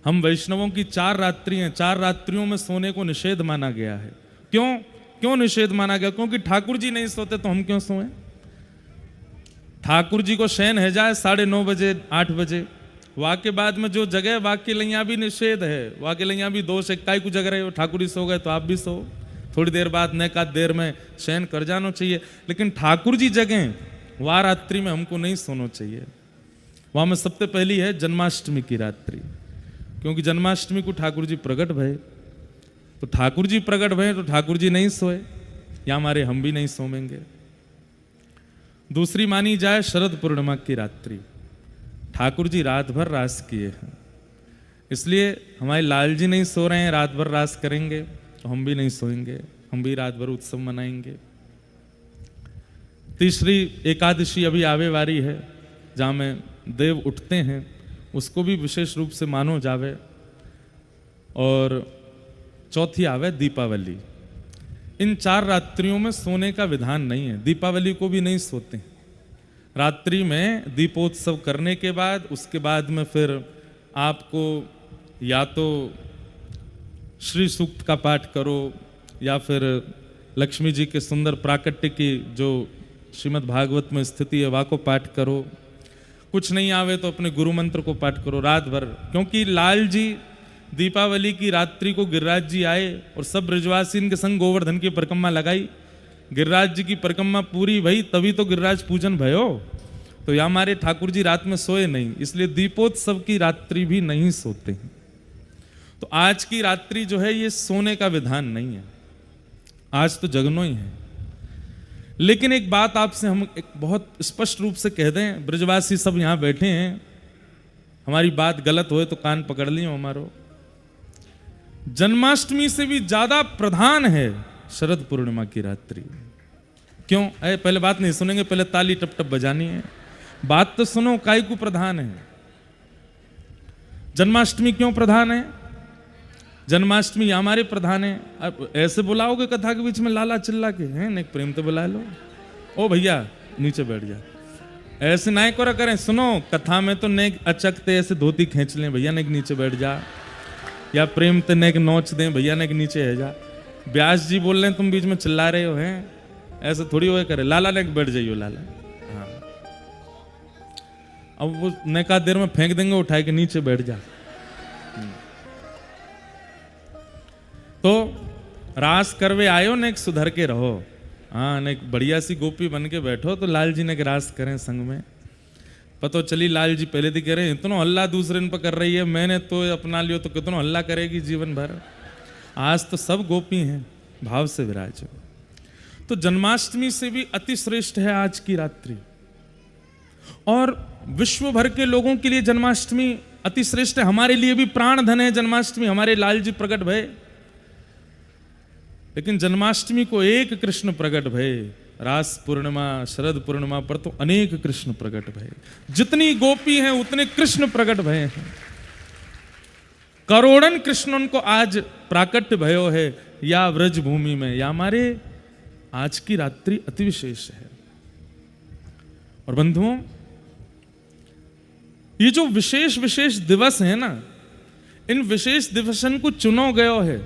हम वैष्णवों की 4 रात्रि हैं, 4 रात्रियों में सोने को निषेध माना गया है। क्यों क्यों निषेध माना गया? क्योंकि ठाकुर जी नहीं सोते तो हम क्यों सोएं? ठाकुर जी को शयन है जाए 9:30 बजे 8 बजे, वहाँ के बाद में जो जगह वहाँ के लिया भी निषेध है, वहाँ के लिया भी दोष है। काई को जग रहे हो, ठाकुर जी सो गए तो आप भी सो, थोड़ी देर बाद न का देर में शयन कर जाना चाहिए। लेकिन ठाकुर जी जगह वहाँ रात्रि में हमको नहीं सोना चाहिए। वहाँ में सबसे पहली है जन्माष्टमी की रात्रि, क्योंकि जन्माष्टमी को ठाकुर जी प्रकट भये, तो ठाकुर जी प्रकट भये तो ठाकुर जी नहीं सोए, या हमारे हम भी नहीं सोएंगे। दूसरी मानी जाए शरद पूर्णिमा की रात्रि, ठाकुर जी रात भर रास किए हैं, इसलिए हमारे लाल जी नहीं सो रहे हैं, रात भर रास करेंगे तो हम भी नहीं सोएंगे, हम भी रात भर उत्सव मनाएंगे। तीसरी एकादशी अभी आवे वाली है, जहाँ में देव उठते हैं, उसको भी विशेष रूप से मानो जावे। और चौथी आवे दीपावली। इन 4 रात्रियों में सोने का विधान नहीं है। दीपावली को भी नहीं सोते, रात्रि में दीपोत्सव करने के बाद उसके बाद में फिर आपको या तो श्री सूक्त का पाठ करो, या फिर लक्ष्मी जी के सुंदर प्राकट्य की जो श्रीमद् भागवत में स्थिति है वहाँ को पाठ करो। कुछ नहीं आवे तो अपने गुरु मंत्र को पाठ करो रात भर। क्योंकि लाल जी दीपावली की रात्रि को गिरिराज जी आए और सब ब्रजवासी इनके संग गोवर्धन की परिक्रमा लगाई। गिरिराज जी की परिक्रमा पूरी भई तभी तो गिरिराज पूजन भयो। तो यहाँ हमारे ठाकुर जी रात में सोए नहीं, इसलिए दीपोत्सव की रात्रि भी नहीं सोते हैं। तो आज की रात्रि जो है ये सोने का विधान नहीं है, आज तो जगनो ही है। लेकिन एक बात आपसे हम एक बहुत स्पष्ट रूप से कह दें, ब्रजवासी सब यहाँ बैठे हैं, हमारी बात गलत होए तो कान पकड़ लियो हमारो। जन्माष्टमी से भी ज्यादा प्रधान है शरद पूर्णिमा की रात्रि। क्यों? पहले बात नहीं सुनेंगे, पहले ताली टप टप बजानी है। बात तो सुनो, काय को प्रधान है जन्माष्टमी? क्यों प्रधान है? जन्माष्टमी हमारे प्रधान है। अब ऐसे बुलाओगे कथा के बीच में लाला चिल्ला के, हैं नेक प्रेम तो बुला लो, ओ भैया नीचे बैठ जा, ऐसे ना करें। सुनो, कथा में तो नेक अचकते ऐसे धोती खींच लें, भैया नेक नीचे बैठ जा, या प्रेम ते नेक नोच दें, भैया नेक नीचे है जा। व्यास जी बोल रहे हैं तुम बीच में चिल्ला रहे हो, हैं ऐसे थोड़ी हो करे, लाला नेक बैठ जाइयो लाला। हाँ, अब वो नेका देर में फेंक देंगे उठा के, नीचे बैठ जा। तो रास करवे आयो ने एक सुधर के रहो। हाँ, ने एक बढ़िया सी गोपी बन के बैठो तो लाल जी ने रास करें संग में। पतो चली लाल जी पहले तो कह रहे इतना हल्ला दूसरे पर कर रही है, मैंने तो अपना लियो तो कितना हल्ला करेगी जीवन भर। आज तो सब गोपी हैं, भाव से विराजो। तो जन्माष्टमी से भी अति श्रेष्ठ है आज की रात्रि, और विश्व भर के लोगों के लिए जन्माष्टमी अति श्रेष्ठ है। हमारे लिए भी प्राण धन है जन्माष्टमी, हमारे लाल जी प्रकट भये। लेकिन जन्माष्टमी को एक कृष्ण प्रकट भये, रास पूर्णिमा शरद पूर्णिमा पर तो अनेक कृष्ण प्रकट भये। जितनी गोपी हैं उतने कृष्ण प्रकट भये हैं। करोड़न कृष्ण उनको आज प्राकट्य भयो है, या व्रज भूमि में, या हमारे आज की रात्रि अति विशेष है। और बंधुओं, ये जो विशेष विशेष दिवस है ना, इन विशेष दिवसन को चुनो गयो है।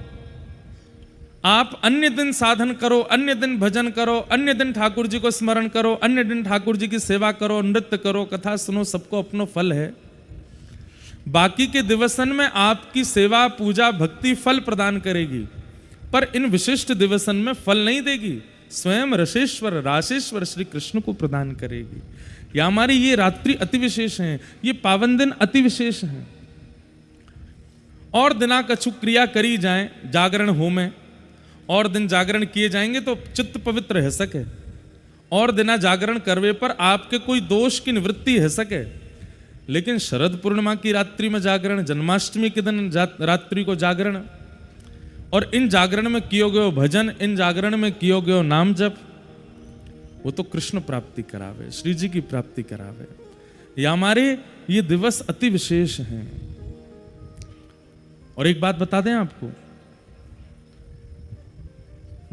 आप अन्य दिन साधन करो, अन्य दिन भजन करो, अन्य दिन ठाकुर जी को स्मरण करो, अन्य दिन ठाकुर जी की सेवा करो, नृत्य करो, कथा सुनो, सबको अपनो फल है। बाकी के दिवसन में आपकी सेवा पूजा भक्ति फल प्रदान करेगी, पर इन विशिष्ट दिवसन में फल नहीं देगी। स्वयं रसेश्वर राशेश्वर श्री कृष्ण को प्रदान करेगी। या हमारी ये रात्रि अति विशेष है, ये पावन दिन अति विशेष है। और दिना कछु क्रिया करी जाए, जागरण होमे, और दिन जागरण किए जाएंगे तो चित्त पवित्र है सके, और दिना जागरण करवे पर आपके कोई दोष की निवृत्ति है सके। लेकिन शरद पूर्णिमा की रात्रि में जागरण, जन्माष्टमी के दिन रात्रि को जागरण, और इन जागरण में कियो गयो भजन, इन जागरण में कियो गयो नाम जप, वो तो कृष्ण प्राप्ति करावे, श्री जी की प्राप्ति करावे। या हमारे ये दिवस अति विशेष हैं। और एक बात बता दें आपको,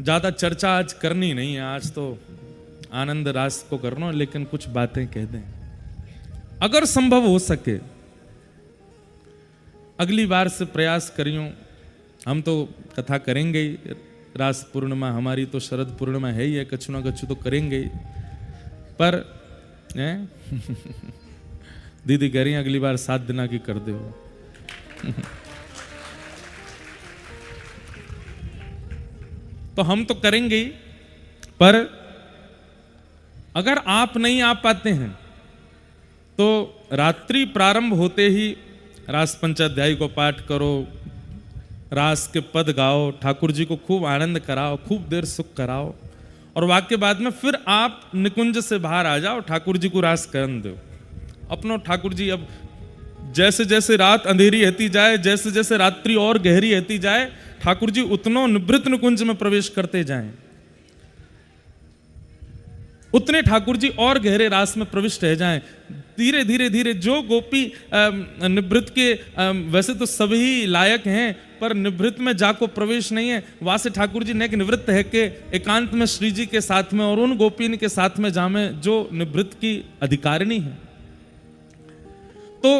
ज्यादा चर्चा आज करनी नहीं है, आज तो आनंद रास को करना, लेकिन कुछ बातें कह दें। अगर संभव हो सके अगली बार से प्रयास करियो, हम तो कथा करेंगे ही, रास पूर्णिमा हमारी तो शरद पूर्णिमा है ही है, कछु ना कछु तो करेंगे ही। पर दीदी कह रही हैं अगली बार 7 दिन की कर दो। तो हम तो करेंगे ही, पर अगर आप नहीं आ पाते हैं तो रात्रि प्रारंभ होते ही रास पंचाध्यायी को पाठ करो, रास के पद गाओ, ठाकुर जी को खूब आनंद कराओ, खूब देर सुख कराओ, और वाक्य बाद में फिर आप निकुंज से बाहर आ जाओ, ठाकुर जी को रास करन दो अपनो। ठाकुर जी अब जैसे जैसे रात अंधेरी होती जाए, जैसे जैसे रात्रि और गहरी होती जाए, ठाकुर जी उतनो निवृत्त निकुंज में प्रवेश करते जाएं, उतने ठाकुर जी और गहरे रास में प्रविष्ट रह जाएं। धीरे धीरे धीरे जो गोपी निवृत्त के वैसे तो सभी लायक हैं, पर निवृत्त में जाको प्रवेश नहीं है, वहां से ठाकुर जी नेक निवृत्त है के एकांत में श्री जी के साथ में और उन गोपीन के साथ में जामे जो निवृत्त की अधिकारिणी है। तो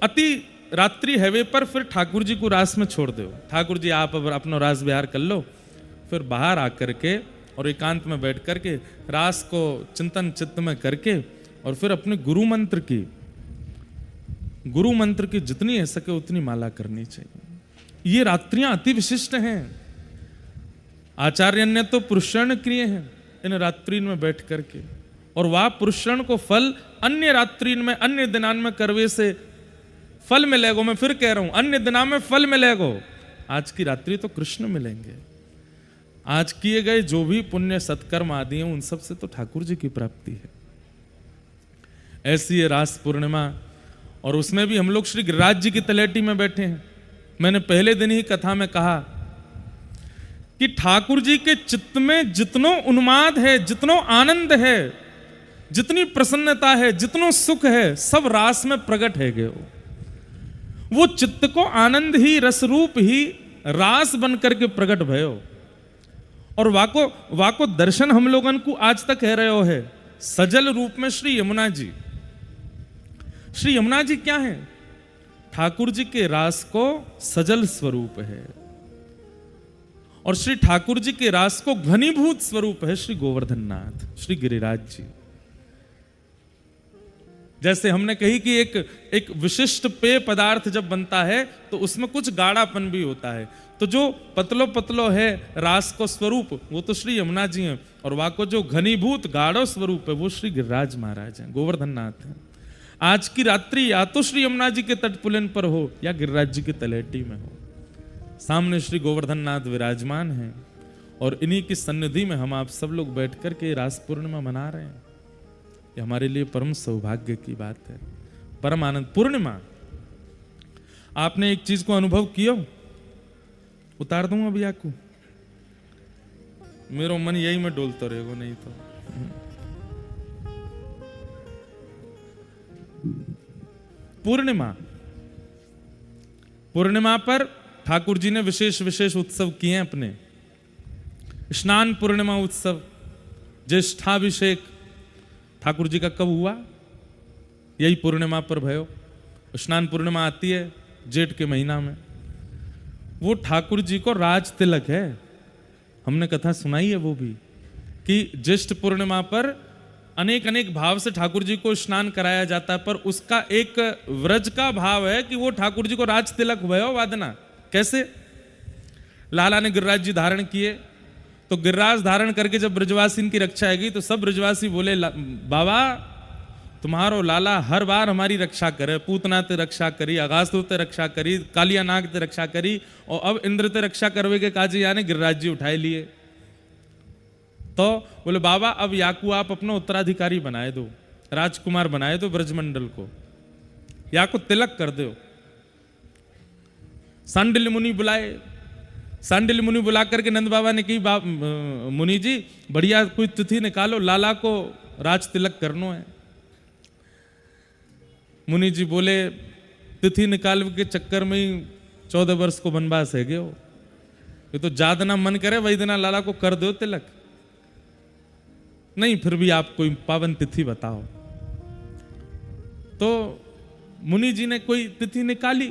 अति रात्रि हैवे पर फिर ठाकुर जी को रास में छोड़ दो। ठाकुर जी आप अब अपना रास विहार कर लो, फिर बाहर आकर के और एकांत में बैठ करके रास को चिंतन चित्त में करके और फिर अपने गुरु मंत्र की जितनी है सके उतनी माला करनी चाहिए। ये रात्रियां अति विशिष्ट हैं। आचार्य ने तो पुरुषण किए हैं इन रात्रिन में बैठ करके, और वह पुरुषण को फल अन्य रात्रिन में अन्य दिनान में करवे से फल मिलेगो। मैं फिर कह रहा हूं, अन्य दिना में फल मिलेगो। आज की रात्रि तो कृष्ण मिलेंगे। आज किए गए जो भी पुण्य सत्कर्म आदि हैं उन सब से तो ठाकुर जी की प्राप्ति है। ऐसी है रास पूर्णिमा, और उसमें भी हम लोग श्री गिरिराज जी की तलेटी में बैठे हैं। मैंने पहले दिन ही कथा में कहा कि ठाकुर जी के चित्त में जितनो उन्माद है, जितनो आनंद है, जितनी प्रसन्नता है, जितनो सुख है, सब रास में प्रकट है गए। वो चित्त को आनंद ही रस रूप ही रास बन करके प्रकट भयो, और वाको दर्शन हम लोगन को आज तक कह रहे हो है सजल रूप में श्री यमुना जी। श्री यमुना जी क्या है? ठाकुर जी के रास को सजल स्वरूप है, और श्री ठाकुर जी के रास को घनीभूत स्वरूप है श्री गोवर्धन नाथ, श्री गिरिराज जी। जैसे हमने कही कि एक विशिष्ट पेय पदार्थ जब बनता है तो उसमें कुछ गाढ़ापन भी होता है, तो जो पतलो पतलो है रास को स्वरूप वो तो श्री यमुना जी हैं, और वहां को जो घनीभूत गाढ़ो स्वरूप है वो श्री गिरिराज महाराज हैं, गोवर्धन नाथ हैं। आज की रात्रि या तो श्री यमुना जी के तटपुलन पर हो या गिरिराज जी की तलेटी में हो, सामने श्री गोवर्धन नाथ विराजमान हैं, और इन्हीं की सन्निधि में हम आप सब लोग बैठ करके रास पूर्णिमा मना रहे हैं। ये हमारे लिए परम सौभाग्य की बात है, परम आनंद। पूर्णिमा आपने एक चीज को अनुभव किया, उतार दूं अभी आपको, मेरा मन यही में डोलता रहेगा, नहीं तो पूर्णिमा पर ठाकुर जी ने विशेष विशेष उत्सव किए हैं अपने। स्नान पूर्णिमा उत्सव, ज्येष्ठाभिषेक ठाकुर जी का कब हुआ? यही पूर्णिमा पर भयो। स्नान पूर्णिमा आती है जेठ के महीना में, वो ठाकुर जी को राज तिलक है। हमने कथा सुनाई है वो भी, कि ज्येष्ठ पूर्णिमा पर अनेक अनेक भाव से ठाकुर जी को स्नान कराया जाता है, पर उसका एक व्रज का भाव है कि वो ठाकुर जी को राज तिलक भयो वादना। कैसे? लाला ने गिरिराज जी धारण किए, तो गिरिराज धारण करके जब ब्रजवासी की रक्षा आएगी तो सब ब्रजवासी बोले बाबा तुम्हारो लाला हर बार हमारी रक्षा करे, पूतना ते रक्षा करी, अगासुर ते रक्षा करी, कालिया नाग ते रक्षा करी, और अब इंद्र ते रक्षा करवे के काजी यानी गिरिराज जी उठाए लिए। तो बोले बाबा अब याकू आप अपना उत्तराधिकारी बनाए दो, राजकुमार बनाए दो ब्रजमंडल को, याकू तिलक कर दो। सांडिल्य मुनि बुलाए, सांडिल्य मुनि बुला करके नंद बाबा ने कही मुनि जी बढ़िया कोई तिथि निकालो, लाला को राज तिलक करनो है। मुनि जी बोले तिथि निकाल के चक्कर में ही 14 वर्ष को वनवास है गए हो, ये तो ज्यादा ना मन करे वही दिना लाला को कर दो तिलक। नहीं फिर भी आप कोई पावन तिथि बताओ। तो मुनि जी ने कोई तिथि निकाली,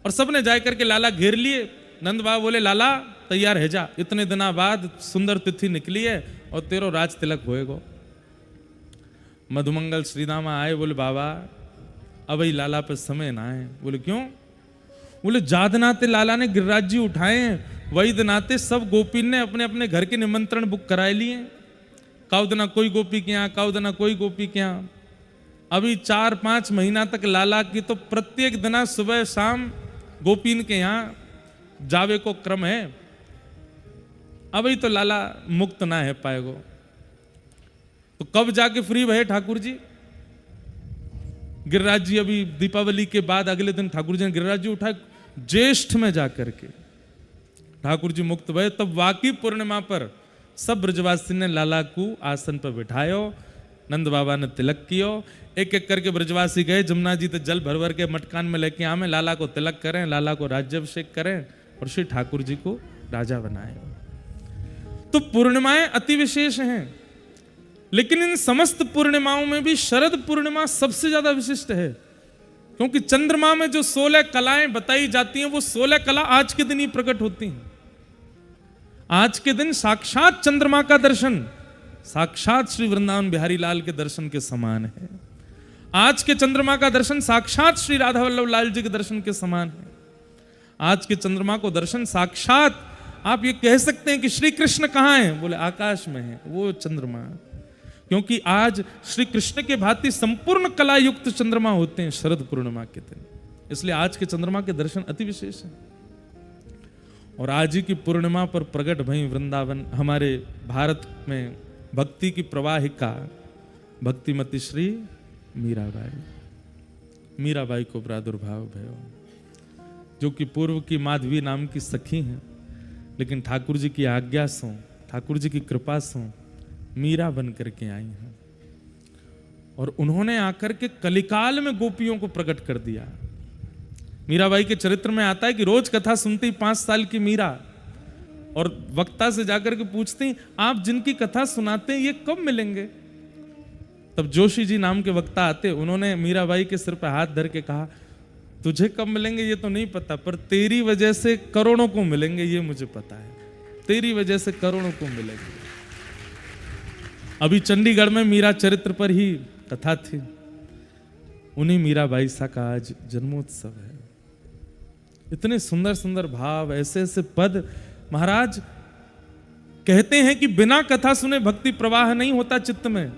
और सबने जा करके लाला घेर लिए। नंद बाबा बोले लाला तैयार है जा, इतने दिनों बाद सुंदर तिथि निकली है और तेरो राज तिलक होएगो। मधुमंगल श्रीदामा आए, बोले बाबा अब ही लाला पे समय ना है। बोले क्यों? बोले जाद नाते लाला ने गिरिराज जी उठाए हैं, वही नाते सब गोपी ने अपने अपने घर के निमंत्रण बुक कराए लिए। काउदना कोई गोपी के यहाँ, काउदना कोई गोपी के यहाँ। अभी 4-5 महीना तक लाला की तो प्रत्येक दिन सुबह शाम गोपीन के यहाँ जावे को क्रम है। अभी तो लाला मुक्त ना है पाएगो, तो कब जाके फ्री भये ठाकुर जी? गिरिराज जी अभी दीपावली के बाद अगले दिन ठाकुर जी ने गिरिराज जी उठाए, ज्येष्ठ में जाकर के ठाकुर जी मुक्त भये। तब वाकी पूर्णिमा पर सब ब्रजवासी ने लाला को आसन पर बिठायो, नंद बाबा ने तिलक कियो। एक एक करके ब्रजवासी गए, जमुना जी तो जल भर भर के मटकान में लेके आवे, लाला को तिलक करें, लाला को राज्याभिषेक करें और श्री ठाकुर जी को राजा बनाए। तो पूर्णिमाएं अति विशेष हैं, लेकिन इन समस्त पूर्णिमाओं में भी शरद पूर्णिमा सबसे ज्यादा विशिष्ट है, क्योंकि चंद्रमा में जो 16 कलाएं बताई जाती हैं वो 16 कला आज के दिन ही प्रकट होती हैं। आज के दिन साक्षात चंद्रमा का दर्शन साक्षात श्री वृंदावन बिहारी लाल के दर्शन के समान है। आज के चंद्रमा का दर्शन साक्षात श्री राधा वल्लभ लाल जी के दर्शन के समान है। आज के चंद्रमा को दर्शन साक्षात आप ये कह सकते हैं कि श्री कृष्ण कहाँ हैं? बोले आकाश में है वो चंद्रमा, क्योंकि आज श्री कृष्ण के भांति संपूर्ण कला युक्त चंद्रमा होते हैं शरद पूर्णिमा के दिन, इसलिए आज के चंद्रमा के दर्शन अति विशेष हैं। और आज ही की पूर्णिमा पर प्रकट भई वृंदावन हमारे भारत में भक्ति की प्रवाहिका भक्तिमती श्री मीराबाई को प्रादुर्भाव भयो, जो कि पूर्व की माधवी नाम की सखी हैं, लेकिन ठाकुर जी की आज्ञा से, ठाकुर जी की कृपा से मीरा बन करके आई हैं। और उन्होंने आकर के कलिकाल में गोपियों को प्रकट कर दिया। मीराबाई के चरित्र में आता है कि रोज कथा सुनती 5 साल की मीरा, और वक्ता से जाकर के पूछती आप जिनकी कथा सुनाते हैं ये कब मिलेंगे? तब जोशी जी नाम के वक्ता आते, उन्होंने मीराबाई के सिर पर हाथ धर के कहा तुझे कब मिलेंगे ये तो नहीं पता, पर तेरी वजह से करोड़ों को मिलेंगे ये मुझे पता है, तेरी वजह से करोड़ों को मिलेंगे। अभी चंडीगढ़ में मीरा चरित्र पर ही कथा थी, उन्हीं मीराबाई सा का आज जन्मोत्सव है। इतने सुंदर सुंदर भाव, ऐसे ऐसे पद। महाराज कहते हैं कि बिना कथा सुने भक्ति प्रवाह नहीं होता चित्त में,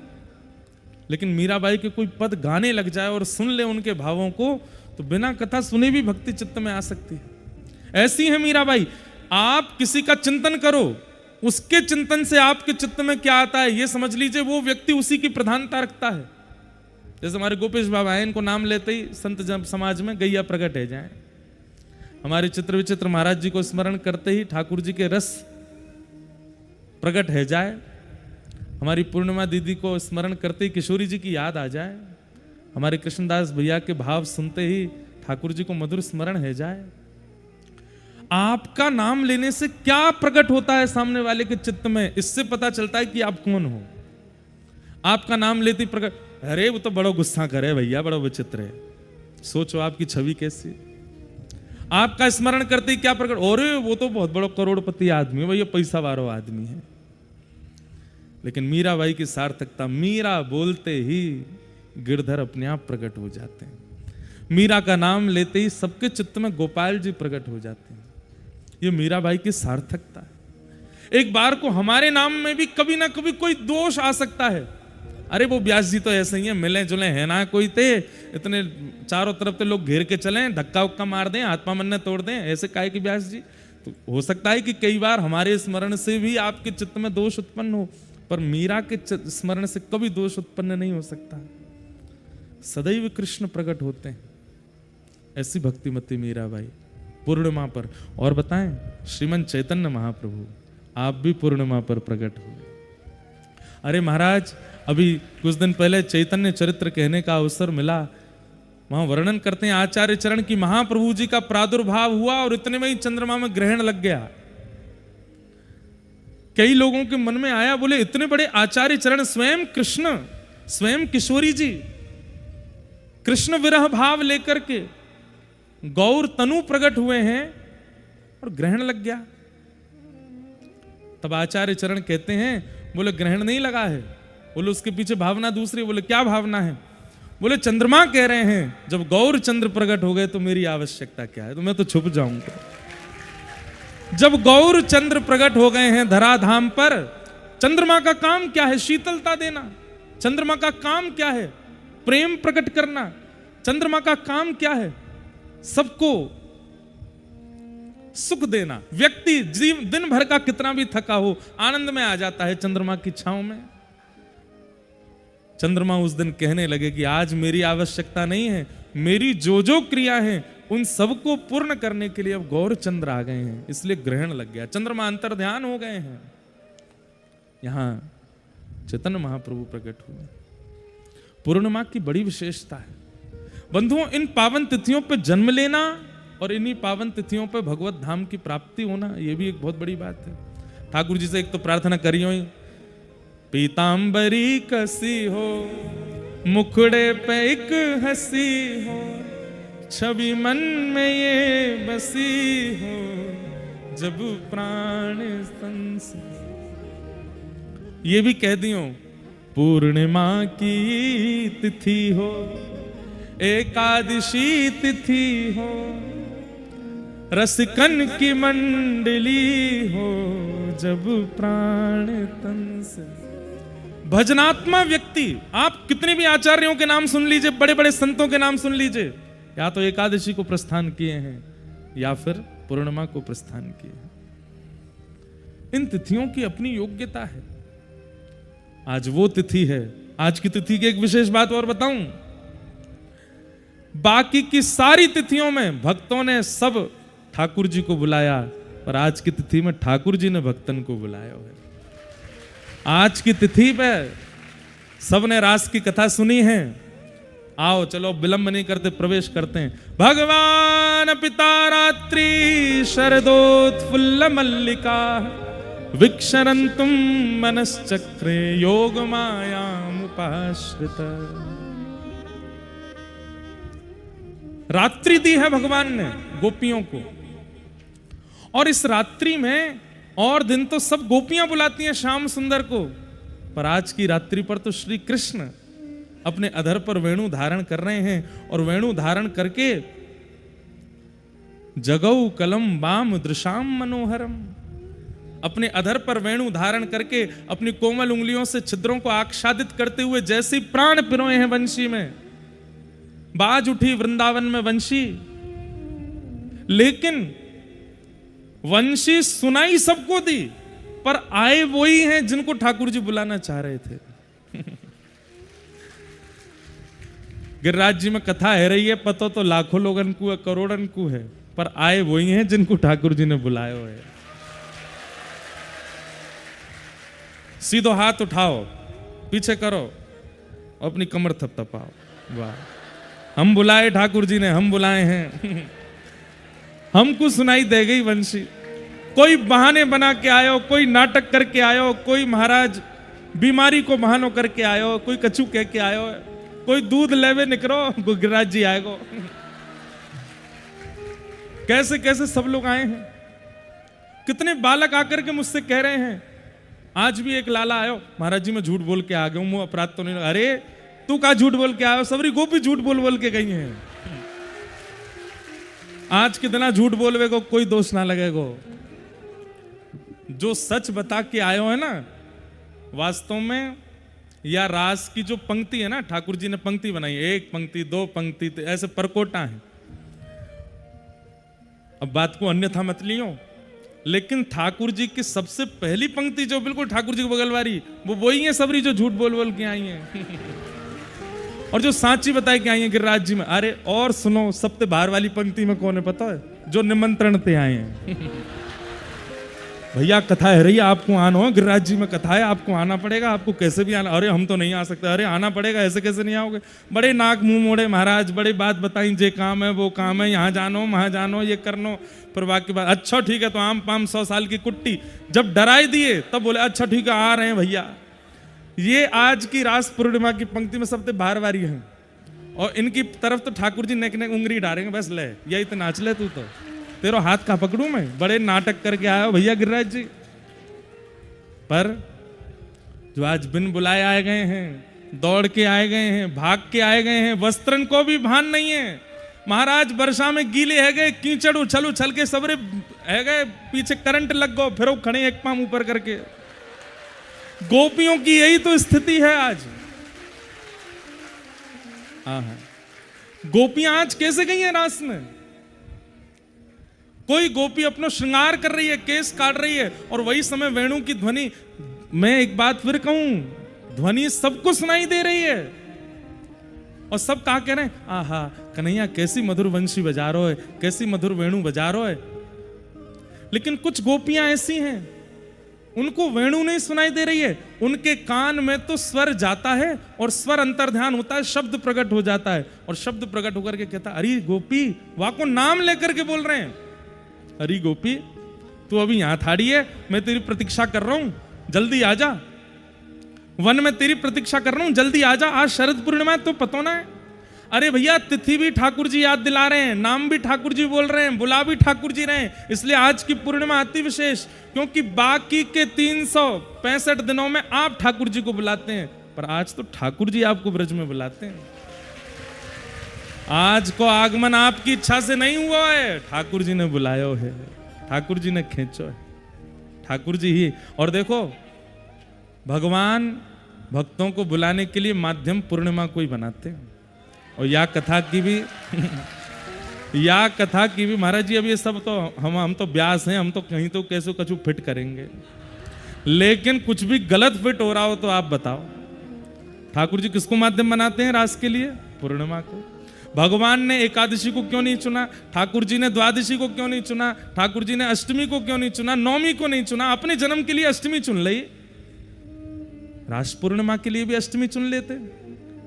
लेकिन मीराबाई के कोई पद गाने लग जाए और सुन ले उनके भावों को, तो बिना कथा सुने भी भक्ति चित्त में आ सकती है। ऐसी है मीराबाई। आप किसी का चिंतन करो, उसके चिंतन से आपके चित्त में क्या आता है ये समझ लीजिए, वो व्यक्ति उसी की प्रधानता रखता है। जैसे हमारे गोपेश बाबा हैं, इनको नाम लेते ही संत समाज में गैया प्रकट है जाए। हमारे चित्र विचित्र महाराज जी को स्मरण करते ही ठाकुर जी के रस प्रकट है जाए। हमारी पूर्णिमा दीदी को स्मरण करते ही किशोरी जी की याद आ जाए। हमारे कृष्णदास भैया के भाव सुनते ही ठाकुर जी को मधुर स्मरण है जाए। आपका नाम लेने से क्या प्रकट होता है सामने वाले के चित्त में, इससे पता चलता है कि आप कौन हो। आपका नाम लेते प्रकट, अरे वो तो बड़ा गुस्सा करे भैया, बड़ा विचित्र है, सोचो आपकी छवि कैसी। आपका स्मरण करते ही क्या प्रकट, अरे वो तो बहुत बड़ा करोड़पति आदमी है भैया, पैसा वाला आदमी है। लेकिन मीराबाई की सार्थकता, मीरा बोलते ही गिरधर अपने आप प्रकट हो जाते हैं। मीरा का नाम लेते ही सबके चित्त में गोपाल जी प्रकट हो जाते हैं। ये मीराबाई की सार्थकता है। एक बार को हमारे नाम में भी कभी ना कभी कोई दोष आ सकता है। अरे वो व्यास जी तो ऐसे ही है, मिले जुले है ना कोई थे, इतने चारों तरफ से लोग घेर के चले, धक्का उक्का मार दें, आत्मा मन तोड़ दें, ऐसे काहे कि व्यास जी। तो हो सकता है कि कई बार हमारे स्मरण से भी आपके चित्त में दोष उत्पन्न हो, पर मीरा के स्मरण से कभी दोष उत्पन्न नहीं हो सकता। सदैव कृष्ण प्रकट होते हैं। ऐसी भक्तिमती मीराबाई पूर्णिमा पर। और बताएं, श्रीमन चैतन्य महाप्रभु आप भी पूर्णिमा पर प्रकट हुए। अरे महाराज, अभी कुछ दिन पहले चैतन्य चरित्र कहने का अवसर मिला, वहां वर्णन करते हैं आचार्य चरण की महाप्रभु जी का प्रादुर्भाव हुआ और इतने में ही चंद्रमा में ग्रहण लग गया। कई लोगों के मन में आया, बोले इतने बड़े आचार्य चरण, स्वयं कृष्ण, स्वयं किशोरी जी कृष्ण विरह भाव लेकर के गौर तनु प्रकट हुए हैं और ग्रहण लग गया। तब आचार्य चरण कहते हैं, बोले ग्रहण नहीं लगा है, बोले उसके पीछे भावना दूसरी। बोले क्या भावना है? बोले चंद्रमा कह रहे हैं जब गौर चंद्र प्रकट हो गए तो मेरी आवश्यकता क्या है, तो मैं तो छुप जाऊंगा। जब गौर चंद्र प्रकट हो गए हैं धराधाम पर, चंद्रमा का काम क्या है? शीतलता देना। चंद्रमा का काम क्या है? प्रेम प्रकट करना। चंद्रमा का काम क्या है? सबको सुख देना। व्यक्ति दिन भर का कितना भी थका हो आनंद में आ जाता है चंद्रमा की छांव में। चंद्रमा उस दिन कहने लगे कि आज मेरी आवश्यकता नहीं है, मेरी जो जो क्रिया है उन सबको पूर्ण करने के लिए अब गौर चंद्र आ गए हैं, इसलिए ग्रहण लग गया। चंद्रमा अंतर ध्यान हो गए हैं। यहां चैतन्य महाप्रभु प्रकट हुए। पूर्णिमा की बड़ी विशेषता है बंधुओं, इन पावन तिथियों पर जन्म लेना और इन्हीं पावन तिथियों पर भगवत धाम की प्राप्ति होना, यह भी एक बहुत बड़ी बात है। ठाकुर जी से एक तो प्रार्थना करियो ही, पीतांबरी कसी हो, मुखड़े पे एक हंसी हो, छवि मन में ये बसी हो, जब प्राण संस। ये भी कह दियो, पूर्णिमा की तिथि हो, एकादशी तिथि हो, रसिकन की मंडली हो, जब प्राण तन से। भजनात्मा व्यक्ति, आप कितने भी आचार्यों के नाम सुन लीजिए, बड़े बड़े संतों के नाम सुन लीजिए, या तो एकादशी को प्रस्थान किए हैं या फिर पूर्णिमा को प्रस्थान किए हैं। इन तिथियों की अपनी योग्यता है। आज वो तिथि है। आज की तिथि की एक विशेष बात और बताऊं, बाकी की सारी तिथियों में भक्तों ने सब ठाकुर जी को बुलाया, पर आज की तिथि में ठाकुर जी ने भक्तन को बुलाया है। आज की तिथि पे सबने रास की कथा सुनी है। आओ चलो विलंब नहीं करते, प्रवेश करते हैं। भगवान पिता रात्रि शरदोत्फुल्ल मल्लिका, विक्षरंतुम मनश्चक्रे योग मायामुपाश्रित। रात्रि दी है भगवान ने गोपियों को, और इस रात्रि में, और दिन तो सब गोपियां बुलाती हैं श्याम सुंदर को, पर आज की रात्रि पर तो श्री कृष्ण अपने अधर पर वेणु धारण कर रहे हैं, और वेणु धारण करके जगौ कलम बाम दृशाम मनोहरम, अपने अधर पर वेणु धारण करके अपनी कोमल उंगलियों से छिद्रों को आच्छादित करते हुए जैसे प्राण पिरोए हैं वंशी में। बाज उठी वृंदावन में वंशी, लेकिन वंशी सुनाई सबको दी, पर आए वही हैं जिनको ठाकुर जी बुलाना चाह रहे थे। गिरिराज जी में कथा है रही है, पता तो लाखों लोगन को है, करोड़न को है, पर आए वही हैं जिनको ठाकुर जी ने बुलाया है। सीधो हाथ उठाओ, पीछे करो, अपनी कमर थपथपाओ। वाह, हम बुलाए ठाकुर जी ने, हम बुलाए हैं। हमको सुनाई दे गई वंशी। कोई बहाने बना के आयो, कोई नाटक करके आयो, कोई महाराज बीमारी को बहानो करके आयो, कोई कछु कह के आयो, कोई दूध लेवे निकरो, गिरिराज जी आएगो। कैसे कैसे सब लोग आए हैं। कितने बालक आकर के मुझसे कह रहे हैं, आज भी एक लाला आयो, महाराज जी मैं झूठ बोल के आ गया हूं, अपराध तो नहीं। अरे तू का झूठ बोल के आयो, सबरी गोपी झूठ बोल बोल के गई हैं। आज कितना झूठ बोलवे को कोई दोष ना लगेगो। जो सच बता के आयो है ना, वास्तव में या रास की जो पंक्ति है ना, ठाकुर जी ने पंक्ति बनाई, एक पंक्ति, दो पंक्ति, ऐसे परकोटा है। अब बात को अन्यथा मत लियो, लेकिन ठाकुर जी की सबसे पहली पंक्ति जो बिल्कुल ठाकुर जी की बगल वाली, वो वही है सबरी जो झूठ बोल बोल के आई हैं। और जो सांची बताए के आई हैं गिरिराज जी में। अरे और सुनो, सबसे बाहर वाली पंक्ति में कौन है पता है? जो निमंत्रण पे आए हैं। भैया कथा है रही, आपको आना हो, गिरिराज जी में कथा है, आपको आना पड़ेगा, आपको कैसे भी आना। अरे हम तो नहीं आ सकते। अरे आना पड़ेगा, ऐसे कैसे नहीं आओगे? बड़े नाक मुंह मोड़े महाराज, बड़ी बात बताई, जे काम है वो काम है, यहाँ जानो वहां जानो, ये करनो। फिर बाकी बात, अच्छा ठीक है, तो आम पाम 100 साल की कुट्टी। जब डराई दिए तब बोले अच्छा ठीक है, आ रहे हैं भैया। ये आज की रास पूर्णिमा की पंक्ति में सबसे बाहर वारी है। और इनकी तरफ तो ठाकुर जी नेक नेक उंगली डालेंगे, बस ले यही तो नाच ले, तू तो तेरा हाथ का पकड़ू मैं, बड़े नाटक करके आया भैया गिरिराज जी। पर जो आज बिन बुलाए आए गए हैं, दौड़ के आए गए हैं, भाग के आए गए हैं, वस्त्रन को भी भान नहीं है। महाराज वर्षा में गीले है गए, कीचड़ उछल उछल के सबरे है गए, पीछे करंट लग गो, फिर वो खड़े एक पांव ऊपर करके। गोपियों की यही तो स्थिति है आज। हाँ, गोपियां आज कैसे गई हैं रास में? कोई गोपी अपना श्रृंगार कर रही है, केस काट रही है, और वही समय वेणु की ध्वनि, मैं एक बात फिर कहूं, ध्वनि सबको सुनाई दे रही है, और सब कहा कह रहे हैं, आहा कन्हैया कैसी मधुर वंशी बजा रहा है, कैसी मधुर वेणु बजा रहा है। लेकिन कुछ गोपियां ऐसी हैं, उनको वेणु नहीं सुनाई दे रही है, उनके कान में तो स्वर जाता है, और स्वर अंतर्ध्यान होता है, शब्द प्रकट हो जाता है, और शब्द प्रकट होकर के कहता, अरे गोपी, वहां को नाम लेकर के बोल रहे हैं, अरे गोपी तू अभी यहां थाड़ी है, मैं तेरी प्रतीक्षा कर रहा हूं, जल्दी आजा, वन में तेरी प्रतीक्षा कर रहा हूं, जल्दी आजा, आज शरद पूर्णिमा है, तो पता ना है। अरे भैया तिथि भी ठाकुर जी याद दिला रहे हैं, नाम भी ठाकुर जी बोल रहे हैं, बुला भी ठाकुर जी रहे हैं, इसलिए आज की पूर्णिमा अति विशेष, क्योंकि बाकी के 365 दिनों में आप ठाकुर जी को बुलाते हैं, पर आज तो ठाकुर जी आपको ब्रज में बुलाते हैं। आज को आगमन आपकी इच्छा से नहीं हुआ है, ठाकुर जी ने बुलाया है, ठाकुर जी ने खींचो है, ठाकुर जी ही। और देखो भगवान भक्तों को बुलाने के लिए माध्यम पूर्णिमा को ही बनाते हैं, और या कथा की भी या कथा की भी, महाराज जी अब ये सब तो हम तो ब्यास हैं, हम तो कहीं तो कैसे कछु फिट करेंगे, लेकिन कुछ भी गलत फिट हो रहा हो तो आप बताओ, ठाकुर जी किसको माध्यम बनाते हैं रास के लिए? पूर्णिमा को। भगवान ने एकादशी को क्यों नहीं चुना? ठाकुर जी ने द्वादशी को क्यों नहीं चुना? ठाकुर जी ने अष्टमी को क्यों नहीं चुना? नवमी को नहीं चुना? अपने जन्म के लिए अष्टमी चुन ली, रास पूर्णिमा के लिए भी अष्टमी चुन लेते,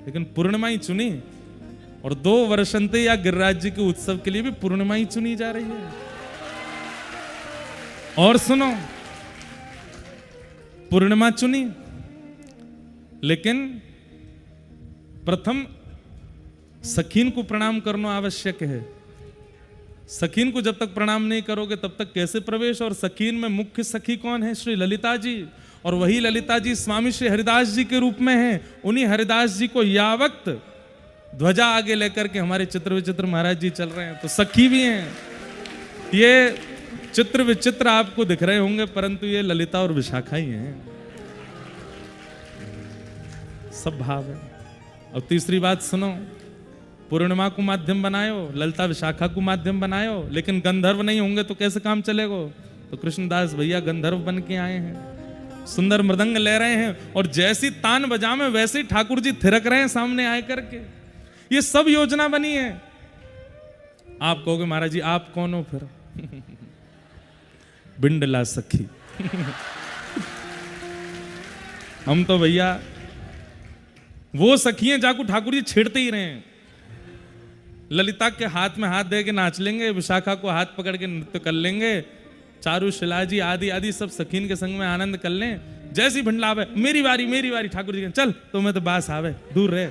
लेकिन पूर्णिमा ही चुनी, और 2 वर्षंते या गिरिराज जी के उत्सव के लिए भी पूर्णिमा ही चुनी जा रही है। और सुनो, पूर्णिमा चुनी, लेकिन प्रथम सखीन को प्रणाम करना आवश्यक है। सखीन को जब तक प्रणाम नहीं करोगे तब तक कैसे प्रवेश? और सखीन में मुख्य सखी कौन है? श्री ललिता जी, और वही ललिता जी स्वामी श्री हरिदास जी के रूप में हैं। उन्हीं हरिदास जी को या वक्त ध्वजा आगे लेकर के हमारे चित्र विचित्र महाराज जी चल रहे हैं, तो सखी भी हैं। ये चित्र विचित्र आपको दिख रहे होंगे, परंतु ये ललिता और विशाखा ही हैं, सब भाव है। और तीसरी बात सुनो, पूर्णिमा को माध्यम बनायो, ललिता विशाखा को माध्यम बनायो, लेकिन गंधर्व नहीं होंगे तो कैसे काम चलेगा? तो कृष्णदास भैया गंधर्व बन के आए हैं, सुंदर मृदंग ले रहे हैं, और जैसी तान बजा में वैसे ही ठाकुर जी थिरक रहे हैं सामने आए करके। ये सब योजना बनी है। आप कहोगे महाराज जी आप कौन हो फिर? बिंडला सखी। हम तो भैया वो सखी हैं जाको ठाकुर जी छेड़ते ही रहे हैं। ललिता के हाथ में हाथ दे के नाच लेंगे, विशाखा को हाथ पकड़ के नृत्य कर लेंगे, चारू शिलाजी आदि आदि सब सखीन के संग में आनंद कर लें। जैसी भिंडलावे मेरी बारी ठाकुर जी चल तो मैं तो बास आवे दूर रहे,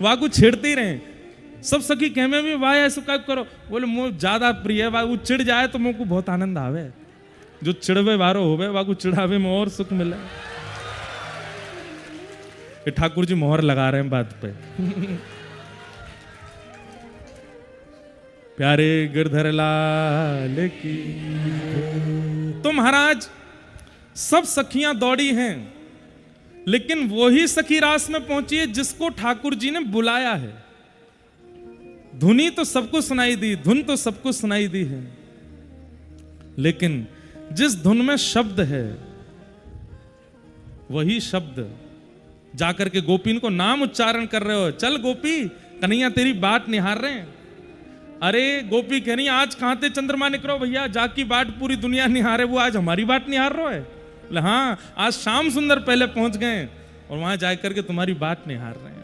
वहां को छेड़ते ही रहे। सब सखी कहमे भी वाह ऐसा कब करो, बोले मुझे ज्यादा प्रिय है, वो चिढ़ जाए तो मुझको बहुत आनंद आवे, जो चिड़वे वारो होवे वहां को चिढ़ावे में और सुख मिले। ये ठाकुर जी मोहर लगा रहे हैं बात पे। प्यारे गिरधर लाल की। तो महाराज सब सखियां दौड़ी हैं, लेकिन वही सखी रास में पहुंची है जिसको ठाकुर जी ने बुलाया है। धुनी तो सबको सुनाई दी, धुन तो सबको सुनाई दी है, लेकिन जिस धुन में शब्द है वही शब्द जाकर के गोपीन को नाम उच्चारण कर रहे हो। चल गोपी, कन्हैया तेरी बात निहार रहे हैं। अरे गोपी कह रही आज कहां थे चंद्रमा निकलो भैया, जाकी बाट पूरी दुनिया निहारे, वो आज हमारी बात निहार रहे है। हाँ आज श्याम सुंदर पहले पहुंच गए और वहां जाकर के तुम्हारी बात निहार रहे हैं।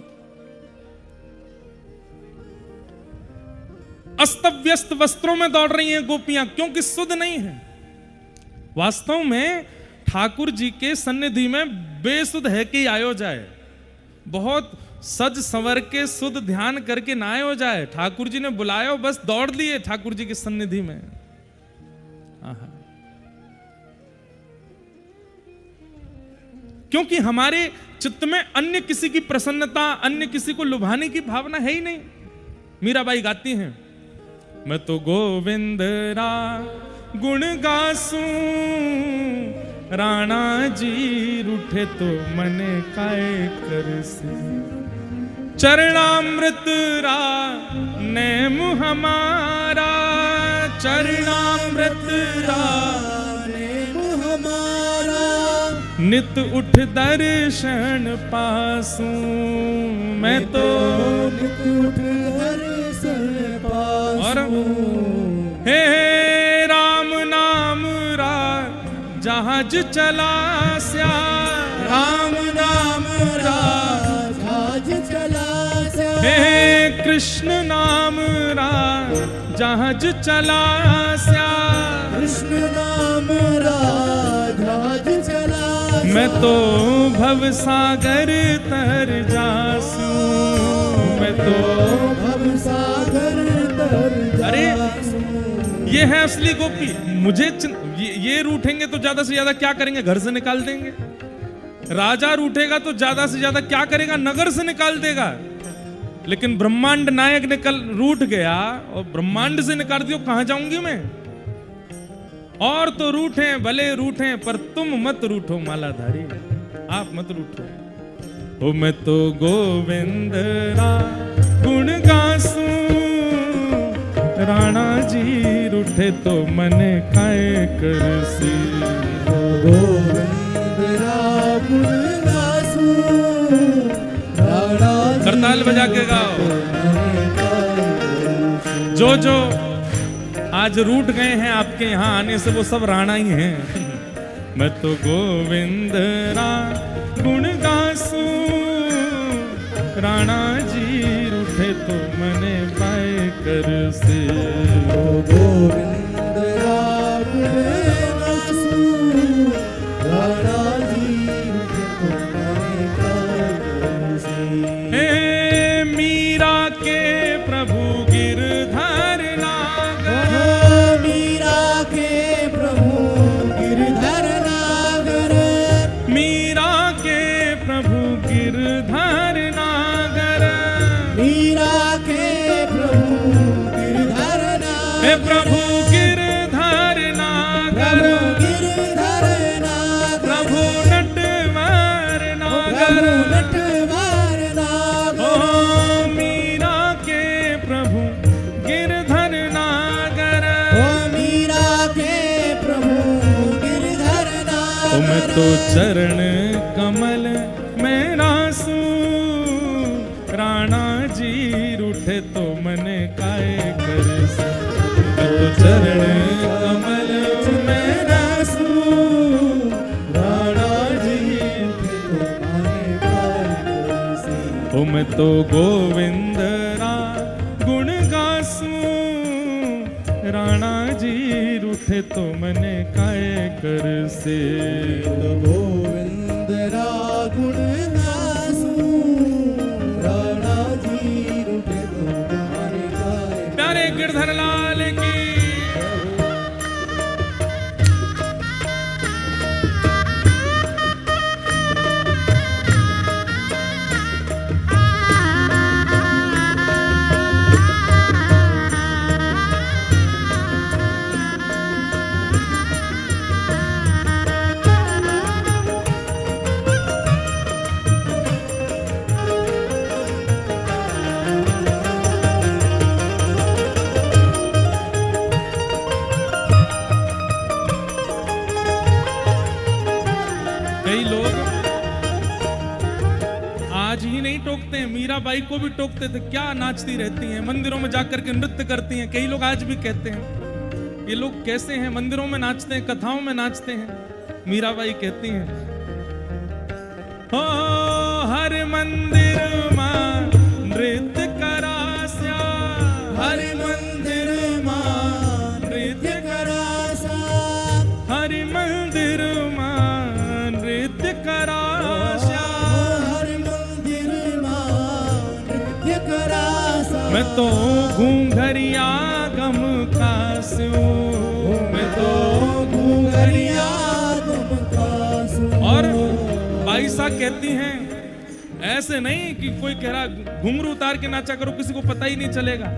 अस्त व्यस्त वस्त्रों में दौड़ रही हैं गोपियां, क्योंकि सुध नहीं है। वास्तव में ठाकुर जी के सन्निधि में बेसुध है कि आयो जाए, बहुत सज संवर के शुद्ध ध्यान करके ना हो जाए। ठाकुर जी ने बुलाया बस दौड़ लिए ठाकुर जी की सन्निधि में। आहा। क्योंकि हमारे चित्त में अन्य किसी की प्रसन्नता, अन्य किसी को लुभाने की भावना है ही नहीं। मीराबाई गाती हैं, मैं तो गोविंद रा गुण गासूं, राणा जी रूठे तो मने काय करसे। चरणामृत रा नेम हमारा, चरणामृत रा नेम हमारा, नित उठ दर्शन पासूं, मैं तो नित उठ दर्शन पासूं। और हे राम नाम रा जहाज चला स्या, राम नाम रा जहाज चला स्या। हे कृष्ण नाम रा जहाज चला स्या, कृष्ण नाम रा जहाज चला। मैं तो भव सागर तर जासूं, मैं तो भव सागर तर जासूं। अरे ये है असली गोपी। मुझे ये रूठेंगे तो ज्यादा से ज्यादा क्या करेंगे, घर से निकाल देंगे। राजा रूठेगा तो ज्यादा से ज्यादा क्या करेगा, नगर से निकाल देगा। लेकिन ब्रह्मांड नायक रूठ गया और ब्रह्मांड से निकाल दिया, कहां जाऊंगी मैं। और तो रूठे भले रूठे पर तुम मत रूठो मालाधारी, आप मत रूठो। ओ मैं तो गोविंद रा गुण गासूं, राणा जी रूठे तो मने काय करसी। गोविंद रा गुण गासूं, राणा जी करताल बजा के गाओ। जो आज रूठ गए हैं आपके यहाँ आने से वो सब राणा ही हैं। मैं तो गोविंद रा गुण गासूं, राणा जी रूठे तो मने पाए करसे। गोविंद रा गुण गासूं, राणा जी रूठे तो मने पाए करसे। हे मीरा के प्रभु गिरधर नागर, मीरा के प्रभु गिरधर नागर, मीरा के प्रभु गिरधर नागर, मीरा के प्रभु गिरधर नागर। हे प्रभु गिरधर नागर, गिरधर नागर, प्रभु नटवर नागर, नटवर नागर। ओ मीरा के प्रभु गिरधर नागर, ओ मीरा के प्रभु गिरधर नागर। ओ मैं तो चरण कमल में रासूं, राणा जी रूठे तो मने काय करसे। मैं तो चरण कमल में रासूं, राणा जी रूठे तो मने काय करसे। ओ मैं तो गोविंद रा गुण गासूं, राणा जी रूठे तो मने काय करसे। गोविंद रा गुण गासूं, राणा जी रूठे तो मने काय। प्यारे गिरधर लाल की। कई लोग आज ही नहीं टोकते हैं, मीराबाई को भी टोकते थे, क्या नाचती रहती हैं, मंदिरों में जाकर के नृत्य करती हैं। कई लोग आज भी कहते हैं ये लोग कैसे हैं, मंदिरों में नाचते हैं, कथाओं में नाचते हैं। मीराबाई कहती हैं, हो हर मंदिर मां नृत्य करास्या, हर मंदिर मां नृत्य करास्या, हर मंदिर मां नृत्य करास्या, हर मंदिर मां तो घूंघरिया गम कासू, मैं तो घूंघरिया गम कासू। और बाईसा कहती हैं ऐसे नहीं कि कोई कह रहा घुंघरू उतार के नाचा करो, किसी को पता ही नहीं चलेगा।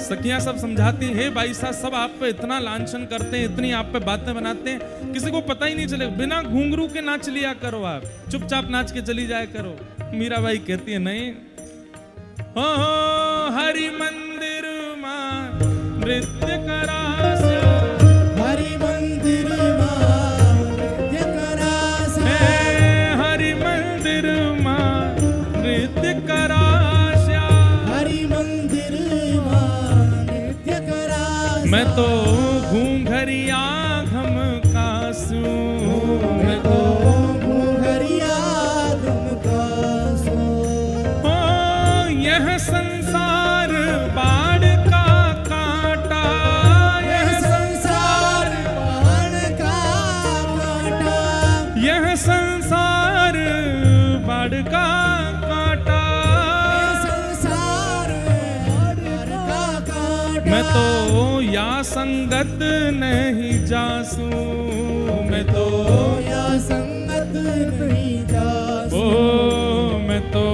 सखियां सब समझाती हैं, हे बाईसा सब आप पे इतना लांछन करते हैं, इतनी आप पे बातें बनाते हैं, किसी को पता ही नहीं चलेगा। बिना घुंघरू के नाच लिया करो, आप चुपचाप नाच के चली जाया करो। मीराबाई कहती है नहीं, हो हरि मंदिर मां नृत्य करास्या, हरि मंदिर मां नृत्य करास्या, हरि मंदिर मां नृत्य करास्या, हरि मंदिर मां नृत्य करास्या। मैं तो घूंघरिया घम कासू, मैं तो घूंघरिया गम कासू। यह संसार बाढ़ का कांटा, यह संसार बाण का कांटा, यह संसार बाढ़ का कांटा, यह संसार बाण का कांटा। मैं तो या संगत नहीं जासू, मैं तो या संगत नहीं जासू, ओ मैं तो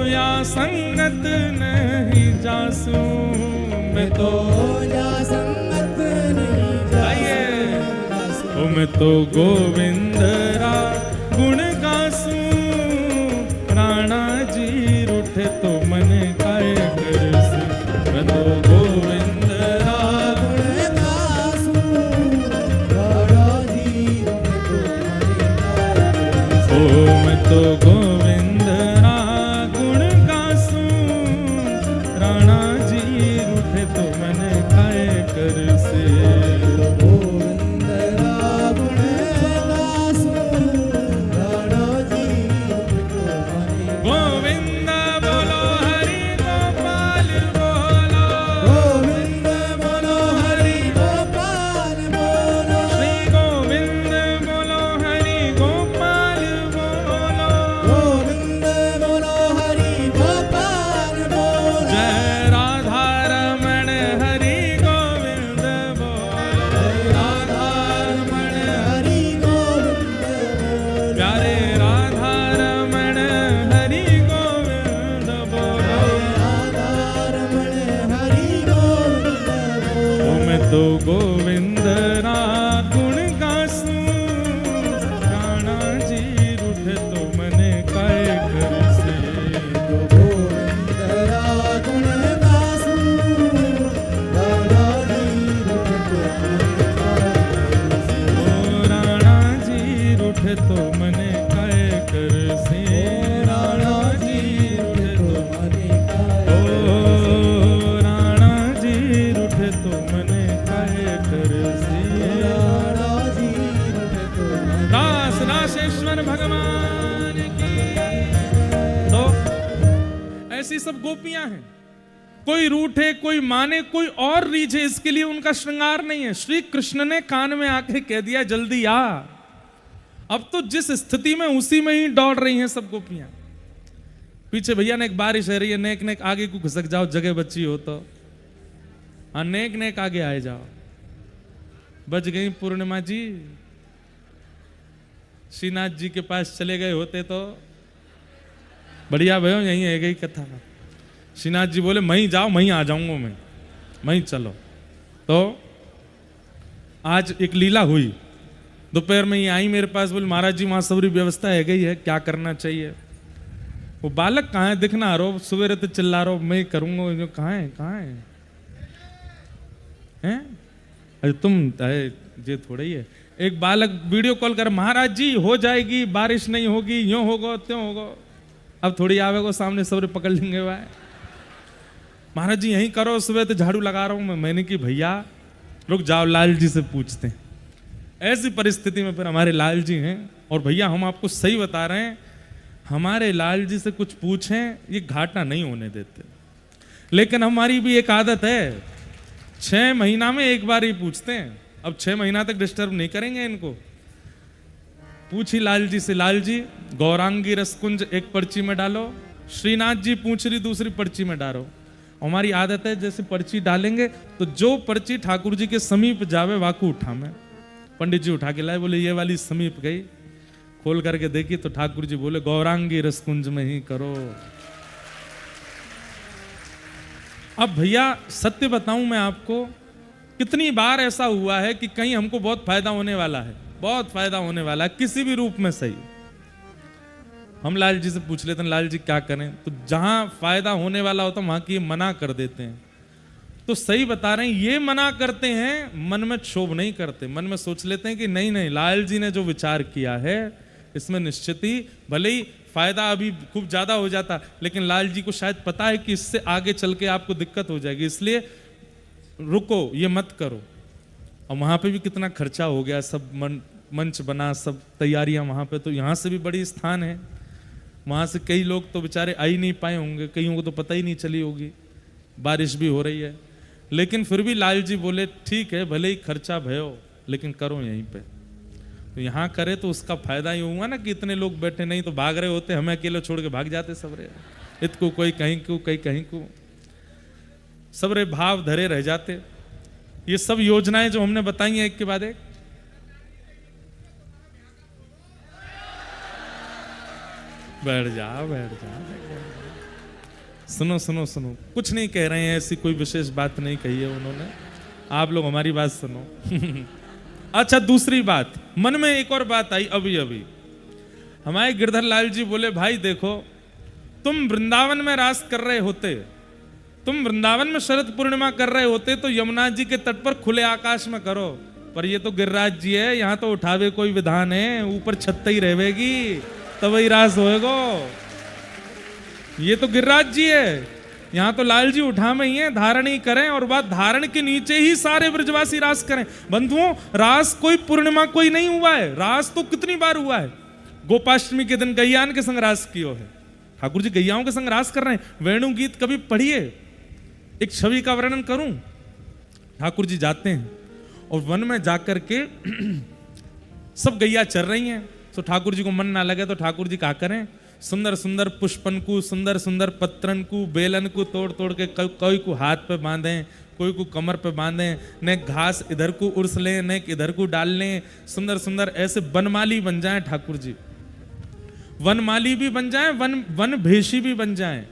या संगत नहीं जासू, मैं तो या संगत नहीं जासू। ओ मैं तो गोविंद रा गुण गासू, राणा जी रूठे तो मन काय करसू, मैं तो गोविंद रा गुण गासू, राणा जी रूठे तो मन काय करसू। ओ मैं तो गोविंद रा गुण गासू, राणा जी रूठे तो मन काय करसे। गोविंद रा गुण गासू, राणा जी रूठे तो मन। गोविंद बोलो हरि गोपाल बोलो, गोविंद बोलो हरि गोपाल बोलो, श्री गोविंद बोलो हरि गोपाल बोलो, गोविंद बोलो हरि गोपाल बोलो। जय राधा रमण हरि गोविंद बोलो, राधा रमण हरि गोविंद बोलो, प्यारे राधा रमण हरि गोविंद बोलो। राधा रमण हरि गोविंद बोलो। ओ मैं तो गोविंद रा गुण गासू, राणा जी रूठे तो मन काय करसे। गोविंद रा गुण गासू, राणा जी रूठे तो मन काय करसे। ओ राणा जी रूठे तो मन काय करसे, राणा जी रूठे तो ओ राणा जी रूठे तो मन काय करसे। दास राशेश्वर भगवान की। तो ऐसी सब गोपियां हैं, कोई रूठे कोई माने कोई और रीझे, इसके लिए उनका श्रृंगार नहीं है। श्री कृष्ण ने कान में आके कह दिया जल्दी आ। अब तो जिस स्थिति में उसी में ही दौड़ रही हैं सब गोपियां। पीछे भैया ने एक बारिश है रही है, नेक नेक आगे को घुसक जाओ, जगह बची हो तो। हाँ नेक नेक आगे आए जाओ। बच गई पूर्णिमा जी, श्रीनाथ जी के पास चले गए होते तो बढ़िया भयो, यहीं है गई कथा। श्रीनाथ जी बोले मैं ही जाओ, मैं ही आ जाऊंगा, मैं ही चलो। तो आज एक लीला हुई, दोपहर में ही आई मेरे पास, बोले महाराज जी वहां सबरी व्यवस्था है गई है, क्या करना चाहिए। वो बालक कहाँ है, दिखना रो, सवेरे तो चिल्ला रो मैं करूंगा, जो कहाँ है कहाँ है हैं? अरे तुम ये थोड़ा ही है। एक बालक वीडियो कॉल कर, महाराज जी हो जाएगी, बारिश नहीं होगी, यूं होगा त्यों होगा। अब थोड़ी आवेगो सामने सबरे पकड़ लेंगे भाई। महाराज जी यहीं करो, सुबह तो झाड़ू लगा रहा हूं मैं। मैंने कि भैया रुक जाओ, लाल जी से पूछते हैं। ऐसी परिस्थिति में फिर हमारे लाल जी हैं, और भैया हम आपको सही बता रहे हैं, हमारे लाल जी से कुछ पूछें ये घाटा नहीं होने देते। लेकिन हमारी भी एक आदत है, 6 महीना में एक बार ही पूछते हैं। अब 6 महीना तक डिस्टर्ब नहीं करेंगे इनको। पूछी लाल जी से, लाल जी गौरांगी रसकुंज एक पर्ची में डालो, श्रीनाथ जी पूछ रही दूसरी पर्ची में डालो। हमारी आदत है जैसे पर्ची डालेंगे तो जो पर्ची ठाकुर जी के समीप जावे वाकू उठा में। पंडित जी उठा के लाए, बोले ये वाली समीप गई, खोल करके देखी तो ठाकुर जी बोले गौरांगी रसकुंज में ही करो। अब भैया सत्य बताऊं मैं आपको, कितनी बार ऐसा हुआ है कि कहीं हमको बहुत फायदा होने वाला है, बहुत फायदा होने वाला है किसी भी रूप में सही, हम लाल जी से पूछ लेते हैं लाल जी क्या करें, तो जहां फायदा होने वाला होता है वहां की मना कर देते हैं। तो सही बता रहे हैं, ये मना करते हैं, मन में क्षोभ नहीं करते, मन में सोच लेते हैं कि नहीं नहीं लाल जी ने जो विचार किया है इसमें निश्चित ही भले ही फायदा अभी खूब ज्यादा हो जाता, लेकिन लाल जी को शायद पता है कि इससे आगे चल के आपको दिक्कत हो जाएगी, इसलिए रुको, ये मत करो। और वहां पे भी कितना खर्चा हो गया, सब मंच बना, सब तैयारियां वहां पे, तो यहाँ से भी बड़ी स्थान है, वहां से कई लोग तो बेचारे आ ही नहीं पाए होंगे, कईयों को तो पता ही नहीं चली होगी, बारिश भी हो रही है, लेकिन फिर भी लाल जी बोले ठीक है भले ही खर्चा भयो लेकिन करो यहीं पे। तो यहाँ करे तो उसका फायदा ही हुआ ना कि इतने लोग बैठे, नहीं तो भाग रहे होते, हमें अकेले छोड़ के भाग जाते सबरे, इतको कोई कहीं को कोई कहीं को, सबरे भाव धरे रह जाते। ये सब योजनाएं जो हमने बताई हैं एक के बाद एक, बैठ जा बैठ जा, सुनो सुनो सुनो, कुछ नहीं कह रहे हैं, ऐसी कोई विशेष बात नहीं कही है उन्होंने, आप लोग हमारी बात सुनो। अच्छा दूसरी बात, मन में एक और बात आई अभी अभी, हमारे गिरधर लाल जी बोले भाई देखो तुम वृंदावन में रास कर रहे होते, तुम वृंदावन में शरद पूर्णिमा कर रहे होते तो यमुना जी के तट पर खुले आकाश में करो, पर ये तो गिरिराज जी है, यहाँ तो उठावे कोई विधान है, ऊपर छत ही रहेगी तब ही रास होएगो, ये तो गिरिराज जी है, यहाँ तो लाल जी उठा में ही है, धारण ही करें, और बात धारण के नीचे ही सारे ब्रजवासी रास करें। बंधुओं रास कोई पूर्णिमा कोई नहीं हुआ है, रास तो कितनी बार हुआ है, गोपाष्टमी के दिन गैयान के संग रास कियो है, ठाकुर जी गैयाओं के संग रास कर रहे हैं। वेणु गीत कभी पढ़िए, एक छवि का वर्णन करूं, ठाकुर जी जाते हैं और वन में जाकर के सब गैया चल रही हैं, तो ठाकुर जी को मन ना लगे तो ठाकुर जी क्या करें, सुंदर सुंदर पुष्पन को, सुंदर सुंदर पत्रन को, बेलन को तोड़ तोड़ के कोई को हाथ पे बांधें, कोई को कमर पे बांधें, ने घास इधर को उर्स लें, ने इधर को डाल लें, सुंदर सुंदर ऐसे वनमाली बन जाएं ठाकुर जी, वनमाली भी बन जाएं, वन भेषी भी बन जाएं,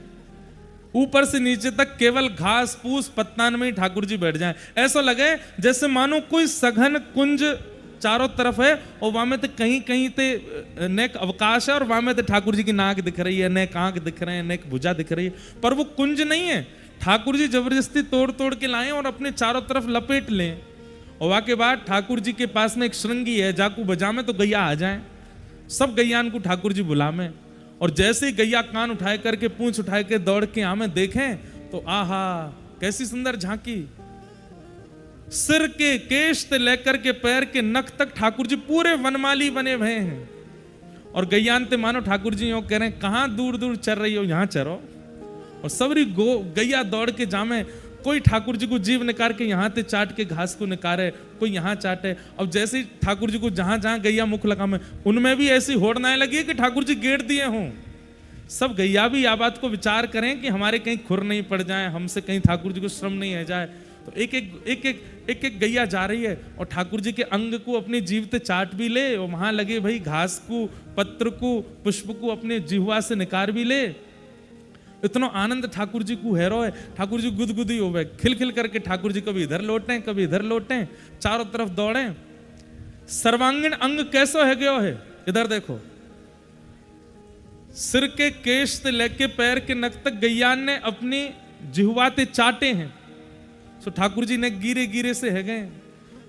ऊपर से नीचे तक केवल घास फूस पत्तान में ही ठाकुर जी बैठ जाएं, ऐसा लगे जैसे मानो कोई सघन कुंज चारों तरफ है और वहां में तो कहीं कहीं ते नेक अवकाश है और वहां में तो ठाकुर जी की नाक दिख रही है, नेक आंख दिख रहे हैं, नेक भुजा दिख रही है, पर वो कुंज नहीं है, ठाकुर जी जबरदस्ती तोड़ तोड़ के लाएं और अपने चारों तरफ लपेट लें। और वहां के बाद ठाकुर जी के पास में एक श्रृंगी है, जाकू बजा में तो गैया आ जाए, सब गैयान को ठाकुर जी बुला में, और जैसे ही गैया कान उठाए करके पूंछ उठाए के दौड़ के आमे देखें तो आहा कैसी सुंदर झांकी, सिर के केश से लेकर के पैर के नख तक ठाकुर जी पूरे वनमाली बने हुए हैं, और गैयान ते मानो ठाकुर जी यूं कह रहे हैं कहां दूर दूर चल रही हो, यहां चलो, और सबरी गैया दौड़ के जामे, कोई ठाकुर जी को जीव निकाल के यहाँ ते चाट के घास को निकारे, कोई यहाँ चाटे, अब जैसे ही ठाकुर जी को जहां जहां गैया मुख लगा में, उनमें भी ऐसी होड़नाएं लगी कि ठाकुर जी गेड़ दिए हों। सब गैया भी यह बात को विचार करें कि हमारे कहीं खुर नहीं पड़ जाए, हमसे कहीं ठाकुर जी को श्रम नहीं है जाए, तो एक गैया जा रही है और ठाकुर जी के अंग को अपनी जीव ते चाट भी ले, और वहां लगे भाई घास को, पत्र को, पुष्प को अपने जिह्वा से निकाल भी ले, इतना आनंद ठाकुर जी को हैरो है, ठाकुर जी गुदगुदी हो गए, खिल खिल करके ठाकुर जी कभी इधर लौटें कभी इधर लौटें, चारों तरफ दौड़ें, सर्वांगीण अंग कैसा है गयो है, इधर देखो, सिर के केश से लेके पैर के नख तक गैयान ने अपनी जिह्वा ते चाटे हैं, तो ठाकुर जी ने गिरे गिरे से है गए,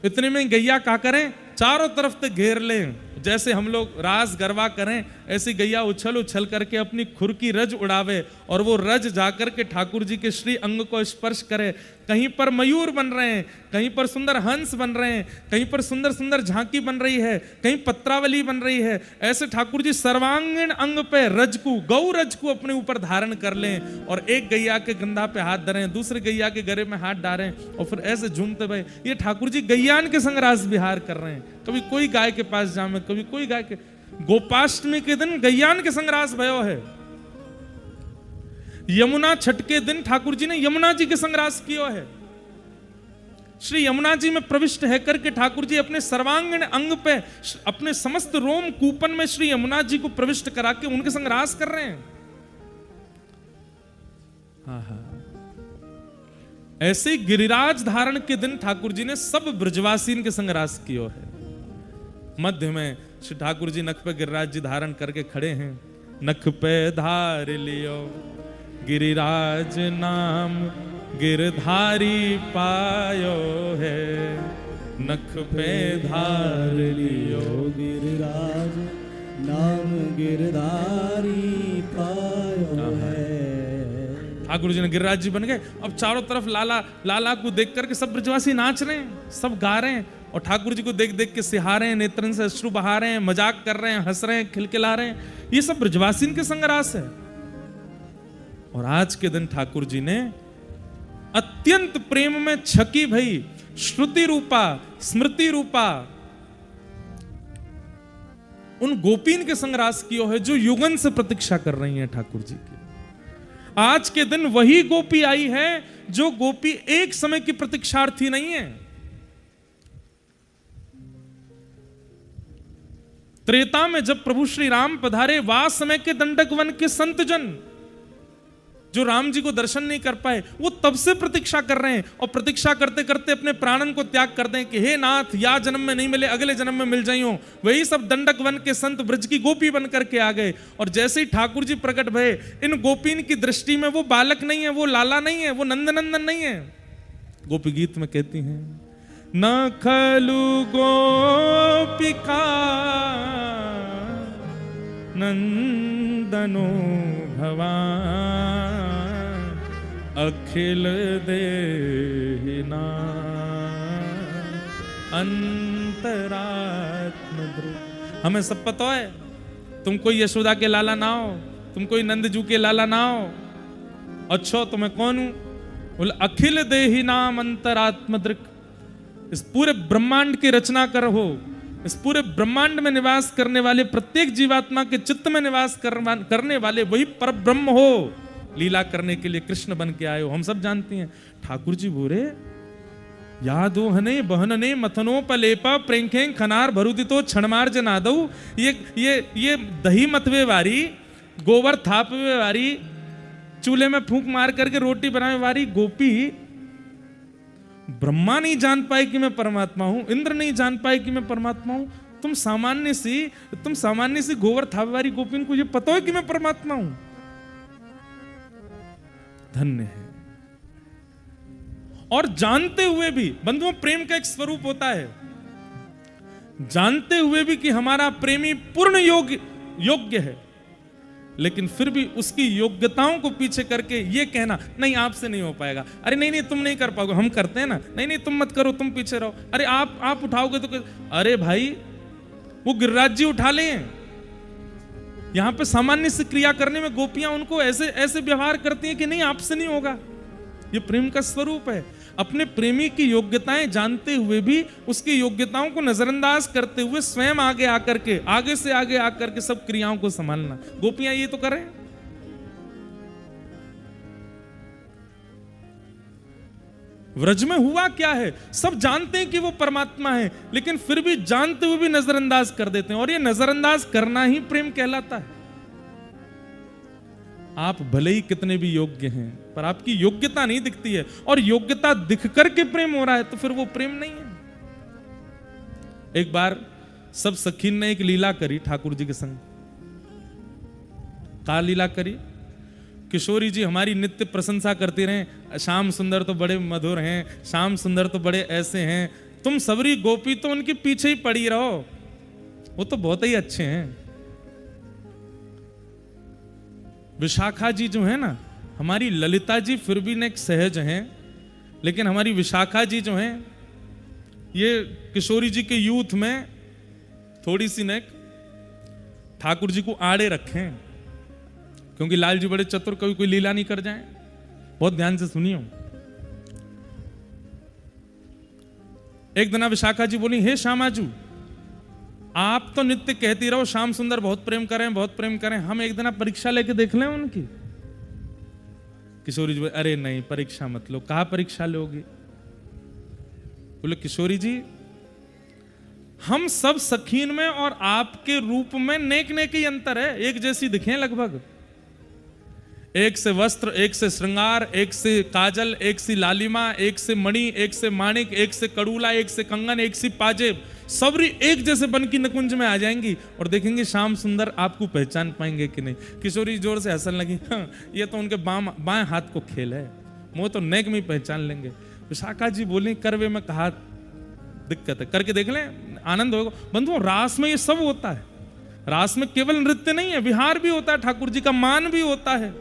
इतने में गैया क्या करें, चारों तरफ से घेर लें, जैसे हम लोग रास गरबा करें ऐसी गैया उछल उछल करके अपनी खुर की रज उड़ावे, और वो रज जाकर के ठाकुर जी के श्री अंग को स्पर्श करे, कहीं पर मयूर बन रहे हैं, कहीं पर सुंदर हंस बन रहे हैं, कहीं पर सुंदर सुंदर झांकी बन रही है, कहीं पत्रावली बन रही है, ऐसे ठाकुर जी सर्वांगीण अंग पे रज को, गौ रज को अपने ऊपर धारण कर लें, और एक गैया के गंधा पे हाथ धरें, दूसरे गैया के गले में हाथ डालें, और फिर ऐसे झूमते भाई ये ठाकुर जी गैयान के संग रास विहार कर रहे हैं, कभी कोई गाय के पास जामे, कभी कोई गाय के, गोपाष्टमी के दिन गैयान के संग रास भयो है, यमुना छठ के दिन ठाकुर जी ने यमुना जी के संग रास किया है। श्री यमुना जी में प्रविष्ट है करके ठाकुर जी अपने सर्वांगीण अंग पे, अपने समस्त रोम कूपन में श्री यमुना जी को प्रविष्ट करा के उनके संग रास कर रहे हैं। ऐसे ही गिरिराज धारण के दिन ठाकुर जी ने सब ब्रजवासीन के संग रास किया है। मध्य में श्री ठाकुर जी नख पे गिरिराज जी धारण करके खड़े हैं। नख पे धार लियो गिरिराज नाम गिरधारी पायो है। नख पे धार लियो गिरिराज नाम गिरधारी पायो है। ठाकुर जी ने गिरिराज जी बन गए। अब चारों तरफ लाला लाला को देख करके सब ब्रजवासी नाच रहे हैं, सब गा रहे हैं और ठाकुर जी को देख देख के सिहा रहे हैं, नेत्रन से अश्रु बहा रहे हैं, मजाक कर रहे हैं, हंस रहे हैं, खिलखिला रहे हैं। ये सब ब्रजवासी के संग रास है। और आज के दिन ठाकुर जी ने अत्यंत प्रेम में छकी भई श्रुति रूपा स्मृति रूपा उन गोपीन के संग रास कियो है जो युगन से प्रतीक्षा कर रही हैं ठाकुर जी की। आज के दिन वही गोपी आई है जो गोपी एक समय की प्रतीक्षार्थी नहीं है। त्रेता में जब प्रभु श्री राम पधारे, वास समय के दंडक वन के संत जन जो राम जी को दर्शन नहीं कर पाए, वो तब से प्रतीक्षा कर रहे हैं और प्रतीक्षा करते करते अपने प्राणन को त्याग कर दें कि हे नाथ, या जन्म में नहीं मिले अगले जन्म में मिल जाइयो। वही सब दंडक वन के संत ब्रज की गोपी बन करके आ गए। और जैसे ही ठाकुर जी प्रकट भये, इन गोपीन की दृष्टि में वो बालक नहीं है, वो लाला नहीं है, वो नंदनंदन नहीं है। गोपी गीत में कहती हैं, न खलु गोपिका नंदनो भवान अखिल देहिना अंतरात्म ध्रुव। हमें सब पता है तुम कोई यशोदा के लाला ना हो, तुम कोई नंदजू के लाला ना हो। अच्छा तो मैं कौन हूं? बोले अखिल देहिनाम अंतरात्म दृक्। इस पूरे ब्रह्मांड की रचना कर हो, इस पूरे ब्रह्मांड में निवास करने वाले, प्रत्येक जीवात्मा के चित्त में निवास करने वाले वही परब्रह्म हो। लीला करने के लिए कृष्ण बन के आए हो, हम सब जानते हैं। ठाकुर जी बोले, यादो हने बहनने मथनो पलेपा प्रेंखे खनार भरुदितो क्षणमार जनादौ। ये दही मतवे वारी, गोबर थापवे वारी, चूल्हे में फूंक मार करके रोटी बनाने वाली गोपी ब्रह्मा नहीं जान पाए कि मैं परमात्मा हूं, इंद्र नहीं जान पाए कि मैं परमात्मा हूं। तुम सामान्य सी गोबर थापे वाली गोपी को ये पता है कि मैं परमात्मा हूं। धन्य है। और जानते हुए भी, बंधुओं, प्रेम का एक स्वरूप होता है, जानते हुए भी कि हमारा प्रेमी पूर्ण योग्य है, लेकिन फिर भी उसकी योग्यताओं को पीछे करके ये कहना, नहीं आपसे नहीं हो पाएगा, अरे नहीं तुम नहीं कर पाओगे, हम करते हैं ना, नहीं तुम मत करो, तुम पीछे रहो, अरे आप उठाओगे तो अरे भाई वो गिरिराज जी उठा लें। यहां पे सामान्य से क्रिया करने में गोपियां उनको ऐसे व्यवहार करती हैं कि नहीं आपसे नहीं होगा। ये प्रेम का स्वरूप है। अपने प्रेमी की योग्यताएं जानते हुए भी उसकी योग्यताओं को नजरअंदाज करते हुए स्वयं आगे से आगे आकर के सब क्रियाओं को संभालना। गोपियां ये तो करें। व्रज में हुआ क्या है, सब जानते हैं कि वो परमात्मा है, लेकिन फिर भी जानते हुए भी नजरअंदाज कर देते हैं, और ये नजरअंदाज करना ही प्रेम कहलाता है। आप भले ही कितने भी योग्य हैं, पर आपकी योग्यता नहीं दिखती है, और योग्यता दिख करके प्रेम हो रहा है, तो फिर वो प्रेम नहीं है। एक बार सब सखीन ने एक लीला करी ठाकुर जी के संग। का लीला करी? किशोरी जी हमारी नित्य प्रशंसा करती रहे, श्याम सुंदर तो बड़े मधुर हैं, श्याम सुंदर तो बड़े ऐसे हैं, तुम सबरी गोपी तो उनके पीछे ही पड़ी रहो, वो तो बहुत ही अच्छे हैं। विशाखा जी जो है ना, हमारी ललिता जी फिर भी नेक सहज हैं, लेकिन हमारी विशाखा जी जो हैं, ये किशोरी जी के यूथ में थोड़ी सी नेक ठाकुर जी को आड़े रखें, क्योंकि लाल जी बड़े चतुर, कभी कोई लीला नहीं कर जाए। बहुत ध्यान से सुनियो। एक दिन विशाखा जी बोली, हे श्यामाजू, आप तो नित्य कहती रहो श्याम सुंदर बहुत प्रेम करें, बहुत प्रेम करें, हम एक दिन परीक्षा लेके देख लें उनकी। किशोरी जी बोले अरे नहीं परीक्षा मत लो। कहा परीक्षा लोगे? बोले किशोरी जी हम सब सखीन में और आपके रूप में नेक नेक ही अंतर है, एक जैसी दिखे लगभग। एक से वस्त्र, एक से श्रृंगार, एक से काजल, एक से लालिमा, एक से मणि, एक से माणिक, एक से कड़ूला, एक से कंगन, एक से पाजेब, सबरी एक जैसे बन की निकुंज में आ जाएंगी और देखेंगे श्याम सुंदर आपको पहचान पाएंगे कि नहीं। किशोरी जोर से हंसने लगी, हाँ, ये तो उनके बाएं हाथ को खेल है, वो तो नेक में पहचान लेंगे। विशाखा जी बोली करवे में कहा दिक्कत है, करके देख लें आनंद होगा। बंधुओं रास में ये सब होता है, रास में केवल नृत्य नहीं है, विहार भी होता है, ठाकुर जी का मान भी होता है।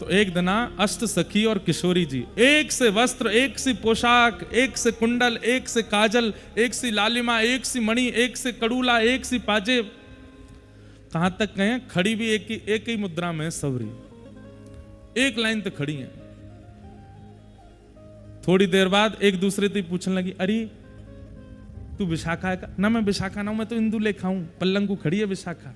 तो एक दिना अष्ट सखी और किशोरी जी एक से वस्त्र, एक सी पोशाक, एक से कुंडल, एक से काजल, एक सी लालिमा, एक सी मणि, एक से कड़ूला, एक सी पाजेब, कहां तक कहें खड़ी भी एक ही मुद्रा में सबरी एक लाइन तक खड़ी है। थोड़ी देर बाद एक दूसरे से पूछने लगी अरे तू विशाखा है का? ना मैं विशाखा ना हूं, मैं तो इंदु लेखा हूं, पल्लंग को खड़ी है विशाखा।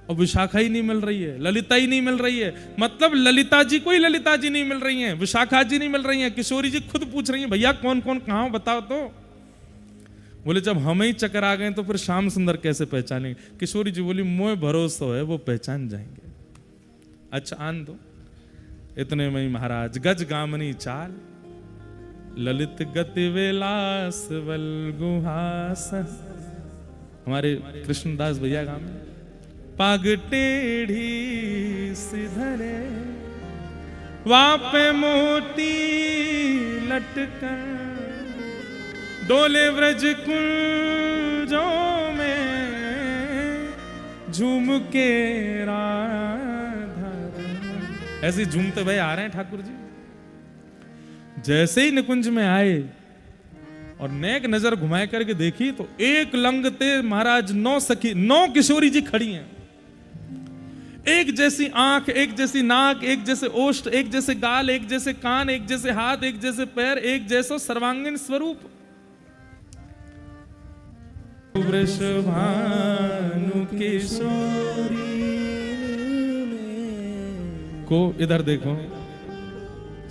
और विशाखा ही नहीं मिल रही है, ललिता ही नहीं मिल रही है, मतलब ललिता जी को ही ललिता जी नहीं मिल रही हैं, विशाखा जी नहीं मिल रही हैं। किशोरी जी खुद पूछ रही हैं भैया कौन कौन कहां बताओ तो। बोले जब हम ही चक्कर आ गए तो फिर श्याम सुंदर कैसे पहचानेंगे? किशोरी जी बोली मोह भरोसा है वो पहचान जाएंगे। अच्छा आन दो। इतने में ही महाराज गज गामनी चाल, ललित गति विलास वल गुहास, हमारे कृष्णदास भैया गाँव में पाग टेढ़ी सिधरे वापे मोती लटकर, डोले व्रज कुंजों में झूम के राधा। ऐसे झूमते भय आ रहे हैं ठाकुर जी। जैसे ही निकुंज में आए और नेक नजर घुमाए करके देखी तो एक लंगते महाराज 9 सखी 9 किशोरी जी खड़ी हैं, एक जैसी आंख, एक जैसी नाक, एक जैसे ओष्ठ, एक जैसे गाल, एक जैसे कान, एक जैसे हाथ, एक जैसे पैर, एक जैसा सर्वांगीण स्वरूप। वृषभानु किशोरी को इधर देखो,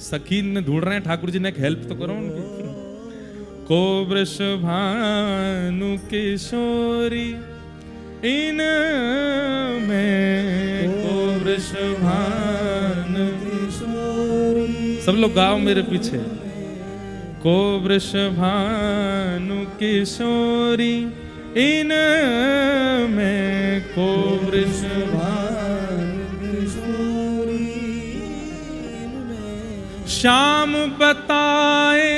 सखीन ने ढूंढ रहे हैं ठाकुर जी ने एक हेल्प तो करो उनकी। को वृषभानु किशोरी इन में को वृषभानु किशोरी, सब लोग गाओ मेरे पीछे। को वृषभानु किशोरी इन में को वृषभानु किशोरी, श्याम बताए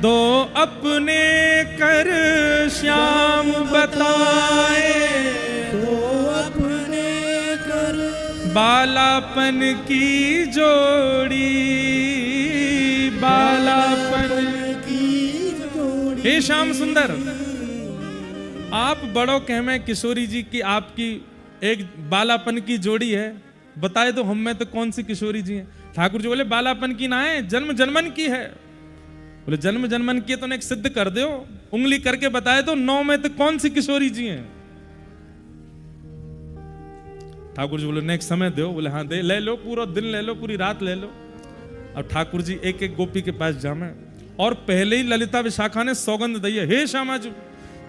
दो अपने कर, श्याम बताए दो अपने कर, बालापन की जोड़ी, बालापन की जोड़ी। हे श्याम सुंदर, आप बड़ो कहमे किशोरी जी की आपकी एक बालापन की जोड़ी है, बताए तो हम में तो कौन सी किशोरी जी हैं? ठाकुर जी बोले बालापन की ना है, जन्म जन्मन की है। बोले जन्म जन्मन की तो एक सिद्ध कर दो, उंगली करके बताए तो 9 में तो कौन सी किशोरी जी हैं? ठाकुर जी बोले नेक्स्ट समय दो। बोले हाँ दे, ले लो, पूरा दिन ले लो, पूरी रात ले लो। अब ठाकुर जी एक एक गोपी के पास जामे और पहले ही ललिता विशाखा ने सौगंध दी है, हे श्यामाजू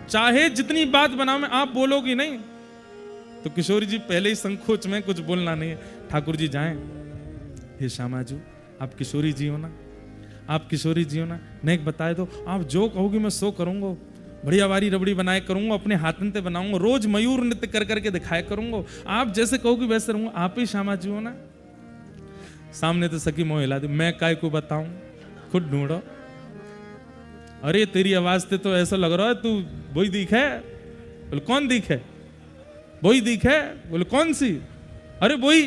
चाहे जितनी बात बनाओ में आप बोलोगी नहीं। तो किशोरी जी पहले ही संकोच में कुछ बोलना नहीं है। ठाकुर जी जाएं, हे श्यामाजू आप किशोरी जी हो ना, आप किशोरी जी हो ना, नेक बताए तो आप जो कहोगी मैं सो करूंगा, बढ़िया वारी रबड़ी बनाए करूंगा, अपने हाथन से बनाऊंगा, रोज मयूर नृत्य कर करके दिखाया करूंगा, आप जैसे कहोगी वैसे रहूंगा। आप ही श्यामा जी हो ना। सामने तो सखी मोह हिला दी, मैं काय को बताऊं, खुद ढूंढो। अरे तेरी आवाज से तो ऐसा लग रहा है तू वही दिखे। बोले कौन दिखे? वही दिखे। बोले कौन सी? अरे वही,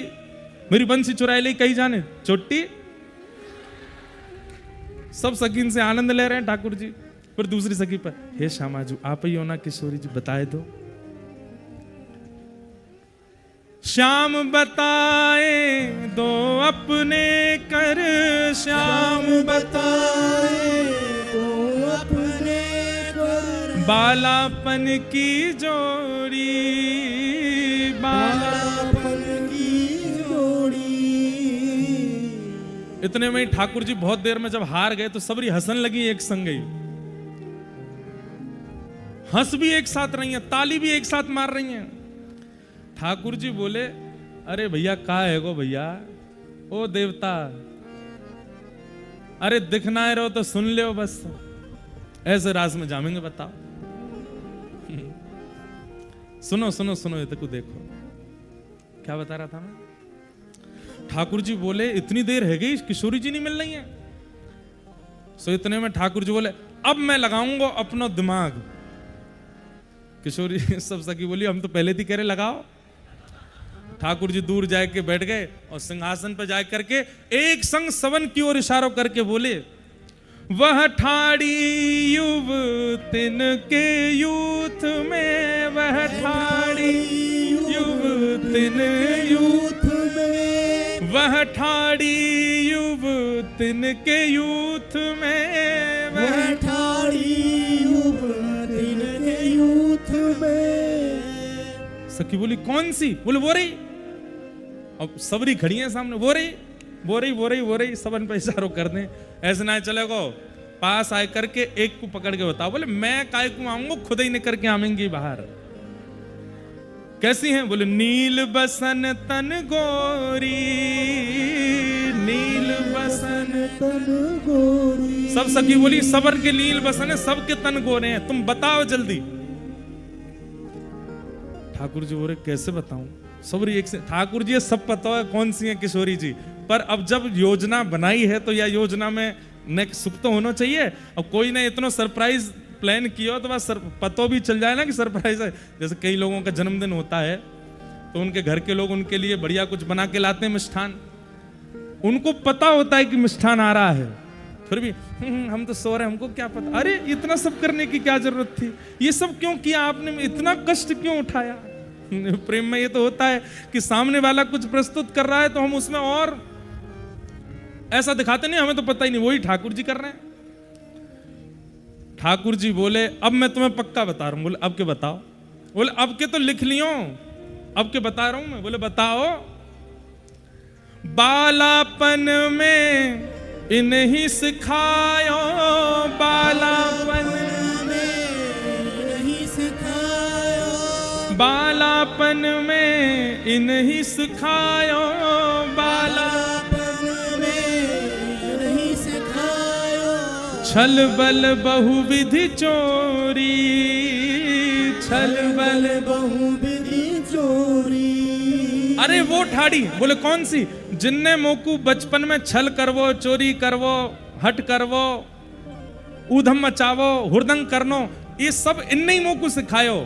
मेरी बंसी चुराई ले कहीं जाने चोटी। सब सखीन से आनंद ले रहे हैं ठाकुर जी। फिर दूसरी सखी पर, हे श्यामाजू आप ही हो ना किशोरी जी, बताए दो। श्याम बताए दो अपने कर, श्याम बताए दो अपने कर, बालापन की जोड़ी, बालापन की जोड़ी। इतने में ही ठाकुर जी बहुत देर में जब हार गए तो सबरी हंसन लगी एक संग ही, हंस भी एक साथ रही हैं, ताली भी एक साथ मार रही हैं। ठाकुर जी बोले, अरे भैया का है गो भैया, ओ देवता, अरे दिखना है रहो तो सुन लो बस, ऐसे रास में जामेंगे बताओ। सुनो सुनो सुनो, ये तक देखो क्या बता रहा था मैं। ठाकुर जी बोले, इतनी देर है गई किशोरी जी नहीं मिल रही हैं। सो इतने में ठाकुर जी बोले, अब मैं लगाऊंगा अपना दिमाग। किशोरी सब सखी बोली, हम तो पहले थी कह रहे लगाओ। ठाकुर जी दूर जाके बैठ गए और सिंहासन पर जा करके एक संग सवन की ओर इशारा करके बोले, वह ठाड़ी युवतिन के यूथ में, वह ठाड़ी युवतिन यूथ में, वह ठाड़ी युवतिन के यूथ में, वह ठाड़ी युवतिन के यूथ में। सखी बोली, कौन सी? बोले वो रही। अब सबरी खड़ी है सामने, वो रही वो रही वो रही वो रही, सबन पे इशारों कर दें। ऐसे ना चलेगो, पास आए करके एक को पकड़ के बताओ। बोले मैं काय को आऊंगा, खुद ही निकल के आवेंगी बाहर। कैसी हैं? बोले नील बसन तन गोरी, नील बसन तन गोरी। सब सखी बोली, सबर के नील बसन है, सबके तन गोरे हैं, तुम बताओ जल्दी। ठाकुर जी बोले, कैसे बताऊं? सबरी एक से, ठाकुर जी सब पता है कौन सी है किशोरी जी, पर अब जब योजना बनाई है तो यह योजना में नेक्स्ट सुख तो होना चाहिए। अब कोई ने इतना सरप्राइज प्लान किया तो बस पतो भी चल जाए ना कि सरप्राइज है। जैसे कई लोगों का जन्मदिन होता है तो उनके घर के लोग उनके लिए बढ़िया कुछ बना के लाते हैं मिष्ठान, उनको पता होता है कि मिष्ठान आ रहा है, फिर भी हम तो सो रहे हैं, हमको क्या पता। अरे इतना सब करने की क्या जरूरत थी, ये सब क्यों किया आपने, इतना कष्ट क्यों उठाया। प्रेम में ये तो होता है कि सामने वाला कुछ प्रस्तुत कर रहा है तो हम उसमें और ऐसा दिखाते नहीं, हमें तो पता ही नहीं, वही ठाकुर जी कर रहे हैं। ठाकुर जी बोले, अब मैं तुम्हें पक्का बता रहा हूं। बोले अब के बताओ। बोले अब के तो लिख लियो, अब के बता रहा हूं मैं। बोले बताओ। बालापन में इन्हीं सिखायो, बालापन बालापन में इन्हीं सिखायो, बालापन में इन्हीं सिखायो, छल बल बहुविधि चोरी, छल बल बहुविधि चोरी। अरे वो ठाड़ी। बोले कौन सी? जिनने मोकू बचपन में छल करवो, चोरी करवो, हट करवो, ऊधम मचावो, हुरदंग करनो, ये सब इनने ही मोकू सिखायो।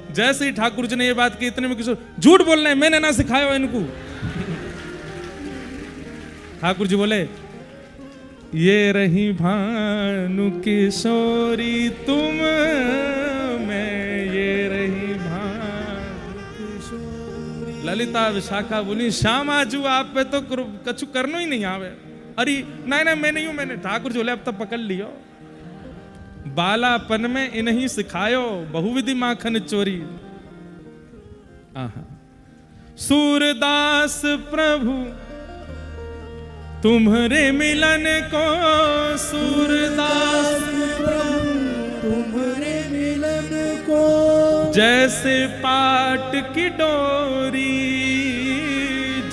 जैसे ही ठाकुर जी ने ये बात की, इतने में किशोर, झूठ बोल रहे हैं, मैंने ना सिखाया इनको। ठाकुर जी बोले, ये रही भानु किशोरी तुम में, ये रही भानु किशोरी। ललिता विशाखा बोली, श्यामाजू आप पे तो कछु करनो ही नहीं आवे। अरे नहीं मैं नहीं हूं, मैंने। ठाकुर जी बोले, अब तक पकड़ लियो, बालापन में इन्हीं सिखायो, बहुविधि माखन चोरी। आहा। सूरदास प्रभु तुम्हारे मिलन को, सूरदास प्रभु तुम्हारे मिलन को, जैसे पाट की डोरी,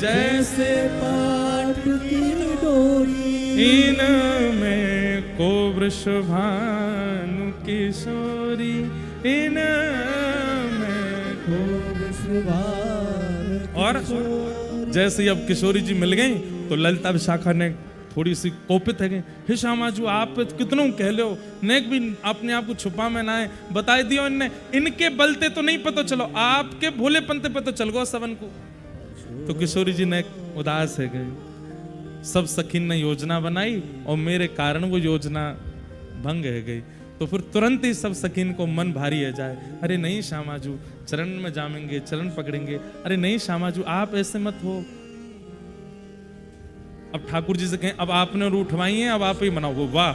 जैसे पाट की डोरी, इनमें को वृषभानु किशोरी, इनमें को वृषभानु। और जैसे अब किशोरी जी मिल गई तो ललिता विशाखा ने थोड़ी सी कोपित है गई, हे श्यामाजू आप कितनों कह लो, नेक भी अपने आप को छुपा में ना है, बताई दियो इनने, इनके बलते तो नहीं पता चलो, आपके भोले पंते पे तो चल गो सबन को। तो किशोरी जी ने उदास है गई। सब सखीन ने योजना बनाई और मेरे कारण वो योजना भंग है गई। तो फिर तुरंत ही सब सखीन को मन भारी है जाए, अरे नहीं श्यामाजू, चरण में जामेंगे, चरण पकड़ेंगे, अरे नहीं श्यामाजू आप ऐसे मत हो। अब ठाकुर जी से कहें, अब आपने उठवाई है, अब आप ही बनाओ। वो वाह,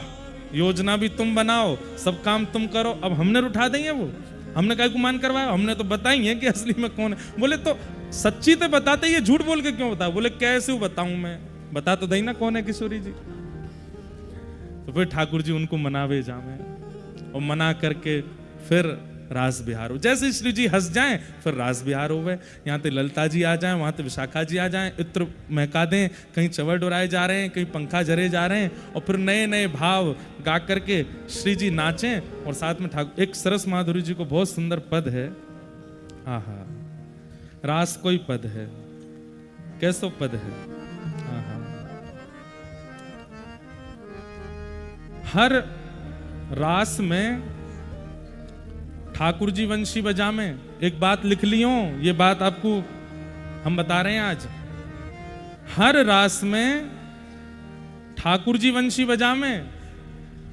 योजना भी तुम बनाओ, सब काम तुम करो, अब हमने उठा देंगे। वो हमने काय को मान करवाया, हमने तो बताई है कि असली में कौन है। बोले तो सच्ची तो बताते, ये झूठ बोल के क्यों बताओ? बोले कैसे बताऊं मैं, बता तो दई ना कौन है किशोरी जी। तो फिर ठाकुर जी उनको मनावे जावे और मना करके फिर रास बिहार हो। जैसे श्री जी हंस जाएं फिर रास बिहार हो गए। यहाँ पे ललता जी आ जाएं, वहां पे विशाखा जी आ जाएं, इत्र महका दें, कहीं चवर डुराए जा रहे हैं, कहीं पंखा झरे जा रहे हैं, और फिर नए नए भाव गा करके श्री जी नाचें और साथ में ठाकुर। एक सरस माधुरी जी को बहुत सुंदर पद है, आहा रास कोई पद है, कैसो पद है, आहा हर रास में ठाकुर जी वंशी बजा में। एक बात लिख लियो, ये बात आपको हम बता रहे हैं आज। हर रास में ठाकुर जी वंशी बजा में,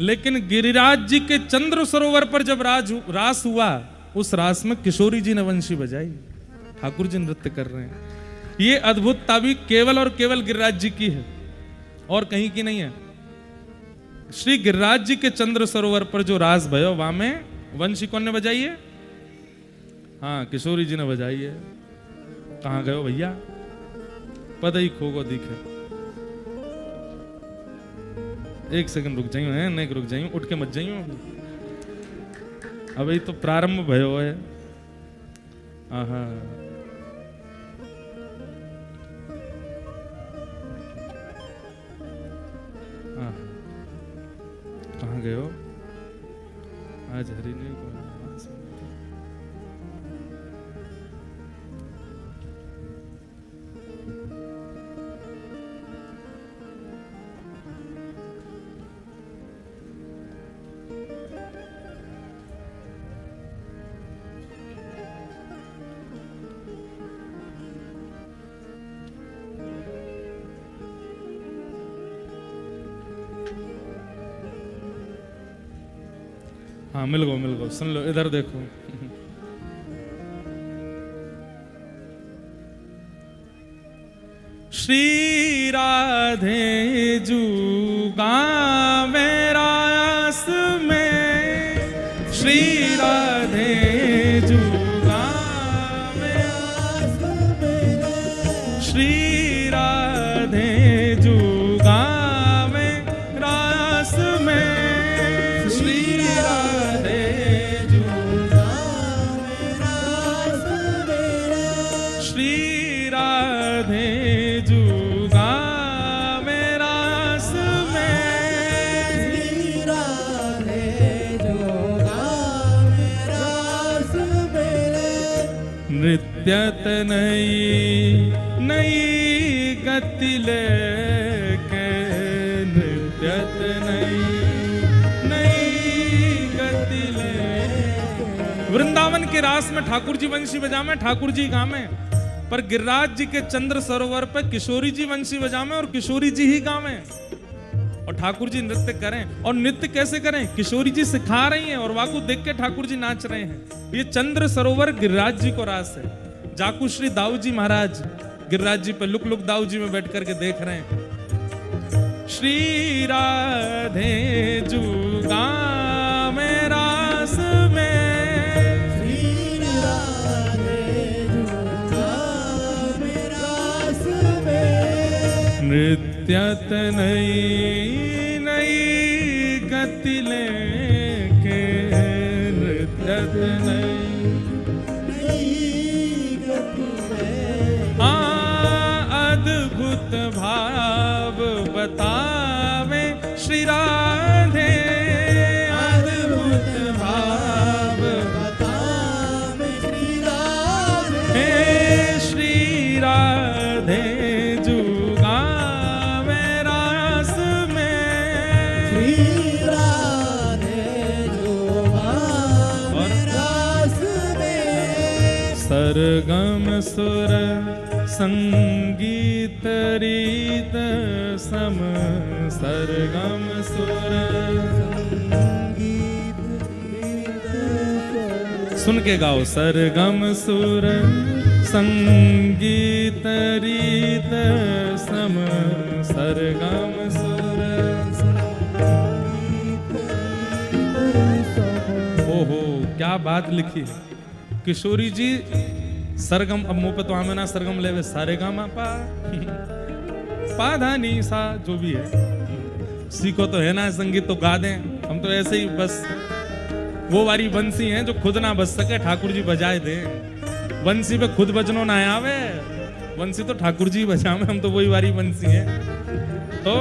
लेकिन गिरिराज जी के चंद्र सरोवर पर जब रास हुआ, उस रास में किशोरी जी ने वंशी बजाई, ठाकुर जी नृत्य कर रहे हैं। ये अद्भुतता भी केवल और केवल गिरिराज जी की है और कहीं की नहीं है। श्री गिरिराज जी के चंद्र सरोवर पर जो रास भयो, वहां में वंशी कौन ने बजाई है? हाँ, किशोरी जी ने बजाई है। कहां गयो भैया? पद ही खोगो दिखे। एक सेकंड रुक जाइयो है, नहीं रुक जाइयो, उठ के मत जाइयो अभी तो प्रारंभ भयो है। आहा कहां गयो? आज हरी नहीं को हाँ मिल गो, सुन लो, इधर देखो। श्री राधे जू गावे रास में, श्री राधे जू गावे रास में, श्री राधे जू गावे रास में, श्री नृत्यत नई गति लेके, नृत्यत नई गति ले। वृंदावन के रास में ठाकुर जी वंशी बजावे, ठाकुर जी गावे, पर गिरिराज जी के चंद्र सरोवर पर किशोरी जी वंशी बजावे और किशोरी जी ही गावे और ठाकुर जी नृत्य करें। और नृत्य कैसे करें? किशोरी जी सिखा रही हैं और वाकू देख के ठाकुर जी नाच रहे हैं। ये चंद्र सरोवर गिरिराज जी को रास है। जाकू श्री दाऊ जी महाराज गिरिराज जी पे लुक दाऊ जी में बैठ करके देख रहे हैं। श्री राधे जू गावे रास में, श्री राधे जू गावे रास में, नृत्यत नई गति लेके, नृत्यत नई गति लेके। अद्भुत भाव बतावे श्री राधे, अद्भुत भाव बतावे श्री राधे, श्री राधे जू सरगम सुर संगीत रीत सम, सरगम सुर संगीत रीत। सुन के गाओ। सरगम सुर संगीत रीत सम, सरगम सुर संगीत रीत सम। ओहो क्या बात लिखी है किशोरी जी। सरगम, अब मुंह पे तो आमे ना सरगम लेवे, सारे गा मा पा पा धा नी सा, जो भी है। सीखो तो है ना संगीत तो गा दें, हम तो ऐसे ही बस वो वाली बंसी है जो खुद ना बज सके ठाकुर जी बजाए दे। बंसी पे खुद बजनो ना आवे, बंसी तो ठाकुर जी बजावे, हम तो वही वाली बंसी है। तो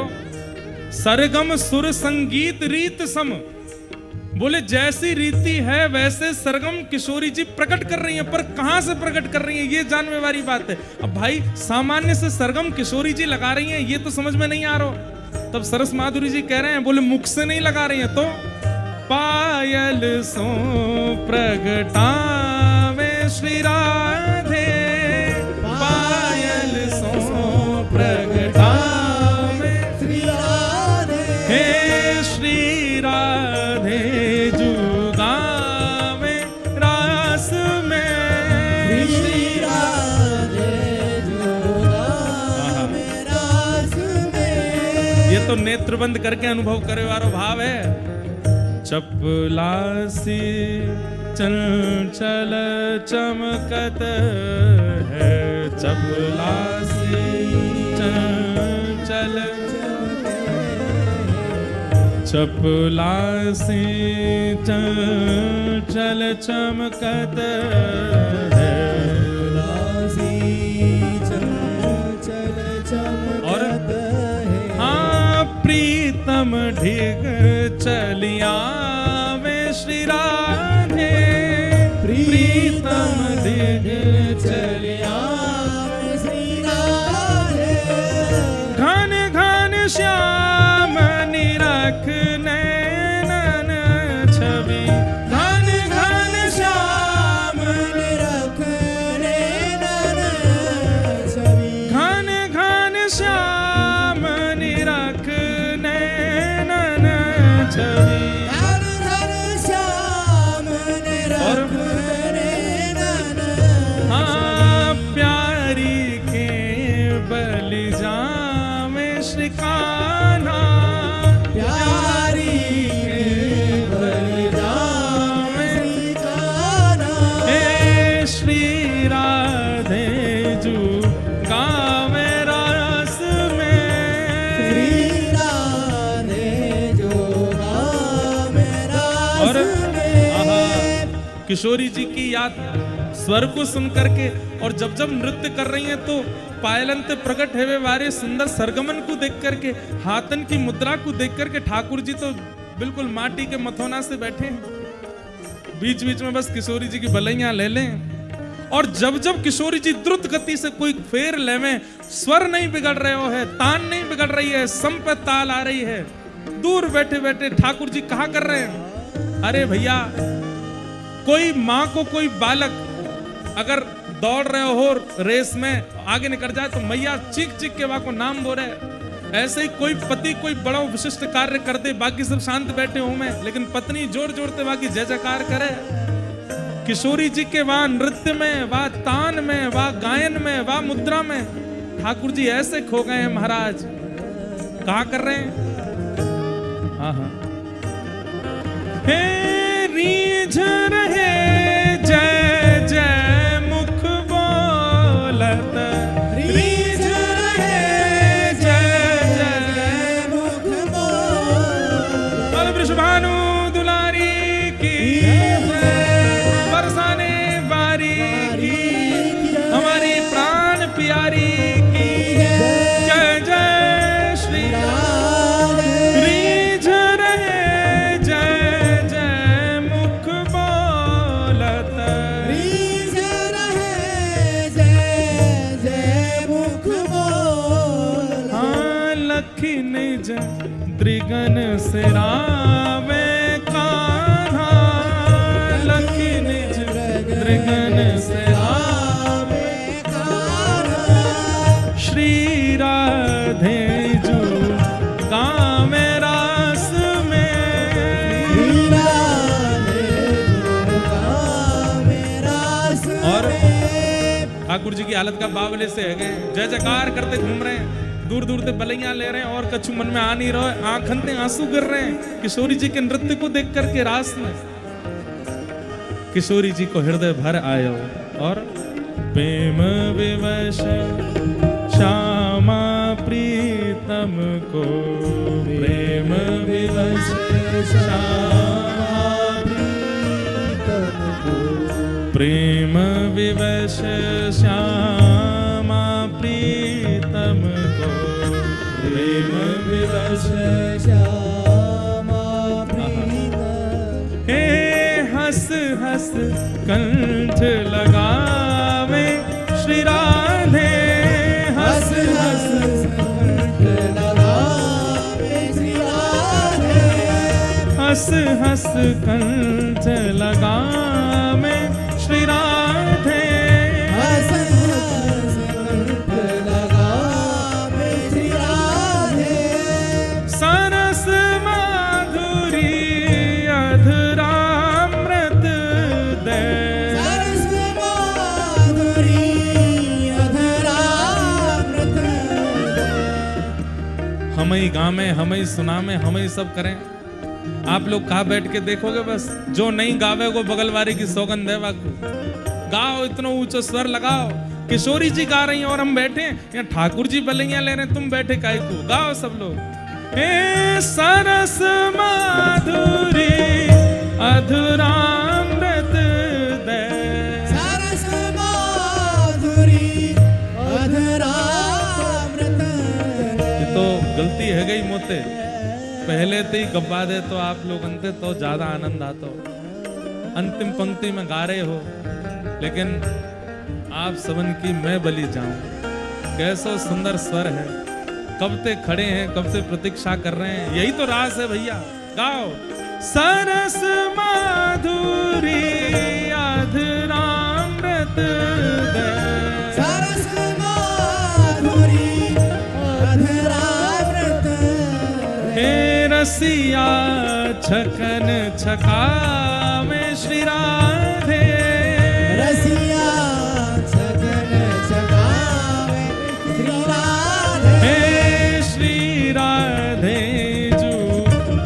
सरगम सुर संगीत रीत सम, बोले जैसी रीति है वैसे सरगम किशोरी जी प्रकट कर रही हैं, पर कहां से प्रकट कर रही हैं ये जानने वाली बात है। अब भाई सामान्य से सरगम किशोरी जी लगा रही हैं ये तो समझ में नहीं आ रहा, तब सरस माधुरी जी कह रहे हैं बोले मुख से नहीं लगा रही हैं, तो पायल सो प्रगटावे श्री राधे, पायल सो प्रगटावे श्री राधे, हे श्री राधे जुगावे रास में, श्री राधे जुगावे रास में। ये तो नेत्र बंद करके अनुभव करे वाला भाव है। चपलासी चंचल चमकत है, चपलासी चंचल, चपलासी चंचल चमकत है, चंचल चमकत है। हाँ प्रीतम ढिग चलिया वे श्री राधे, प्रीतम ढिग चलिया श्री राधे, घन घन श्याम निरख नैनन छवि, घन घन श्याम निरख नैनन छवि, घन घन श्याम निरख नैनन छवि। हर हर श्याम निरख नैनन हाँ प्यारी के बलि जामे श्री कान्हा, प्यारी के बलि जामे श्री कान्हा, हे श्री राधे जू गावे रास में, श्री राधे जुगावे और रास में। किशोरी जी की याद स्वर को सुन करके और जब जब नृत्य कर रही हैं तो पायलंत प्रकट है वे वारे सुंदर सरगमन को देख करके, हाथन की मुद्रा को देख करके ठाकुर जी तो बिल्कुल माटी के मथोना से बैठे हैं। बीच बीच में बस किशोरी जी की बलैया ले लें, और जब जब किशोरी जी द्रुत गति से कोई फेर लेवें, स्वर नहीं बिगड़ रहे हो है, तान नहीं बिगड़ रही है, सम पे ताल आ रही है, दूर बैठे बैठे ठाकुर जी कहा कर रहे हैं। अरे भैया कोई माँ को कोई बालक अगर दौड़ रहे हो रेस में आगे निकल जाए तो मैया चीख चीख के वहां को नाम बोले, ऐसे ही कोई पति कोई बड़ा विशिष्ट कार्य कर दे, बाकी सब शांत बैठे हो में, लेकिन पत्नी जोर जोर से बाकी जय जयकार करे। किशोरी जी के वहां नृत्य में, वहां तान में, वहां गायन में, वहां मुद्रा में ठाकुर जी ऐसे खो गए हैं महाराज। कहा कर रहे हैं, हाँ हाँ, हे रीझ रहे जय जय मुख बोलत, रीझ रहे जय जय मुख बोल, बल वृषभानु दुलारी की बरसाने बारी की, हमारी प्राण प्यारी की जय जय श्री राम। रीझ रहे जय जय मुख बोलत, रीझ रहे जय जय मुख बोल, हाँ लखी निज द्रिगन सिरावे कान्हा, लखी निज द्रिगन सिरावे कान्हा, श्री राधे जू गावे रास में। श्री राधे जुगावे रास और में। ठाकुर जी की हालत का बावले से है गए, जय जयकार करते घूम रहे हैं, दूर दूर से बलैयां ले रहे हैं, और कछु मन में आ नहीं रहा है, आंखन से आंसू गिर रहे हैं किशोरी जी के नृत्य को देख करके रास में। किशोरी जी को हृदय भर आयो और प्रेम विवश श्यामा प्रिय प्रीतम को प्रेम विवश श्यामा प्रेम विवश श्यामा प्रीतम को प्रेम विवश श्यामा प्रीतम हे हंस हंस कंठ लगावे श्री राधे हंस हंस कंठ लगावे श्री राधे हंस हंस कंठ लगावे श्री राधे हंस हंस कंठ लगावे श्री राधे सरस माधुरी अधरामृत दे सरस माधुरी अधरामृत हम ही गावे हम ही सुनावे हम ही सब करें। आप लोग कहाँ बैठ के देखोगे बस जो नहीं गावे वो बगलवारी की सौगंध है वाकू गाओ इतना ऊंचा स्वर लगाओ। किशोरी जी गा रही हैं और हम बैठे या ठाकुर जी बलियां ले रहे हैं तुम बैठे काय को गाओ सब लोग। हे सरस माधुरी अधरामृत दे सरस माधुरी अधरामृत ये तो गलती है गई मोते पहले तो ही गब्बा दे तो आप लोग अंते तो ज्यादा आनंद आता हो अंतिम पंक्ति में गा रहे हो लेकिन आप सबन की मैं बलि जाऊं कैसो सुंदर स्वर है कब ते खड़े हैं कब से प्रतीक्षा कर रहे हैं यही तो रास है भैया गाओ। सरस माधुरी अधरामृत दे सरस माधुरी अधरामृत हे रसिया छकन छकावे श्री राधे रसिया छगन छगावे श्री राधे हे श्री राधे जू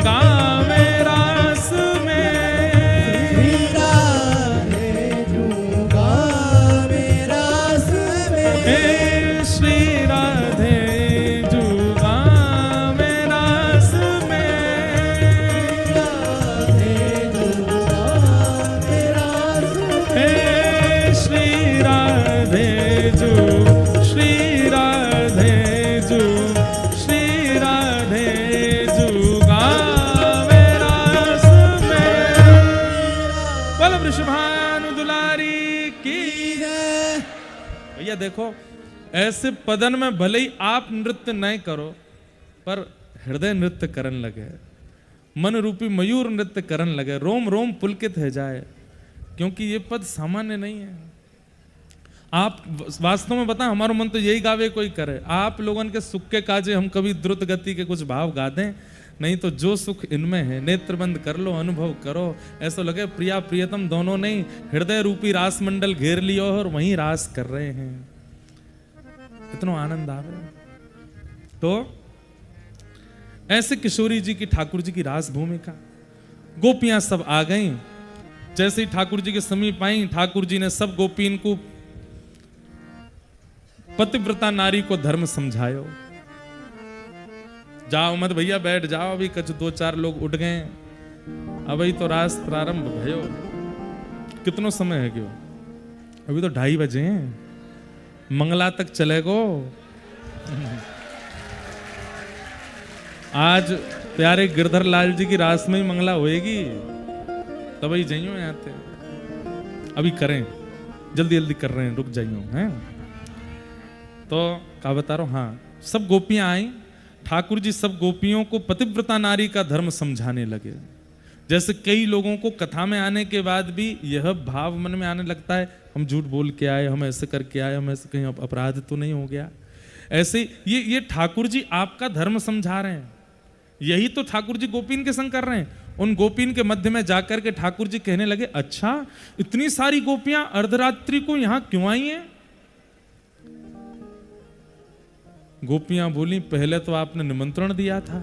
गावे रास में श्री राधे जुगा मेरा सुमे हे श्री राधे जू गावे रास में राधे जुगा मेरा सुमे हे श्री राधे जू श्री राधे जू श्री राधे जू गावे रास में। बोल वृषभानु दुलारी की भैया देखो ऐसे पदन में भले ही आप नृत्य नहीं करो पर हृदय नृत्य करन लगे मन रूपी मयूर नृत्य करन लगे रोम रोम पुलकित है जाए क्योंकि ये पद सामान्य नहीं है। आप वास्तव में बताएं हमारा मन तो यही गावे कोई करे आप लोगन के सुख के काजे हम कभी द्रुत गति के कुछ भाव गा दें नहीं तो जो सुख इनमें है नेत्र बंद कर लो अनुभव करो ऐसा लगे प्रिया प्रियतम दोनों नहीं हृदय रूपी रास मंडल घेर लियो और वहीं रास कर रहे हैं इतना आनंद आवे। तो ऐसे किशोरी जी की ठाकुर जी की रास भूमिका गोपियां सब आ गईं जैसे ही ठाकुर जी के समीप आई ठाकुर जी ने सब गोपीन को पतिव्रता नारी को धर्म समझायो जाओ मत भैया बैठ जाओ अभी कुछ दो चार लोग उठ गए अभी तो रास प्रारंभ भयो कितनो समय है क्यों अभी तो 2:30 बजे हैं मंगला तक चलेगो आज प्यारे गिरधर लाल जी की रास में ही मंगला होएगी तब ही जाइयो यहाँ पे अभी करें जल्दी जल्दी कर रहे हैं रुक जाइयो हैं तो क्या बता रहा हूं हाँ सब गोपियां आई ठाकुर जी सब गोपियों को पतिव्रता नारी का धर्म समझाने लगे जैसे कई लोगों को कथा में आने के बाद भी यह भाव मन में आने लगता है हम झूठ बोल के आए हम ऐसे करके आए हम ऐसे कहीं अपराध तो नहीं हो गया ऐसे ये ठाकुर जी आपका धर्म समझा रहे हैं यही तो ठाकुर जी गोपीन के संग कर रहे हैं उन गोपीन के मध्य में जाकर के ठाकुर जी कहने लगे अच्छा इतनी सारी गोपियां अर्धरात्रि को यहां क्यों आई हैं गोपियां बोली पहले तो आपने निमंत्रण दिया था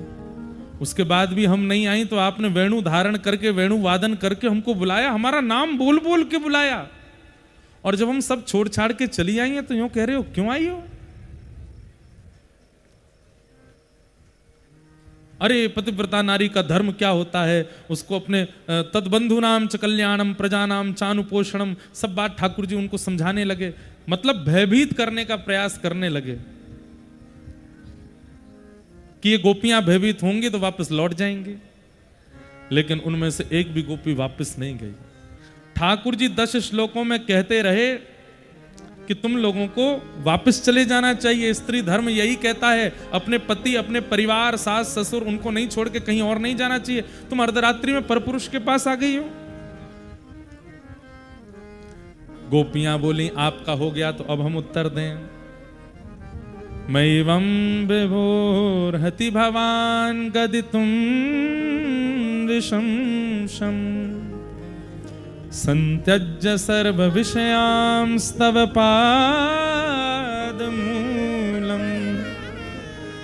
उसके बाद भी हम नहीं आई तो आपने वेणु धारण करके वेणु वादन करके हमको बुलाया हमारा नाम बोल बोल के बुलाया और जब हम सब छोड़ छाड़ के चली आई हैं तो यूं कह रहे हो क्यों आई हो अरे पतिव्रता नारी का धर्म क्या होता है, उसको अपने तदबंधु नाम च कल्याणम प्रजानाम चानुपोषणम, सब बात ठाकुर जी उनको समझाने लगे, मतलब भयभीत करने का प्रयास करने लगे कि ये गोपियां भयभीत होंगी तो वापस लौट जाएंगे। लेकिन उनमें से एक भी गोपी वापस नहीं गई। ठाकुर जी 10 श्लोकों में कहते रहे कि तुम लोगों को वापस चले जाना चाहिए, स्त्री धर्म यही कहता है, अपने पति, अपने परिवार, सास ससुर, उनको नहीं छोड़ के कहीं और नहीं जाना चाहिए। तुम अर्धरात्रि में परपुरुष के पास आ गई हो। गोपियां बोली आपका हो गया तो अब हम उत्तर दें। मैवं विभोर्हति भवान गदितुम विशंशम संत्यज्य सर्व विषयांस्तव पादमूलम्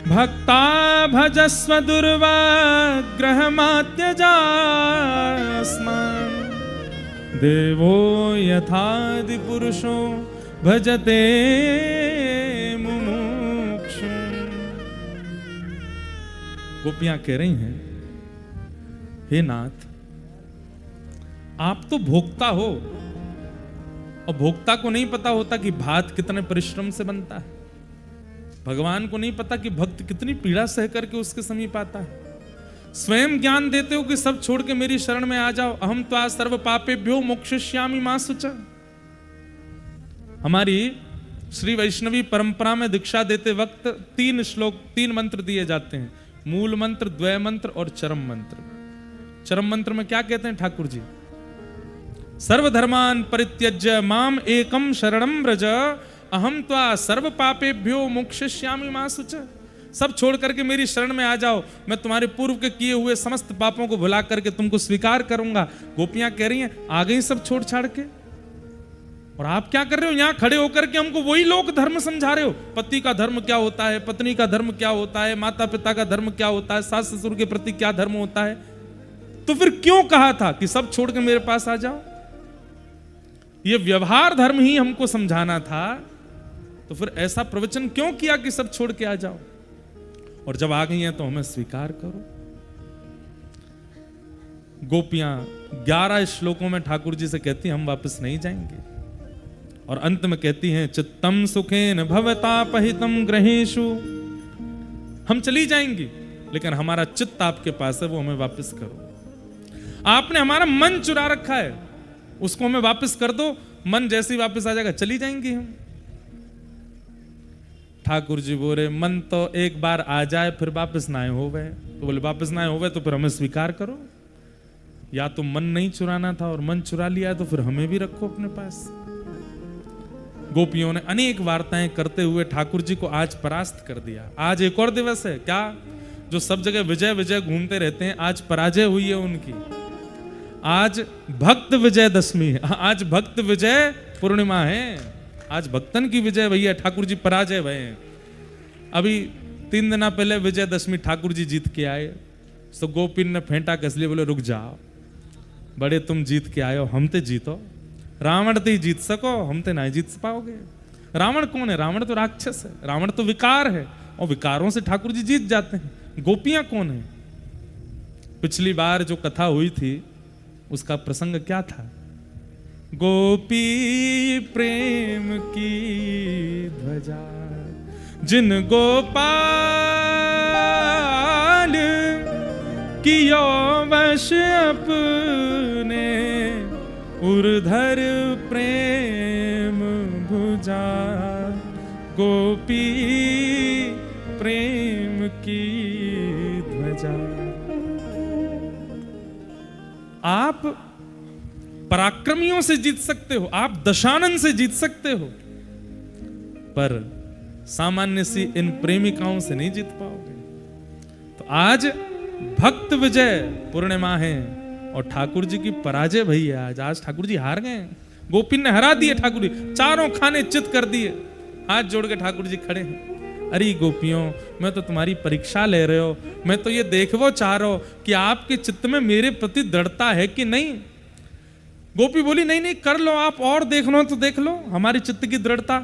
भक्ता भजस्व दुर्वाग्रहमात्यजास्मान् देवो यथादि पुरुषो भजते मुमुक्षु। गोपियां कह रही हैं, हे नाथ, आप तो भोक्ता हो, और भोक्ता को नहीं पता होता कि भात कितने परिश्रम से बनता है। भगवान को नहीं पता कि भक्त कितनी पीड़ा सह करके उसके समीप आता है। स्वयं ज्ञान देते हो कि सब छोड़ के मेरी शरण में आ जाओ। अहम त्वा सर्व पापेभ्यो मोक्षयिष्यामि मा शुचा। हमारी श्री वैष्णवी परंपरा में दीक्षा देते वक्त 3 श्लोक, 3 मंत्र दिए जाते हैं, मूल मंत्र, द्वय मंत्र और चरम मंत्र। चरम मंत्र में क्या कहते हैं ठाकुर जी? सर्वधर्मान परित्यज्य माम एकम शरणम व्रज अहम त्वा सर्व पापेभ्यो मोक्षयिष्यामि मा शुचा। सब छोड़ करके मेरी शरण में आ जाओ, मैं तुम्हारे पूर्व के किए हुए समस्त पापों को भुला करके तुमको स्वीकार करूंगा। गोपियां कह रही हैं, आ गई सब छोड़ छाड़ के, और आप क्या कर रहे हो यहां खड़े होकर के हमको वही लोक धर्म समझा रहे हो। पति का धर्म क्या होता है, पत्नी का धर्म क्या होता है, माता पिता का धर्म क्या होता है, सास ससुर के प्रति क्या धर्म होता है। तो फिर क्यों कहा था कि सब छोड़ के मेरे पास आ जाओ? ये व्यवहार धर्म ही हमको समझाना था, तो फिर ऐसा प्रवचन क्यों किया कि सब छोड़ के आ जाओ? और जब आ गई हैं तो हमें स्वीकार करो। गोपियां 11 श्लोकों में ठाकुर जी से कहती हम वापस नहीं जाएंगे, और अंत में कहती हैं चित्तम सुखेन भवतापहितम ग्रहेषु। हम चली जाएंगी, लेकिन हमारा चित्त आपके पास है, वो हमें वापस करो। आपने हमारा मन चुरा रखा है, उसको हमें वापस कर दो। मन जैसे ही वापस आ जाएगा चली जाएंगी हम। ठाकुर जी बोले मन तो एक बार आ जाए फिर वापस ना हो गए। तो बोले वापस ना हो गए तो फिर हमें स्वीकार करो। या तो मन नहीं चुराना था और मन चुरा लिया, तो फिर हमें भी रखो अपने पास। गोपियों ने अनेक वार्ताएं करते हुए ठाकुर जी को आज परास्त कर दिया। आज एक और दिवस है क्या, जो सब जगह विजय विजय घूमते रहते हैं, आज पराजय हुई है उनकी। आज भक्त विजय दशमी है, आज भक्त विजय पूर्णिमा है। आज भक्तन की विजय भैया, ठाकुर जी पराजय भय हैं। अभी 3 दिन पहले विजयदशमी ठाकुर जी जीत के आए, तो गोपिन ने फेंटा कस लिए, बोले रुक जाओ, बड़े तुम जीत के आए हो, हम ते जीतो। रावण ते जीत सको, हम ते नहीं जीत पाओगे। रावण कौन है? रावण तो राक्षस है, रावण तो विकार है, और विकारों से ठाकुर जी जीत जाते हैं। गोपियां कौन है? पिछली बार जो कथा हुई थी उसका प्रसंग क्या था? गोपी प्रेम की ध्वजा जिन गोपाल कियो वश अपने, उर्धर प्रेम भुजा। गोपी प्रेम की ध्वजा। आप पराक्रमियों से जीत सकते हो, आप दशानन से जीत सकते हो, पर सामान्य सी इन प्रेमिकाओं से नहीं जीत पाओगे। तो आज भक्त विजय पूर्णिमा है और ठाकुर जी की पराजय भई है। आज ठाकुर जी हार गए। गोपिन ने हरा दिए ठाकुर जी, चारों खाने चित कर दिए। हाथ जोड़ के ठाकुर जी खड़े हैं। अरे गोपियों, मैं तो तुम्हारी परीक्षा ले रहे हो, मैं तो ये देखो चाह रहा हूं कि आपके चित्त में मेरे प्रति दृढ़ता है कि नहीं। गोपी बोली नहीं नहीं कर लो, आप और देख लो तो देख लो हमारी चित्त की दृढ़ता।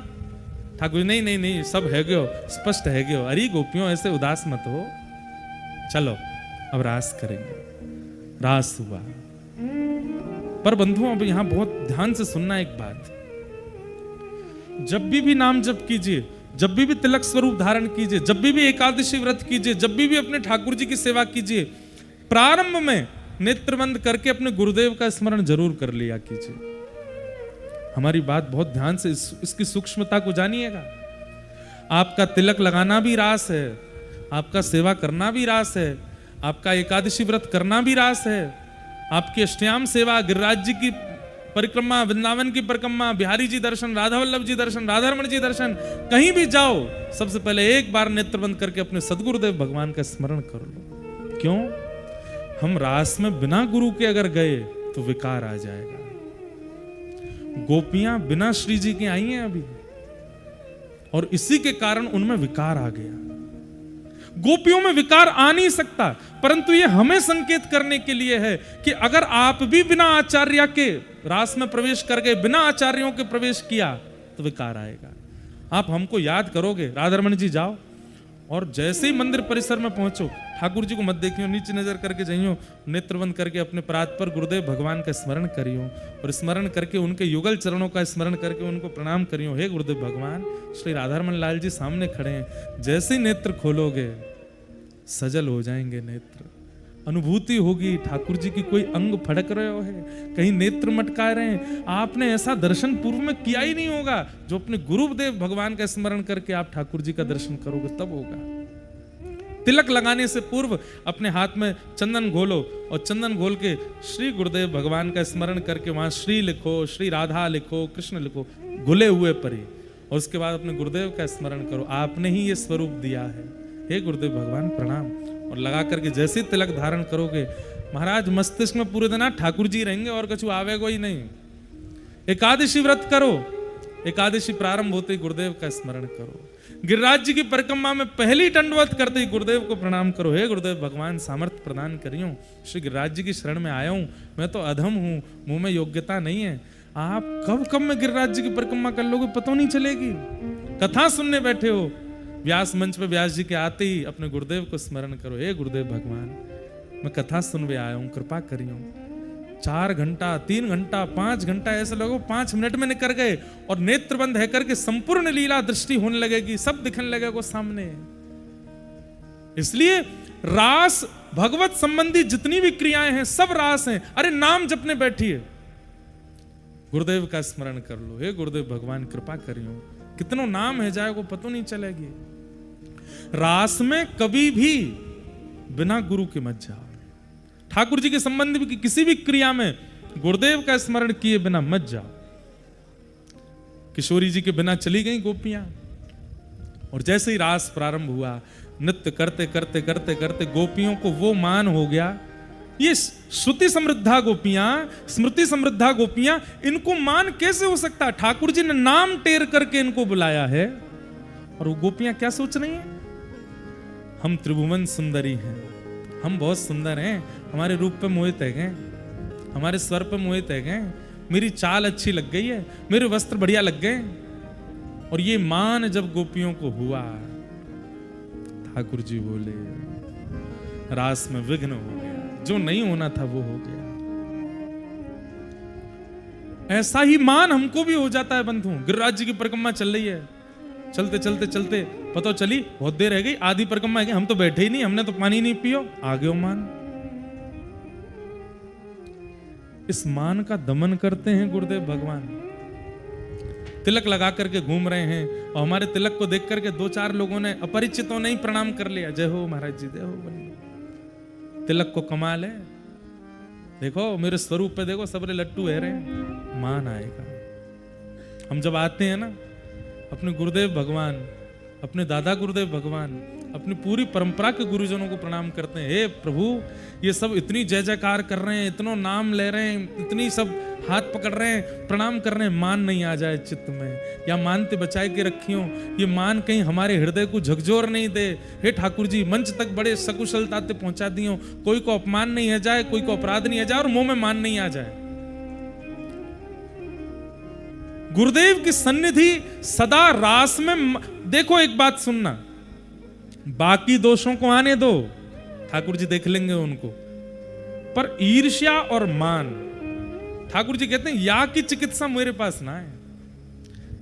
ठाकुर नहीं नहीं नहीं, सब है गयो, स्पष्ट है गयो। अरे गोपियों ऐसे उदास मत हो, चलो अब रास करेंगे। रास हुआ। पर बंधुओं अब यहां बहुत ध्यान से सुनना एक बात, जब भी नाम जप कीजिए, जब भी तिलक स्वरूप धारण कीजिए, जब भी एकादशी व्रत कीजिए, जब भी अपने ठाकुर जी की सेवा कीजिए, प्रारंभ में नेत्र बंद करके अपने गुरुदेव का स्मरण जरूर कर लिया कीजिए। हमारी बात बहुत ध्यान से इसकी सूक्ष्मता को जानिएगा। आपका तिलक लगाना भी रास है, आपका सेवा करना भी रास है, आपका एकादशी व्रत करना भी रास है, आपकी अष्टयाम सेवा, गिरिराज जी की परिक्रमा, वृंदावन की परिक्रमा, बिहारी जी दर्शन, राधा वल्लभ जी दर्शन, राधा रमण जी दर्शन, कहीं भी जाओ सबसे पहले एक बार नेत्र बंद करके अपने सदगुरुदेव भगवान का स्मरण कर लो। क्यों? हम रास में बिना गुरु के अगर गए तो विकार आ जाएगा। गोपियां बिना श्री जी के आई हैं अभी, और इसी के कारण उनमें विकार आ गया। गोपियों में विकार आ नहीं सकता, परंतु यह हमें संकेत करने के लिए है कि अगर आप भी बिना आचार्य के रास में प्रवेश कर गए, बिना आचार्यों के प्रवेश किया तो विकार आएगा। आप हमको याद करोगे, राधारमण जी जाओ, और जैसे ही मंदिर परिसर में पहुंचो, ठाकुर जी को मत देखियो, नीचे नजर करके जाइयो, नेत्र बंद करके अपने प्रात पर गुरुदेव भगवान का स्मरण करियो, और स्मरण करके उनके युगल चरणों का स्मरण करके उनको प्रणाम करियो। हे गुरुदेव भगवान, श्री राधारमण लाल जी सामने खड़े हैं। जैसे ही नेत्र खोलोगे सजल हो जाएंगे नेत्र, अनुभूति होगी ठाकुर जी की कोई अंग फड़क रहे हो है, कहीं नेत्र मटका रहे हैं। आपने ऐसा दर्शन पूर्व में किया ही नहीं होगा। जो अपने गुरुदेव भगवान का स्मरण करके आप ठाकुर जी का दर्शन करोगे तब होगा। तिलक लगाने से पूर्व अपने हाथ में चंदन घोलो, और चंदन घोल के श्री गुरुदेव भगवान का स्मरण करके वहां श्री लिखो, श्री राधा लिखो, कृष्ण लिखो, घुले हुए परी, और उसके बाद अपने गुरुदेव का स्मरण करो। आपने ही ये स्वरूप दिया है, हे गुरुदेव भगवान प्रणाम। और लगा करके जैसे तिलक धारण करोगे, महाराज मस्तिष्क में पूरे दिन ठाकुर जी रहेंगे और कुछ आवेगा ही नहीं। एकादशी व्रत करो, एकादशी प्रारंभ होते ही गुरुदेव का स्मरण करो। गिरिराज जी की परिक्रमा में पहली दंडवत करते ही गुरुदेव को प्रणाम करो। हे गुरुदेव भगवान सामर्थ्य प्रदान करियो, श्री गिरिराज जी की शरण में आया हूं, मैं तो अधम हूं, मुंह में योग्यता नहीं है। आप कब में गिरिराज जी की परिक्रमा कर लोगे पता नहीं चलेगी। कथा सुनने बैठे हो, व्यास मंच पे व्यास जी के आते ही अपने गुरुदेव को स्मरण करो। हे गुरुदेव भगवान, मैं कथा सुनवे आया हूं, कृपा करियो। 4 घंटा, 3 घंटा, 5 घंटा ऐसे लोगों 5 मिनट में निकल गए, और नेत्र बंद है करके संपूर्ण लीला दृष्टि होने लगेगी, सब दिखने लगेगा सामने। इसलिए रास भगवत संबंधी जितनी भी क्रियाएं हैं सब रास हैं। अरे नाम जपने बैठिए, गुरुदेव का स्मरण कर लो। हे गुरुदेव भगवान कृपा करियो, कितनों नाम है जाए को पता नहीं चलेगी। रास में कभी भी बिना गुरु के मत जाओ। ठाकुर जी के संबंध की किसी भी क्रिया में गुरुदेव का स्मरण किए बिना मत जाओ। किशोरी जी के बिना चली गई गोपियां, और जैसे ही रास प्रारंभ हुआ, नृत्य करते करते करते करते गोपियों को वो मान हो गया। ये श्रुति समृद्धा गोपियां, स्मृति समृद्धा गोपियां, इनको मान कैसे हो सकता? ठाकुर जी ने नाम टेर करके इनको बुलाया है, और वो गोपियां क्या सोच रही हैं? हम त्रिभुवन सुंदरी हैं, हम बहुत सुंदर हैं, हमारे रूप पे मोहित है गए, हमारे स्वर पे मोहित है गए, मेरी चाल अच्छी लग गई है, मेरे वस्त्र बढ़िया लग गए। और ये मान जब गोपियों को हुआ, ठाकुर जी बोले रास में विघ्न हो गया, जो नहीं होना था वो हो गया। ऐसा ही मान हमको भी हो जाता है बंधु। गिरिराज जी की परिक्रमा चल रही है, चलते चलते चलते पता चली बहुत देर रह गई, आधी परिक्रमा है, हम तो बैठे ही नहीं, हमने तो पानी नहीं पियो, आ गयो मान। इस मान का दमन करते हैं गुरुदेव भगवान। तिलक लगा करके घूम रहे हैं, और हमारे तिलक को देख करके 2-4 लोगों ने अपरिचितों ने ही प्रणाम कर लिया। जय हो महाराज जी, जय हो। तिलक को कमाल है, देखो मेरे स्वरूप पे देखो, सबरे लट्टू है रहे, मान आएगा। हम जब आते हैं ना, अपने गुरुदेव भगवान, अपने दादा गुरुदेव भगवान, अपनी पूरी परंपरा के गुरुजनों को प्रणाम करते हैं। हे प्रभु, ये सब इतनी जय जयकार कर रहे हैं, इतना नाम ले रहे हैं, इतनी सब हाथ पकड़ रहे हैं, प्रणाम कर रहे हैं, मान नहीं आ जाए चित्त में, या मानते बचाए के रखियो, ये मान कहीं हमारे हृदय को झकझोर नहीं दे। हे ठाकुर जी, मंच तक बड़े सकुशलता से पहुंचा दियो, कोई को अपमान नहीं आ जाए, कोई को अपराध नहीं आ जाए, और मुंह में मान नहीं आ जाए। गुरुदेव की सन्निधि सदा रास में। देखो एक बात सुनना, बाकी दोषों को आने दो, ठाकुर जी देख लेंगे उनको। पर ईर्ष्या और मान, ठाकुर जी कहते हैं या की चिकित्सा मेरे पास ना है।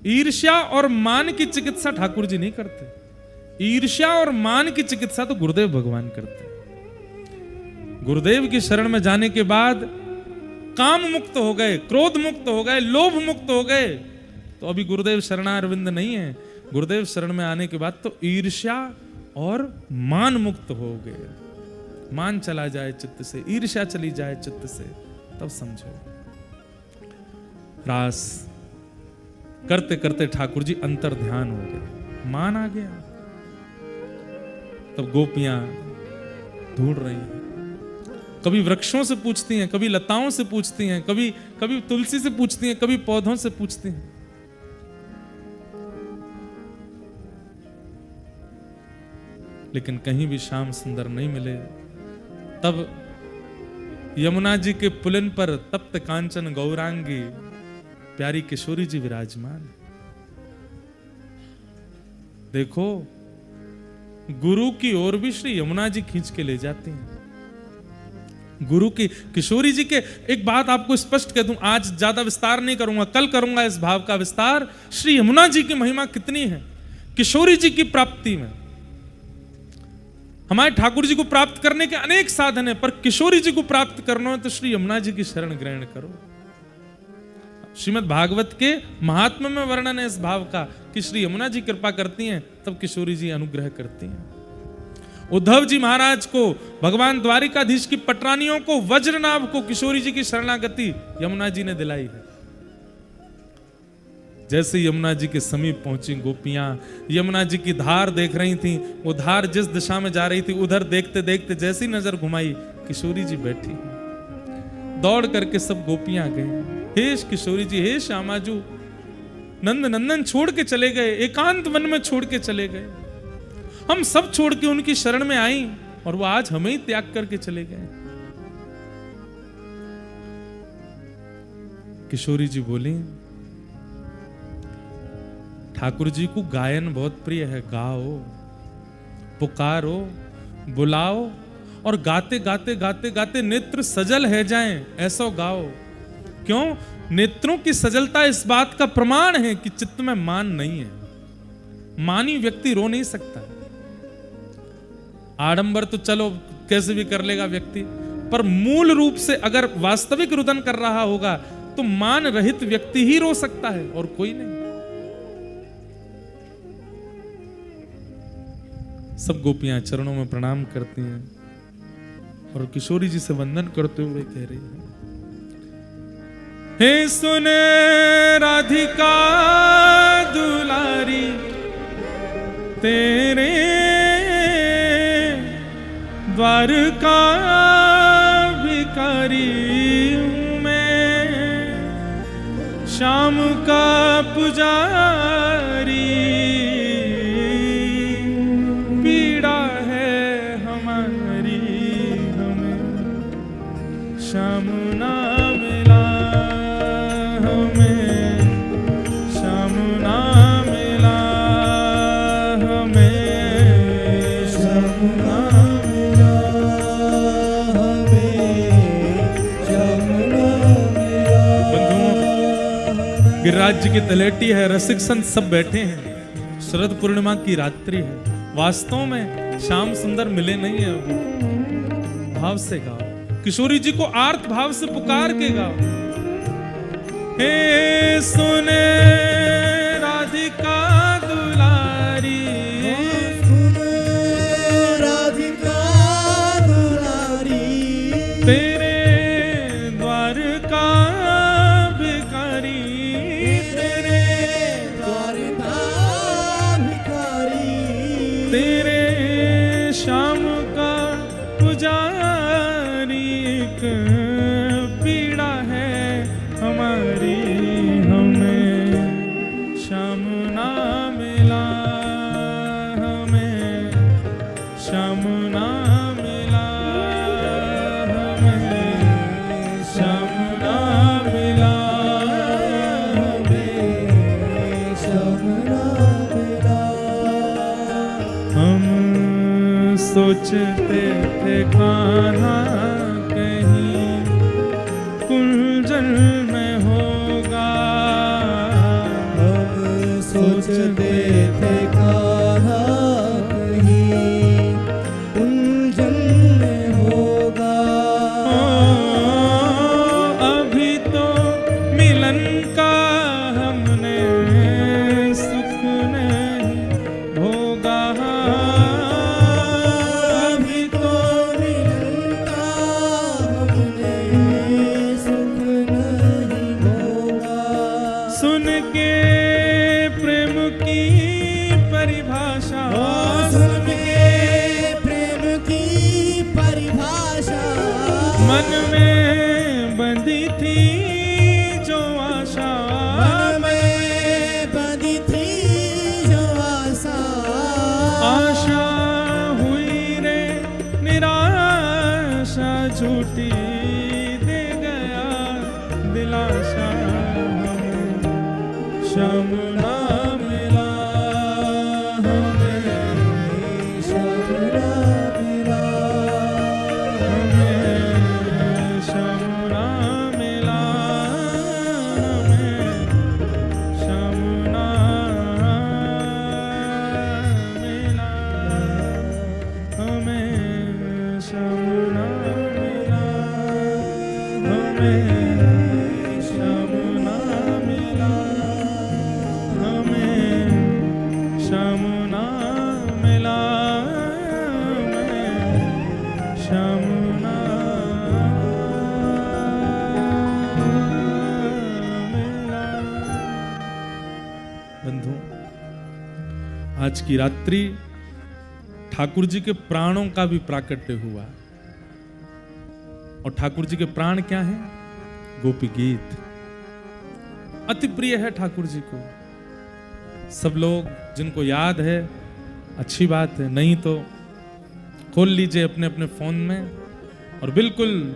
ईर्ष्या और मान की चिकित्सा ठाकुर जी नहीं करते। ईर्ष्या और मान की चिकित्सा तो गुरुदेव भगवान करते हैं। गुरुदेव की शरण में जाने के बाद काम मुक्त हो गए, क्रोध मुक्त हो गए, लोभ मुक्त हो गए, तो अभी गुरुदेव शरणारविंद नहीं है। गुरुदेव शरण में आने के बाद तो ईर्ष्या और मान मुक्त हो गए। मान चला जाए चित्त से, ईर्ष्या चली जाए चित्त से, तब समझो। रास करते करते ठाकुर जी अंतर ध्यान हो गए, मान आ गया। तब गोपियां ढूंढ रही हैं, कभी वृक्षों से पूछती हैं, कभी लताओं से पूछती हैं, कभी तुलसी से पूछती हैं, कभी पौधों से पूछती हैं। लेकिन कहीं भी श्याम सुंदर नहीं मिले। तब यमुना जी के पुलिन पर तप्त कांचन गौरांगी प्यारी किशोरी जी विराजमान। देखो, गुरु की ओर भी श्री यमुना जी खींच के ले जाती हैं। गुरु की किशोरी जी के, एक बात आपको स्पष्ट कह दूं, आज ज्यादा विस्तार नहीं करूंगा, कल करूंगा इस भाव का विस्तार। श्री यमुना जी की महिमा कितनी है किशोरी जी की प्राप्ति में। हमारे ठाकुर जी को प्राप्त करने के अनेक साधन हैं, पर किशोरी जी को प्राप्त करना है तो श्री यमुना जी की शरण ग्रहण करो। श्रीमद् भागवत के महात्म्य में वर्णन है इस भाव का कि श्री यमुना जी कृपा करती हैं, तब किशोरी जी अनुग्रह करती हैं। उद्धव जी महाराज को, भगवान द्वारिकाधीश की पटरानियों को, वज्रनाभ को किशोरी जी की शरणागति यमुना जी ने दिलाई है। जैसे यमुना जी के समीप पहुंची गोपियां, यमुना जी की धार देख रही थीं, वो धार जिस दिशा में जा रही थी उधर देखते देखते जैसी नजर घुमाई किशोरी जी बैठी। दौड़ करके सब गोपियां गए, हे किशोरी जी, हे श्यामाजू, नंद नंदन छोड़ के चले गए, एकांत वन में छोड़ के चले गए। हम सब छोड़ के उनकी शरण में आई और वो आज हमें ही त्याग करके चले गए। किशोरी जी बोली, ठाकुर जी को गायन बहुत प्रिय है, गाओ, पुकारो, बुलाओ और गाते गाते गाते गाते नेत्र सजल है जाएं, ऐसा गाओ। क्यों? नेत्रों की सजलता इस बात का प्रमाण है कि चित्त में मान नहीं है। मानी व्यक्ति रो नहीं सकता। आडंबर तो चलो कैसे भी कर लेगा व्यक्ति, पर मूल रूप से अगर वास्तविक रुदन कर रहा होगा तो मान रहित व्यक्ति ही रो सकता है और कोई नहीं। सब गोपियां चरणों में प्रणाम करती हैं और किशोरी जी से वंदन करते हुए कह रही है, हे सुन राधिका दुलारी, तेरे द्वारका भिखारी हूं मैं, श्याम का पुजारी, पीड़ा है हमारी हमें श्याम ना मिला, हमें श्याम ना मिला, हमें श्याम ना मिला, हमें श्याम ना मिला। बंधुओं, गिरिराज जी की तलेटी है, रसिक संत सब बैठे हैं, शरद पूर्णिमा की रात्रि है। वास्तव में श्याम सुंदर मिले नहीं है अभी। भाव से गाओ, किशोरी जी को आर्त भाव से पुकार के गाओ, हे सुने राधिका दुलारी, सुने राधिका दुलारी, तेरे द्वार का भिखारी, तेरे द्वार का भिखारी, तेरे श्याम का पुजारी, एक पीड़ा है हमारी हमें श्याम ना मिला, हमें श्याम ना मिला, हमें श्याम ना सोचते थे कान्हा कहीं कुंजल में होगा, हम सोचते थे कान्हा कहीं कुंजल में होगा। अभी तो मिलन का हमने सुख नहीं भोगा, अभी तो मिलन का हमने सुख नहीं भोगा। सुन के प्रेम की परिभाषा, सुन के प्रेम की परिभाषा, मन में बंधी थी जो आशा, मन में बंधी थी जो आशा, आशा हुई रे निराशा, झूठी दे गया दिलासा, श्याम ना मिला हमें, श्याम ना मिला, हमें श्याम ना मिला, हमें श्याम ना मिला, हमें श्याम ना मिला, हमें श्याम ना मिला, हमें श्याम ना मिला, हमें श्याम ना मिला। बंधु, आज की रात्रि ठाकुर जी के प्राणों का भी प्राकट्य हुआ, और ठाकुर जी के प्राण क्या हैं? गोपी गीत अति प्रिय है ठाकुर जी को। सब लोग जिनको याद है अच्छी बात है, नहीं तो खोल लीजिए अपने अपने फोन में और बिल्कुल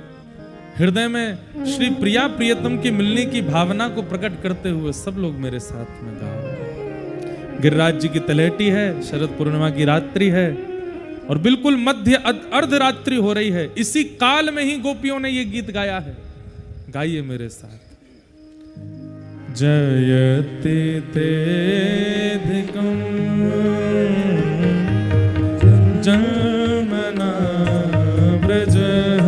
हृदय में श्री प्रिया प्रियतम की मिलने की भावना को प्रकट करते हुए सब लोग मेरे साथ में गाओ। गिरिराज जी की तलहटी है, शरद पूर्णिमा की रात्रि है और बिल्कुल मध्य अर्धरात्रि हो रही है। इसी काल में ही गोपियों ने ये गीत गाया है, गाइए मेरे साथ। जयति तेधिकं जन्मना व्रजः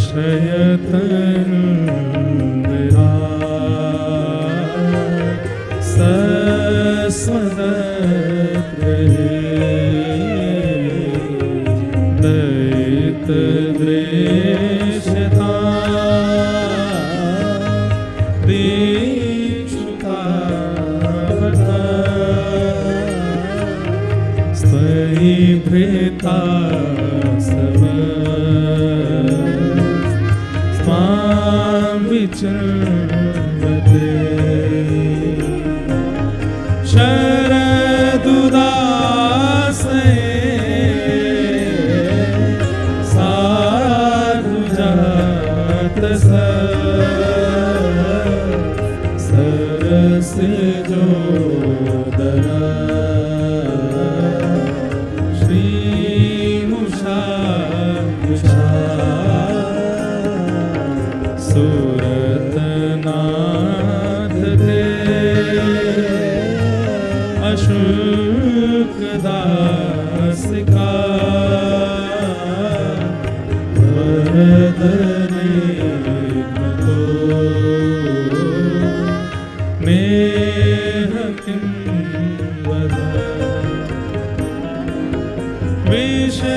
शयतन् विराट् सस्वदत्गृहे दयितदृश्यता भृता स्वाम विचरते शरदुदासे साधु जात सरस जोदरा सूरतनाथ थे अशोक दास का वरदने तो नेह किं वद विषमयात्मजा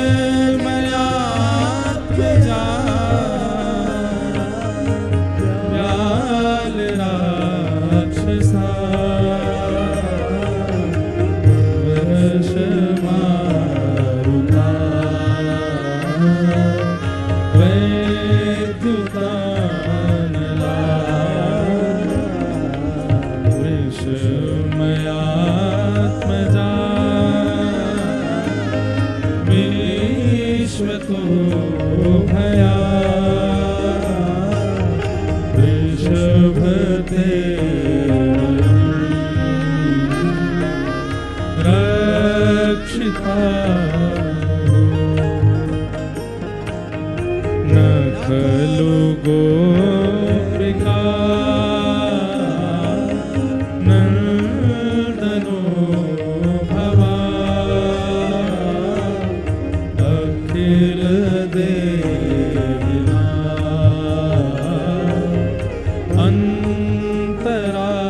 लज्जिता न खलु गोपिका नंदनो भवा अखिल देहिना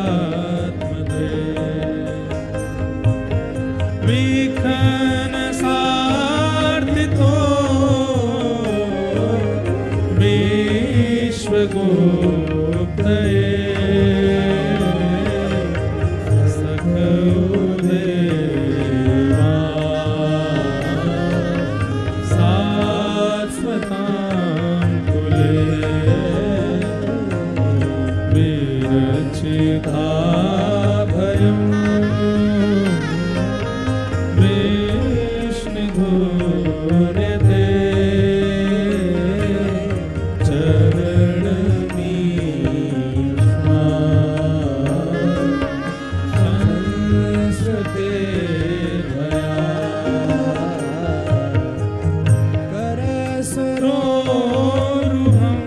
अंतरात्मदे विखन सार्थितो विश्वगुप्तये सखदेवा शाश्वतां कुले विरचिता भयं विष्णुधूर्यते चरणमीक्ष्मा संस्कृते भया करसरोरुहं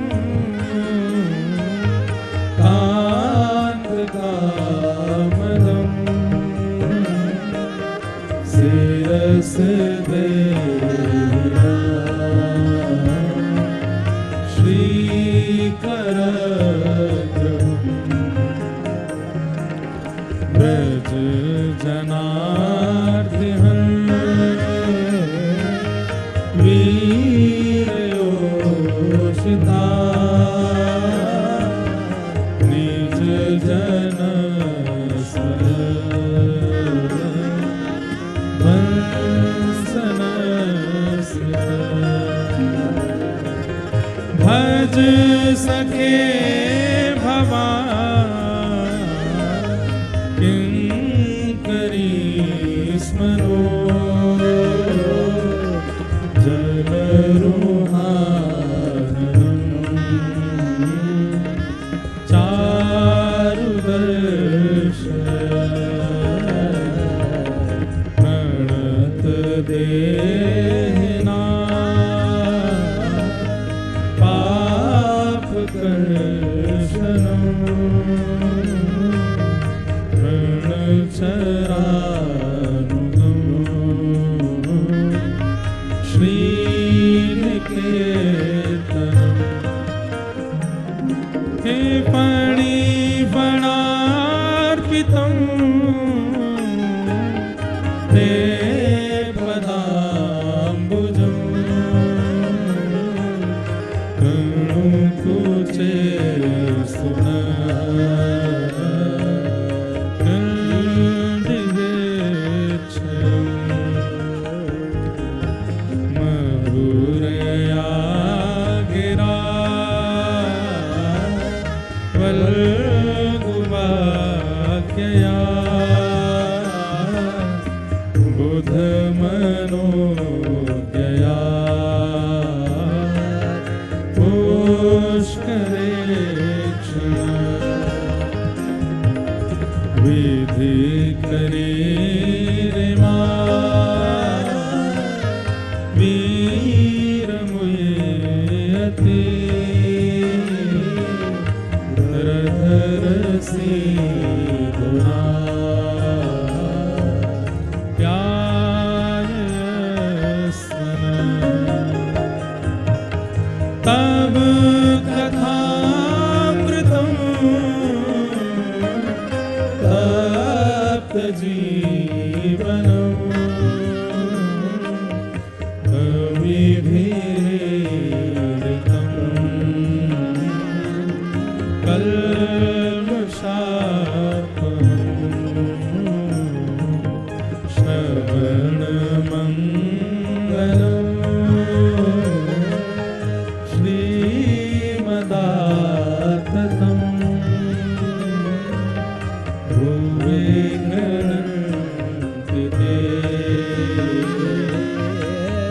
कान्तकामदं शिरसदेहिना श्रीकरद्रुमं व्रज जनार्दिहं वीरयोषिता निज जन भज सखे भवा किंकरी स्मरो जलरुहाननं चारुदर्शन प्रणत देहिना पापकर्षणं ऋणचरानुगं श्रीनिकेतनं हे फणिफणार्पितं ते पदाम्बुजं कुचे सुन मधुरया गिरा वल्गुवाक्यया बुधमनोज्ञया विधि करी रे वीर मुयति धर धर सी गुना प्यायस्वन तब कथामृतं तप्त जीवनं कविभिरीडितं कल्मषापहं श्रवणमङ्गलं श्रीमदाततं भुवे गृह्णन्ति ते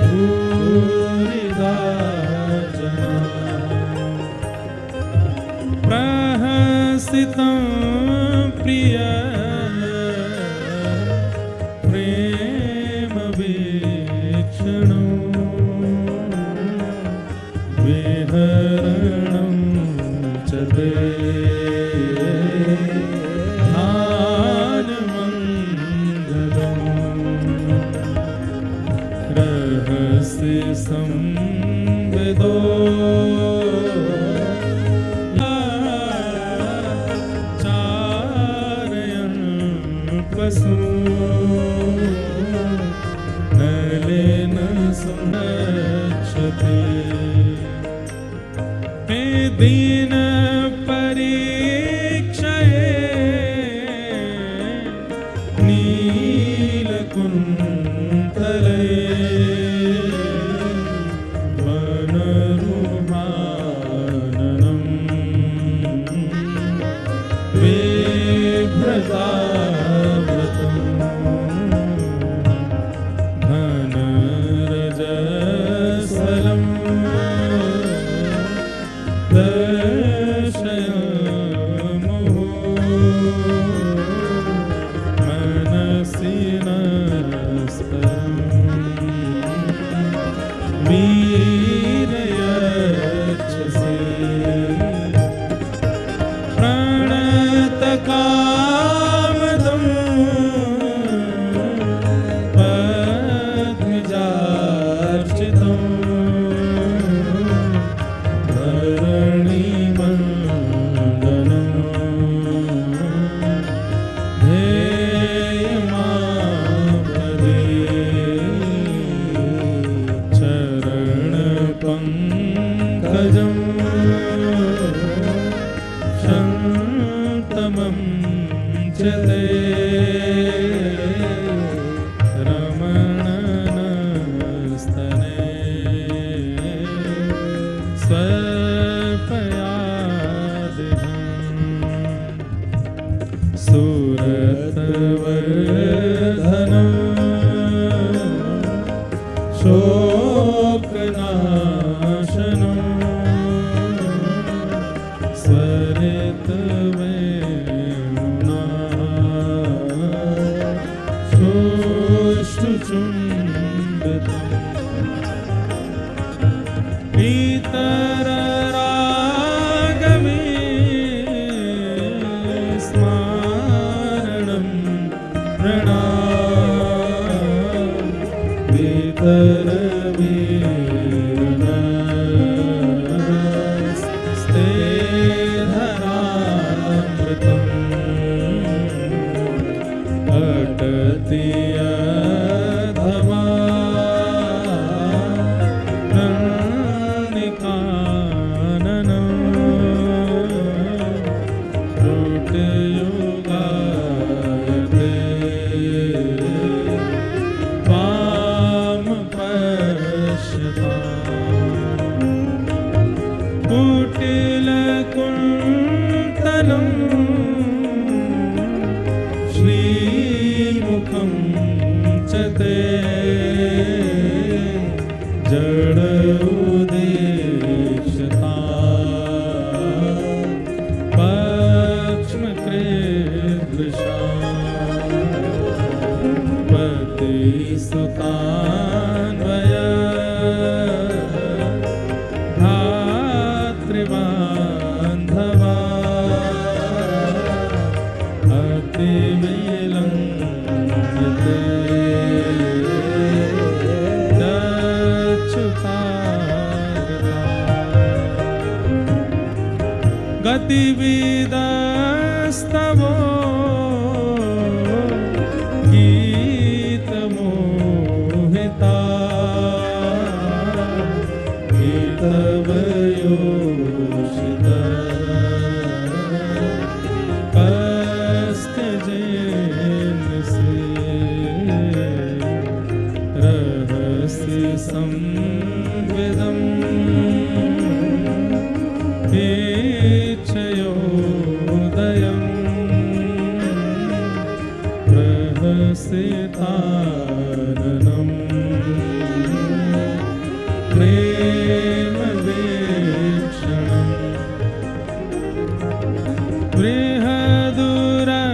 भूरिदा जना प्रहसितं प्रिय प्रेम ते ध्यान मंगलम् रहस्य संविदो चारयन् पशु नलेन संरक्षते हे दीन परीक्षये नीलकुन्तले वनरुहाननम् बिभ्रताव्रतम् धनरजस्वलम् दर्शयामो मनसि नस्तम् वीरयच्छसि प्रणतकामदम् पद्मजार्चितम् चरणपङ्कजं शन्तमं च ते रमणनस्तने स्वल्पयादिहम् सुरतवर्धनम् शोकनाशनम् स्वरितवेणुना शोष्ठचुम्बितम् इतररागमे स्मारणं प्रणाम इतरवीरनस्ते धरामृतम् अटति अधमा कुटिलकुन्तलं श्रीमुखं च ते जड उदीक्षता पक्ष्मकृदृशा पतिसुतान्वय बान्धवा अतिविलम्बिते दच्छुतागता गतिविदस्तवो गीतमोहिता गीतवयोषित कस्तजेनसे रहस्य संविदम् इच्छयोदयम् रहस्यतारणम् प्रेमवीक्षणम्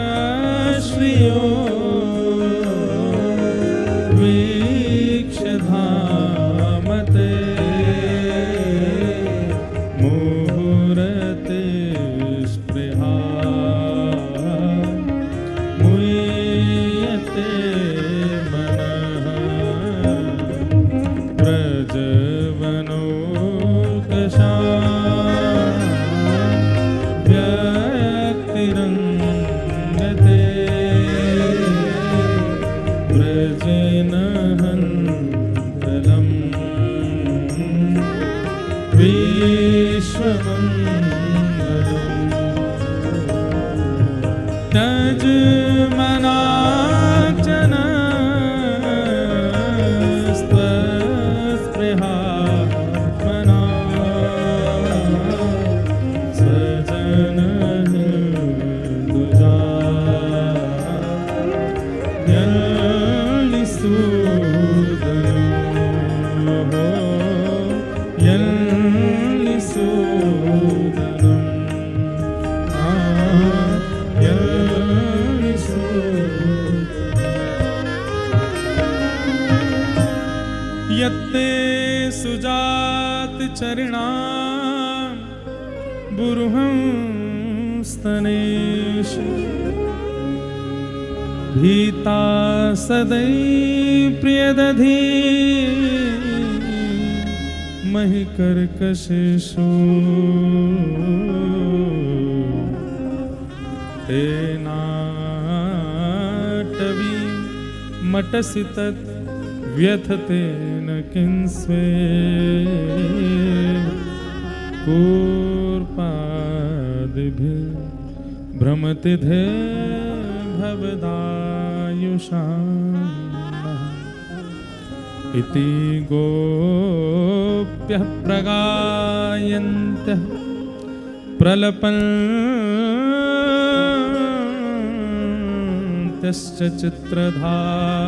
बृहदुराश्रियो वीक्षधामते मुहुरते ब्रज मनाचन स्पृहा मना सजन दुजा यत्ते सुजात चरणा बुरुहं स्तनेश भीता सदै प्रियदधि महि कर्कशेषु तेनाटवी मटसि तत् व्यथतेन किंस्वे कूर्पादिभिः भ्रमति धे भवदायुषाम् इति गोप्यः प्रगायन्तः प्रलपन्त्यश्च चित्रधार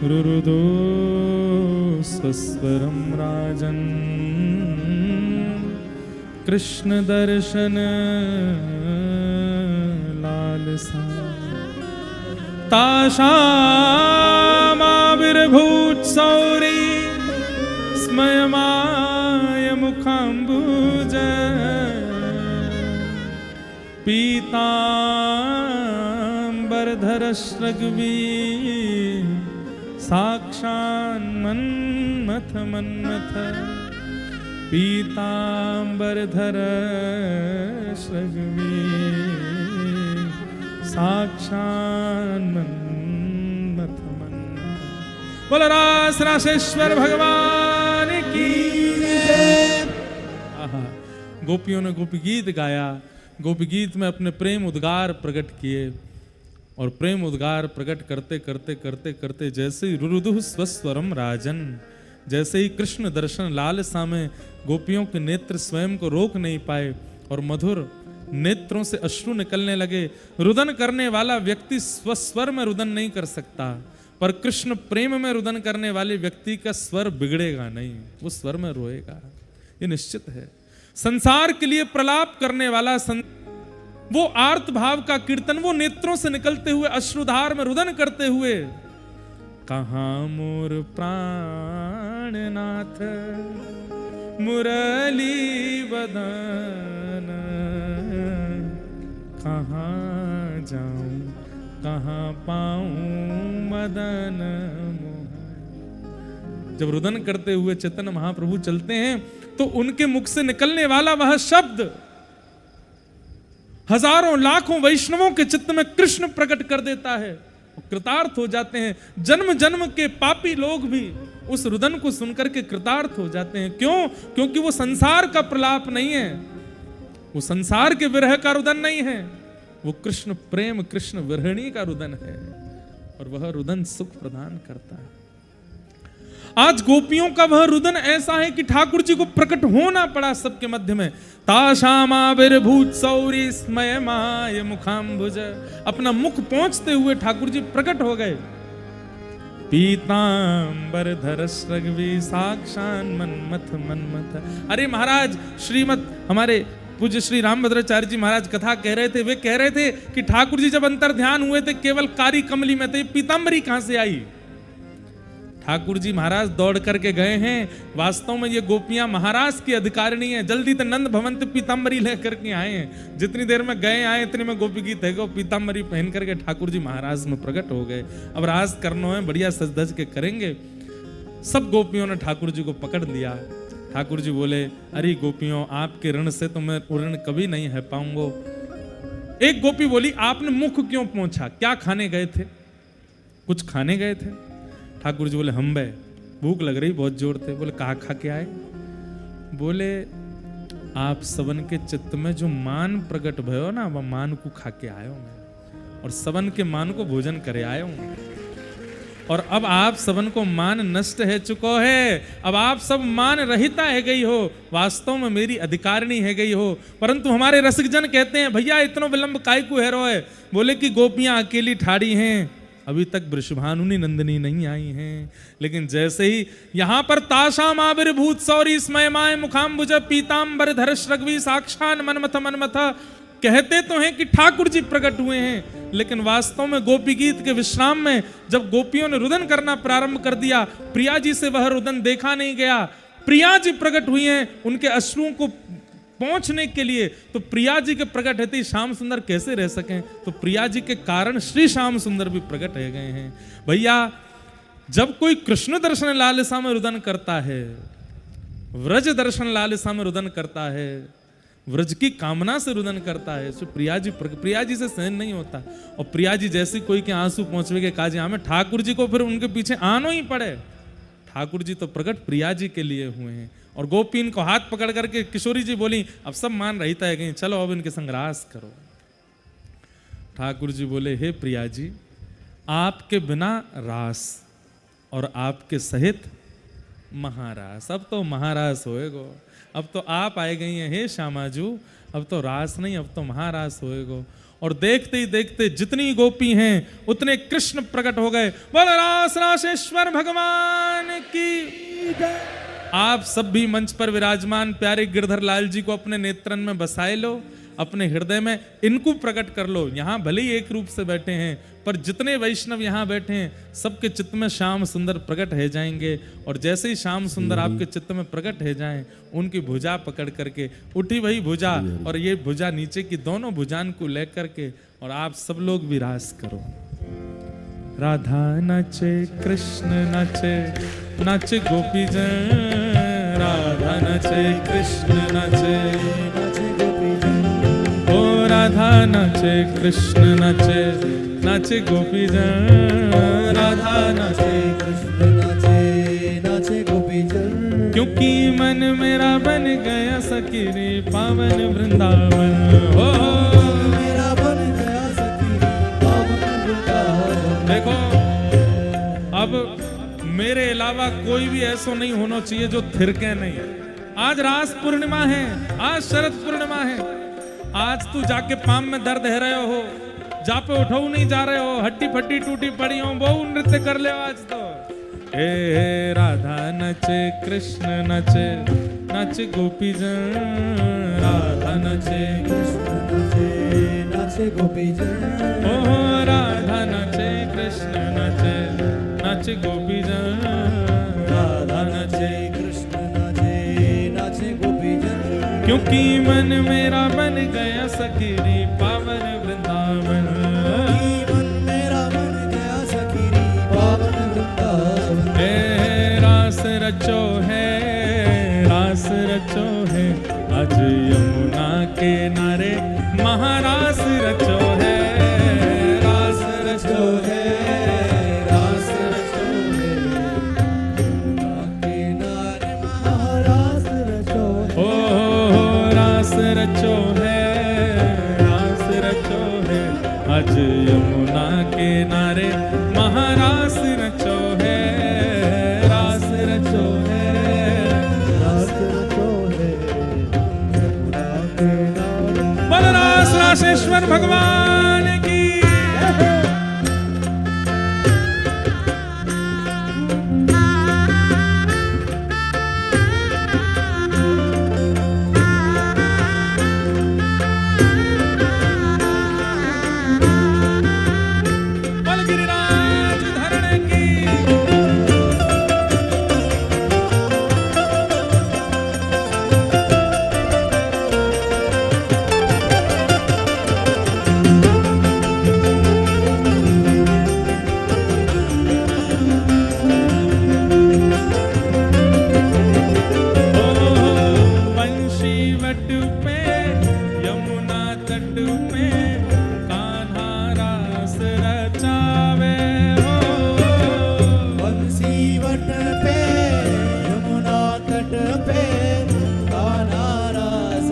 रुरुदो स्वस्वरं राजन् कृष्ण दर्शन लालसा तासामाविर्भूत्सौरी स्मयमाय मुखाम्बुज पीताम्बरधरश्रग्वी साक्षान्मन्मथ मन्मथ पीताम्बरधर श्रग्वी साक्षान्मन्मथ मन्मथ। बोलो रास रासेश्वर भगवान की जय। आहा, गोपियों ने गोपी गीत गाया, गोपी गीत में अपने प्रेम उद्गार प्रकट किए और प्रेम उद्गार प्रकट करते करते करते करते जैसे ही रुरुदुः स्वस्वरम राजन, जैसे ही कृष्ण दर्शन लालसा में गोपियों के नेत्र स्वयं को रोक नहीं पाए और मधुर नेत्रों से अश्रु निकलने लगे। रुदन करने वाला व्यक्ति स्वस्वर में रुदन नहीं कर सकता, पर कृष्ण प्रेम में रुदन करने वाले व्यक्ति का स्वर बिगड़ेगा नहीं, वो स्वर में रोएगा, ये निश्चित है। संसार के लिए प्रलाप करने वाला वो आर्त भाव का कीर्तन, वो नेत्रों से निकलते हुए अश्रुधार में रुदन करते हुए, कहाँ मोर प्राणनाथ मुरली बदन, कहाँ जाऊं कहाँ पाऊं मदन मोहन। जब रुदन करते हुए चैतन्य महाप्रभु चलते हैं तो उनके मुख से निकलने वाला वह शब्द हजारों लाखों वैष्णवों के चित्त में कृष्ण प्रकट कर देता है, कृतार्थ हो जाते हैं। जन्म जन्म के पापी लोग भी उस रुदन को सुनकर के कृतार्थ हो जाते हैं। क्यों? क्योंकि वो संसार का प्रलाप नहीं है, वो संसार के विरह का रुदन नहीं है, वो कृष्ण प्रेम कृष्ण विरहणी का रुदन है और वह रुदन सुख प्रदान करता है। आज गोपियों का वह रुदन ऐसा है कि ठाकुर जी को प्रकट होना पड़ा सबके मध्य में। ताशामाविर्भूत सौरी स्मयमाय मुखाम्बुज, अपना मुख पहुंचते हुए ठाकुर जी प्रकट हो गए। पीतांबर धरस्रग्वी साक्षान मन्मथ मन्मथ। अरे महाराज श्रीमद हमारे पूज्य श्री रामभद्राचार्य जी महाराज कथा कह रहे थे, वे कह रहे थे कि ठाकुर जी जब अंतर ध्यान हुए थे केवल कारी कमली में थे, पीतांबरी कहां से आई? ठाकुर जी महाराज दौड़ करके गए हैं। वास्तव में ये गोपियां महाराज की अधिकारिणी है, जल्दी तो नंद भवन से पीतांबरी लेकर के आए हैं। जितनी देर में गए आए इतनी में गोपी गीत है, पीतांबरी पहन करके ठाकुर जी महाराज में प्रकट हो गए। अब राज करना है, बढ़िया सज धज के करेंगे। सब गोपियों ने ठाकुर जी को पकड़ लिया। ठाकुर जी बोले, अरे गोपियों आपके ऋण से तो मैं ऋण कभी नहीं है पाऊंगा। एक गोपी बोली, आपने मुख क्यों पहुंचा? क्या खाने गए थे? कुछ खाने गए थे? ठाकुर जी बोले, हम बे भूख लग रही बहुत जोर थे। बोले, कहाँ खा के आए? बोले, आप सबन के चित्त में जो मान प्रकट भयो ना, वह मान को खा के आयो मैं, और सबन के मान को भोजन करे आयो हूं। और अब आप सबन को मान नष्ट है चुको है, अब आप सब मान रहिता है गई हो, वास्तव में मेरी अधिकारिणी है गई हो। परंतु हमारे रसिक जन कहते हैं भैया इतना विलंब काय को है रोए। बोले कि गोपियां अकेली ठाड़ी हैं, अभी तक वृषभानुनी नंदिनी नहीं आई हैं। लेकिन जैसे ही यहां पर ताशाम आविर्भूत सौरी स्मयमाय मुखाम्बुज पीतांबर धर्ष रघवी साक्षान मनमथ मनमथ, कहते तो हैं कि ठाकुर जी प्रकट हुए हैं, लेकिन वास्तव में गोपी गीत के विश्राम में जब गोपियों ने रुदन करना प्रारंभ कर दिया, प्रिया जी से वह रुदन देखा नहीं गया। प्रिया जी प्रकट हुई हैं उनके अश्रुओं को पहुंचने के लिए, तो प्रिया जी के प्रकट होते ही श्याम सुंदर कैसे रह सकें? तो प्रिया जी के कारण श्री श्याम सुंदर भी प्रकट रह गए हैं। भैया जब कोई कृष्ण दर्शन लालसा में रुदन करता है, व्रज दर्शन लालसा में रुदन करता है, व्रज की कामना से रुदन करता है, तो प्रिया जी से सहन नहीं होता। और प्रिया जी जैसी कोई के आंसू पहुंचवे के काजी हमें ठाकुर जी को फिर उनके पीछे आनो ही पड़े। ठाकुर जी तो प्रकट प्रिया जी के लिए हुए हैं। और गोपी इनको हाथ पकड़ करके किशोरी जी बोली अब सब मान रहीता है कहीं, चलो अब इनके संग रास करो। ठाकुर जी बोले हे प्रिया जी, आपके बिना रास और आपके सहित महारास, अब तो महारास होएगो। अब तो आप आए गई हैं हे श्यामाजू, अब तो रास नहीं अब तो महारास होएगो। और देखते ही देखते जितनी गोपी हैं उतने कृष्ण प्रकट हो गए। बोल रास रासेश्वर भगवान की। आप सब भी मंच पर विराजमान प्यारे गिरधर लाल जी को अपने नेत्रन में बसाए लो, अपने हृदय में इनको प्रकट कर लो। यहाँ भले ही एक रूप से बैठे हैं, पर जितने वैष्णव यहाँ बैठे हैं सबके चित्त में श्याम सुंदर प्रकट है जाएंगे। और जैसे ही श्याम सुंदर आपके चित्त में प्रकट है जाएं, उनकी भुजा पकड़ करके उठी वही भुजा और ये भुजा नीचे की दोनों भुजान को लेकर के और आप सब लोग भी रास करो। राधा नाचे कृष्ण नाचे, नाचे गोपी जन, राधा नाचे कृष्ण नाचे, नाचे गोपी जन। ओ राधा नाचे कृष्ण नाचे, नाचे गोपी जन, राधा नाचे कृष्ण नाचे, नाचे गोपी जन। क्योंकि मन मेरा बन गया सखी रे पावन वृंदावन। हो मेरा बन गया सखी पावन वृंदावन। देखो अब मेरे अलावा कोई भी ऐसा नहीं होना चाहिए जो थिरके नहीं। आज रास पूर्णिमा है, आज शरद पूर्णिमा है, आज तू जाके पाम में दर्द है रहे हो, जा पे उठाऊ नहीं जा रहे हो, हड्डी फट्टी टूटी पड़ी हो, बहु नृत्य कर ले आज तो। हे राधा नचे कृष्ण नचे, नाचे गोपी जन, राधा नचे कृष्ण नाचे, नाचे गोपी जन। ओ राधा नचे कृष्ण नचे, नाचे गोपी जन, राधा नचे कृष्ण नाचे, नाचे गोपी जन। क्योंकि मन मेरा बन गया सखी रे पावन वृंदावन। मन मेरा बन गया सखी रे पावन वृंदावन। रास रचो है, रास रचो है, आज यमुना के नारे महारास रचो है। रास रचो है, रास रचो है, यमुना के नारे महारास रचो है। ओ रास रचो है, रास रचो है, आज यमुना के नारे महारास रचो है, रास रचो है, रास रचो है, यमुना के नारे। बलरास रासेश्वर भगवान की। बलगिरिराज धरण की। बंशी वट पे यमुना तट पे कान्हा रास रचावे हो। बंसी वट पे यमुना तट पे कान्हा रास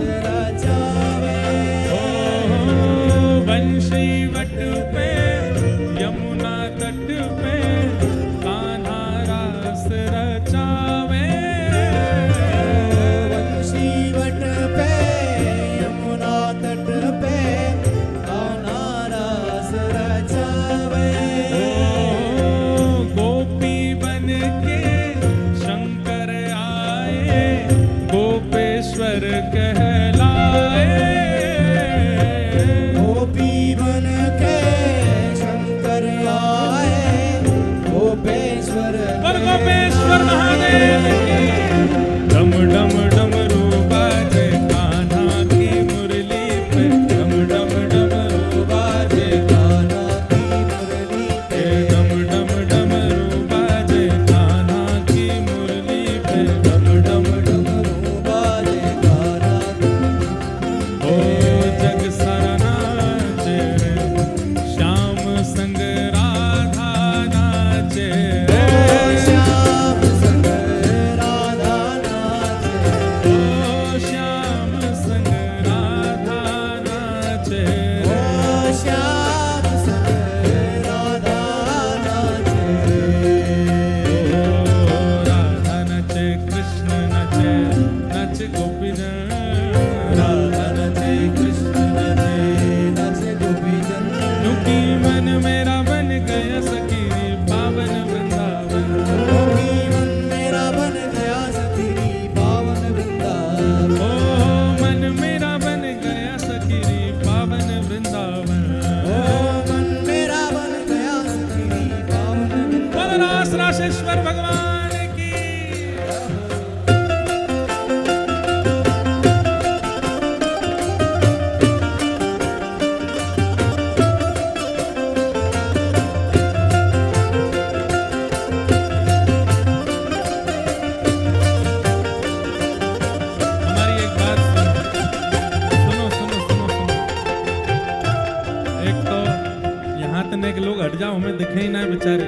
हट जाओ, हमें दिखे ही ना बेचारे,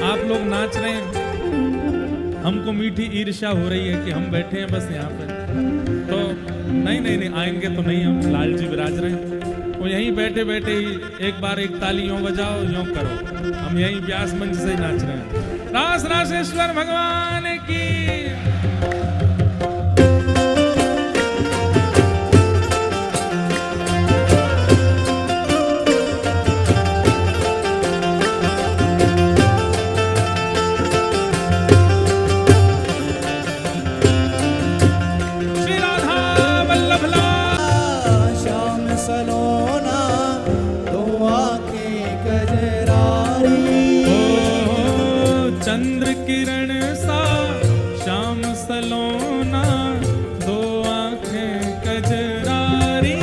आप लोग नाच रहे हैं, हमको मीठी ईर्ष्या हो रही है कि हम बैठे हैं बस यहाँ पे। तो नहीं नहीं नहीं, आएंगे तो नहीं, हम लाल जी विराज रहे हैं, वो यहीं बैठे बैठे ही एक बार एक ताली यूं बजाओ, यूं करो, हम यहीं व्यास मंच से ही नाच रहे हैं। रास रासेश्वर भगवान की। श्याम सलोना दो आंखें कजरारी, चंद्र किरण सा श्याम सलोना दो आंखें कजरारी,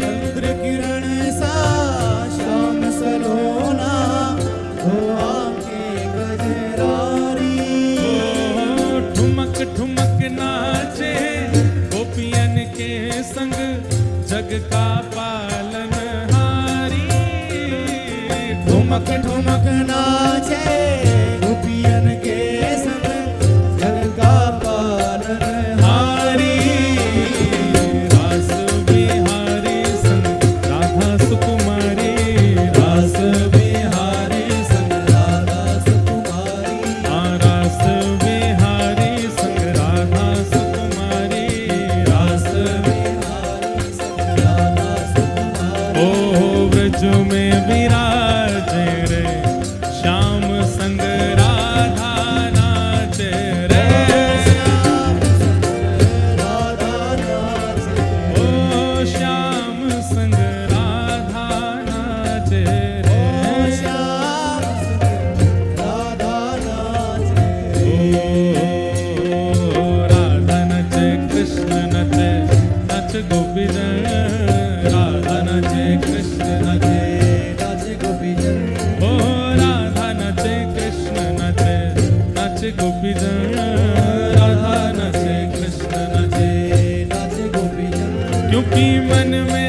चंद्र किरण सा श्याम सलोना दो आंखें कजरारी, ठुमक ठुमक नाचे गोपियन के संग जग का पालनहारी, ठुमक ठुमक नाचे गोपियन के संग जग का पालनहारी, रास बिहारी संग राधा सुकुमारी, रास बिहारी संग राधा सुकुमारी, रास बिहारी संग राधा सुकुमारी, रास बिहारी संग राधा सुकुमारी, ओ ब्रज में विराजे रे श्याम संग राधा नाचे रे, श्याम संग राधा नाचे, ओ श्याम संग राधा नाचे रे, ओ श्याम संग राधा नाचे, ओ राधा नचे कृष्ण नचे नच गोपी जन, राधा नचे कृष्ण नचे, नाच गोपीजन, ओ राधा नचे कृष्ण नचे नच गोपी जन, राधा नचे कृष्ण नचे, नाच गोपीजन, क्योंकि मन में